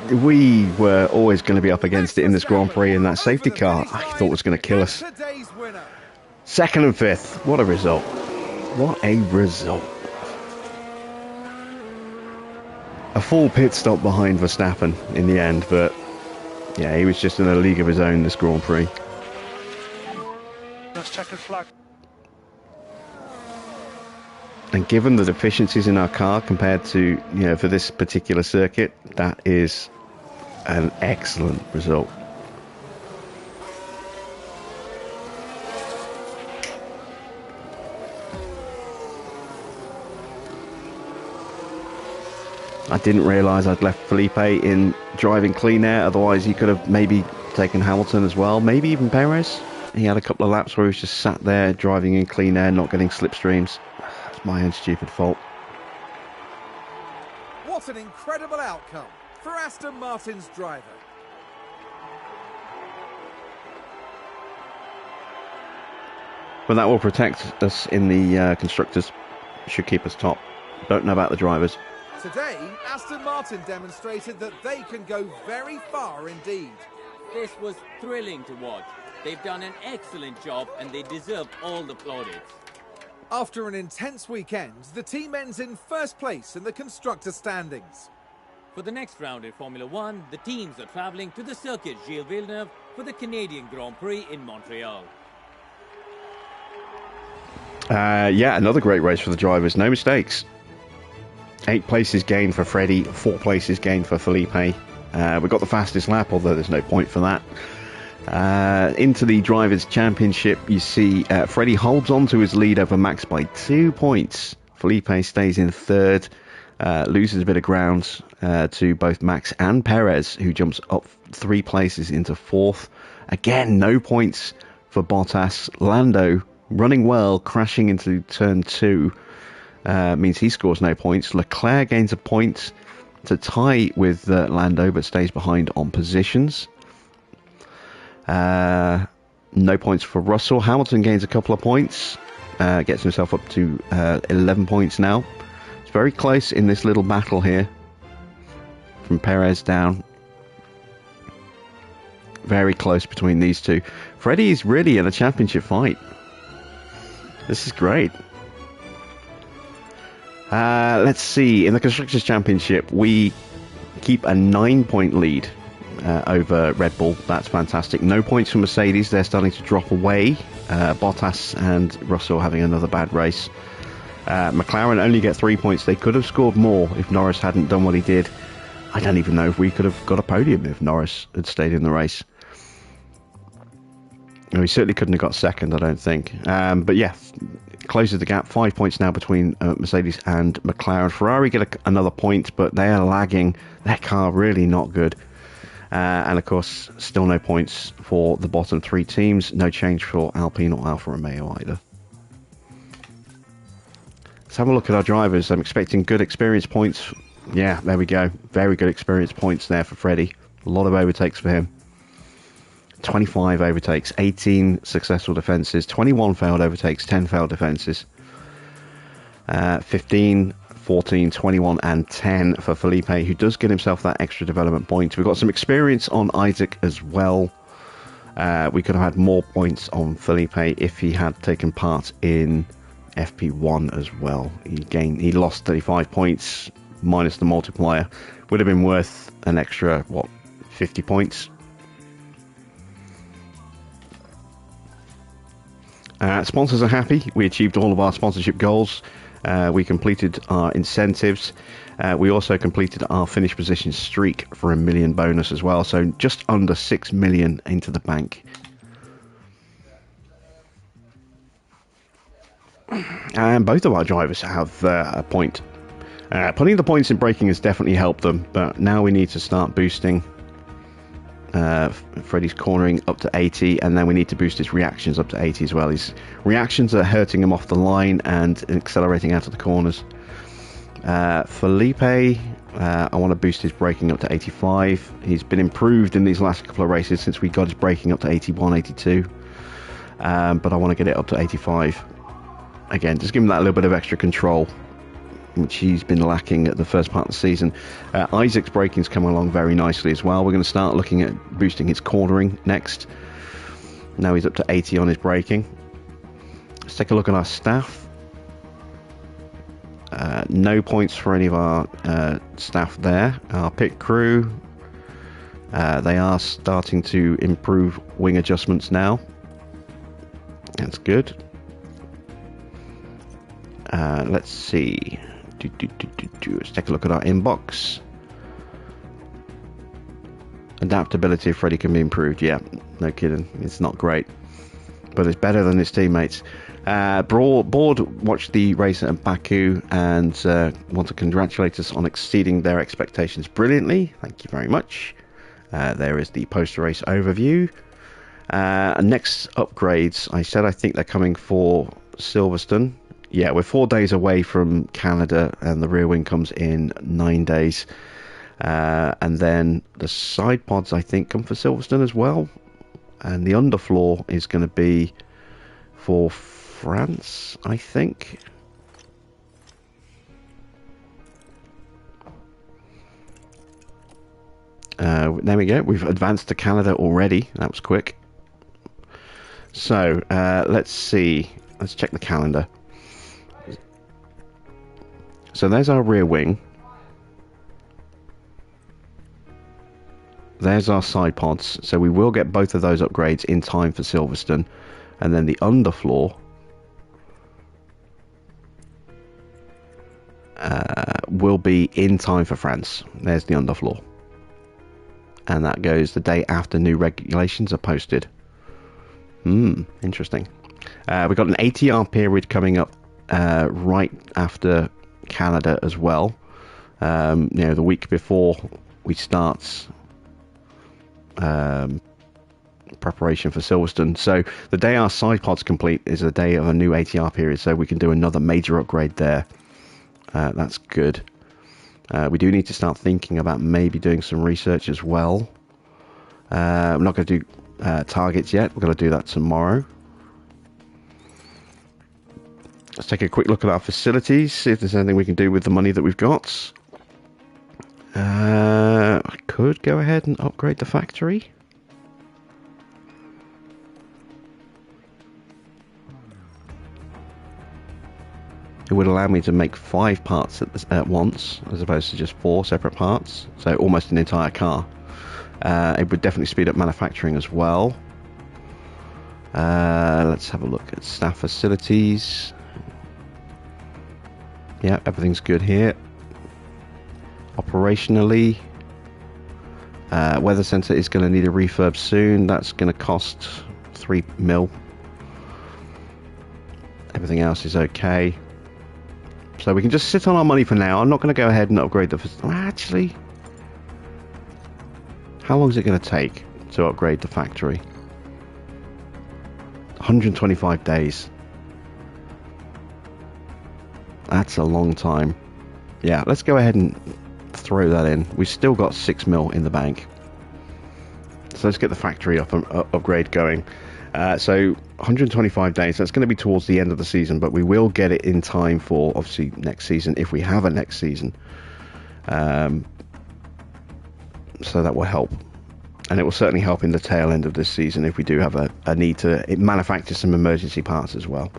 we were always going to be up against it in this Grand Prix, and that safety car I thought was going to kill us. Today's winner. Second and fifth. What a result. What a result. A full pit stop behind Verstappen in the end, but yeah, he was just in a league of his own this Grand Prix. Nice checkered flag. And given the deficiencies in our car compared to, for this particular circuit, that is an excellent result. I didn't realise I'd left Felipe in driving clean air, otherwise he could have maybe taken Hamilton as well, maybe even Perez. He had a couple of laps where he was just sat there driving in clean air, not getting slipstreams. It's my own stupid fault. What an incredible outcome for Aston Martin's driver. But that will protect us in the constructors. Should keep us top. Don't know about the drivers. Today, Aston Martin demonstrated that they can go very far indeed. This was thrilling to watch. They've done an excellent job and they deserve all the plaudits. After an intense weekend, the team ends in first place in the constructor standings. For the next round in Formula One, the teams are travelling to the Circuit Gilles Villeneuve for the Canadian Grand Prix in Montreal. Yeah, another great race for the drivers. No mistakes. 8 places gained for Freddie, 4 places gained for Felipe. We got the fastest lap, although there's no point for that. Into the Drivers' Championship, you see Freddie holds on to his lead over Max by 2 points. Felipe stays in third, loses a bit of ground to both Max and Perez, who jumps up 3 places into fourth. Again, no points for Bottas. Lando, running well, crashing into turn 2. Means he scores no points. Leclerc gains a point to tie with Lando, but stays behind on positions. No points for Russell. Hamilton gains a couple of points, gets himself up to 11 points now. It's very close in this little battle here, from Perez down. Very close between these two. Freddie is really in a championship fight. This is great. Let's see. In the Constructors' Championship, we keep a 9-point lead over Red Bull. That's fantastic. No points for Mercedes. They're starting to drop away. Bottas and Russell having another bad race. McLaren only get 3 points. They could have scored more if Norris hadn't done what he did. I don't even know if we could have got a podium if Norris had stayed in the race. We certainly couldn't have got second, I don't think. But yeah, closes the gap. 5 points now between Mercedes and McLaren. Ferrari get another point, but they are lagging. Their car really not good. And of course, still no points for the bottom 3 teams. No change for Alpine or Alfa Romeo either. Let's have a look at our drivers. I'm expecting good experience points. Yeah, there we go. Very good experience points there for Freddie. A lot of overtakes for him. 25 overtakes, 18 successful defences, 21 failed overtakes, 10 failed defences. 15, 14, 21 and 10 for Felipe, who does get himself that extra development point. We've got some experience on Isaac as well. We could have had more points on Felipe if he had taken part in FP1 as well. He lost 35 points minus the multiplier. Would have been worth an extra, what, 50 points? Sponsors are happy. We achieved all of our sponsorship goals. We completed our incentives. We also completed our finish position streak for a million bonus as well. So just under 6 million into the bank. And both of our drivers have a point. Putting the points in braking has definitely helped them, but now we need to start boosting Freddie's cornering up to 80, and then we need to boost his reactions up to 80 as well. His reactions are hurting him off the line and accelerating out of the corners. Felipe, I want to boost his braking up to 85. He's been improved in these last couple of races since we got his braking up to 81, 82. But I want to get it up to 85. Again, just give him that little bit of extra control, which he's been lacking at the first part of the season. Isaac's braking's coming along very nicely as well. We're going to start looking at boosting his cornering next. Now he's up to 80 on his braking. Let's take a look at our staff. No points for any of our staff there. Our pit crew, they are starting to improve wing adjustments now. That's good. Let's see. Let's take a look at our inbox. Adaptability of Freddie can be improved. Yeah, no kidding. It's not great, but it's better than his teammates. Board watched the race at Baku and want to congratulate us on exceeding their expectations brilliantly. Thank you very much. There is the post-race overview. Next upgrades, I said I think they're coming for Silverstone. Yeah, we're 4 days away from Canada, and the rear wing comes in 9 days. And then the side pods, I think, come for Silverstone as well. And the underfloor is going to be for France, I think. There we go. We've advanced to Canada already. That was quick. So, let's see. Let's check the calendar. So there's our rear wing. There's our side pods. So we will get both of those upgrades in time for Silverstone. And then the underfloor will be in time for France. There's the underfloor. And that goes the day after new regulations are posted. Interesting. We've got an ATR period coming up right after Canada as well. The week before we start preparation for Silverstone. So the day our side pods complete is the day of a new ATR period, so we can do another major upgrade there. That's good. We do need to start thinking about maybe doing some research as well. I'm not going to do targets yet. We're going to do that tomorrow. Let's take a quick look at our facilities, see if there's anything we can do with the money that we've got. I could go ahead and upgrade the factory. It would allow me to make 5 parts at once, as opposed to just 4 separate parts. So almost an entire car. It would definitely speed up manufacturing as well. Let's have a look at staff facilities. Yeah, everything's good here. Operationally, weather center is going to need a refurb soon. That's going to cost 3 mil. Everything else is okay. So we can just sit on our money for now. I'm not going to go ahead and upgrade the... Actually, How long is it going to take to upgrade the factory? 125 days. That's a long time. Yeah, let's go ahead and throw that in. We've still got 6 mil in the bank. So let's get the factory upgrade going. So 125 days, that's going to be towards the end of the season, but we will get it in time for, obviously, next season, if we have a next season. So that will help. And it will certainly help in the tail end of this season if we do have a need to manufacture some emergency parts as well.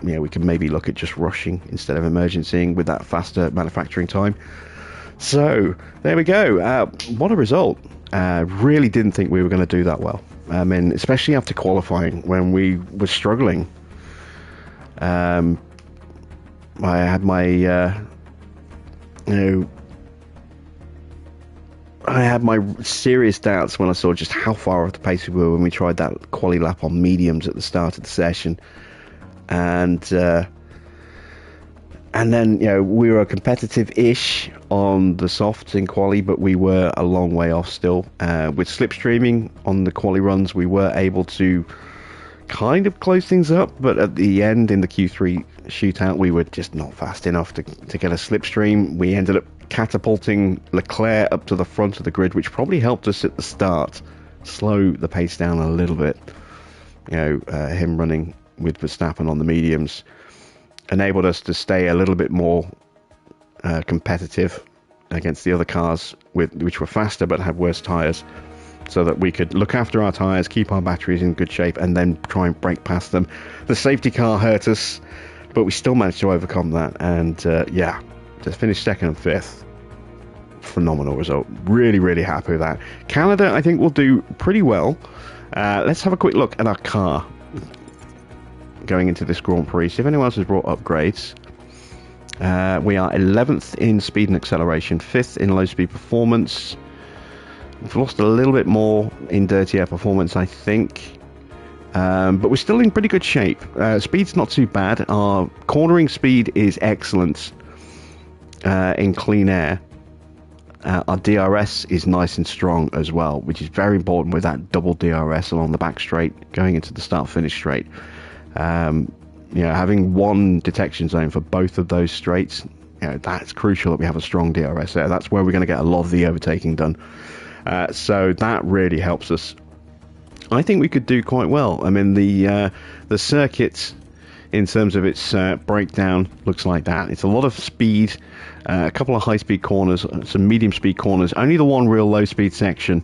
We can maybe look at just rushing instead of emergencying with that faster manufacturing time. So there we go. What a result. Really didn't think we were going to do that well. I mean, especially after qualifying when we were struggling. I had my I had my serious doubts when I saw just how far off the pace we were when we tried that quali lap on mediums at the start of the session. And then, we were competitive-ish on the softs in quali, but we were a long way off still. With slipstreaming on the quali runs, we were able to kind of close things up, but at the end, in the Q3 shootout, we were just not fast enough to get a slipstream. We ended up catapulting Leclerc up to the front of the grid, which probably helped us at the start slow the pace down a little bit. Him running with Verstappen on the mediums enabled us to stay a little bit more competitive against the other cars which were faster but had worse tyres, so that we could look after our tyres, keep our batteries in good shape, and then try and break past them. The safety car hurt us, but we still managed to overcome that, and to finish second and fifth, phenomenal result. Really, really happy with that. Canada, I think, will do pretty well. Let's have a quick look at our car going into this Grand Prix. See if anyone else has brought upgrades. We are 11th in speed and acceleration, 5th in low speed performance. We've lost a little bit more in dirty air performance, I think. But we're still in pretty good shape. Speed's not too bad. Our cornering speed is excellent in clean air. Our DRS is nice and strong as well, which is very important with that double DRS along the back straight going into the start-finish straight. Having one detection zone for both of those straights, that's crucial that we have a strong DRS there. That's where we're going to get a lot of the overtaking done. So that really helps us. I think we could do quite well. I mean, the circuit, in terms of its breakdown, looks like that. It's a lot of speed, a couple of high-speed corners, some medium-speed corners, only the one real low-speed section,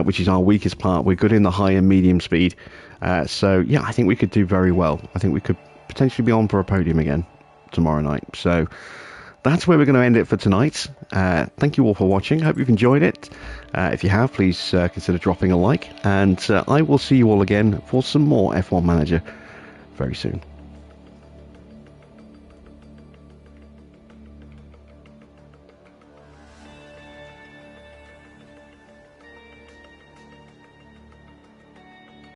which is our weakest part. We're good in the high and medium speed. So, I think we could do very well. I think we could potentially be on for a podium again tomorrow night. So that's where we're going to end it for tonight. Thank you all for watching. Hope you've enjoyed it. If you have, please consider dropping a like. And I will see you all again for some more F1 Manager very soon.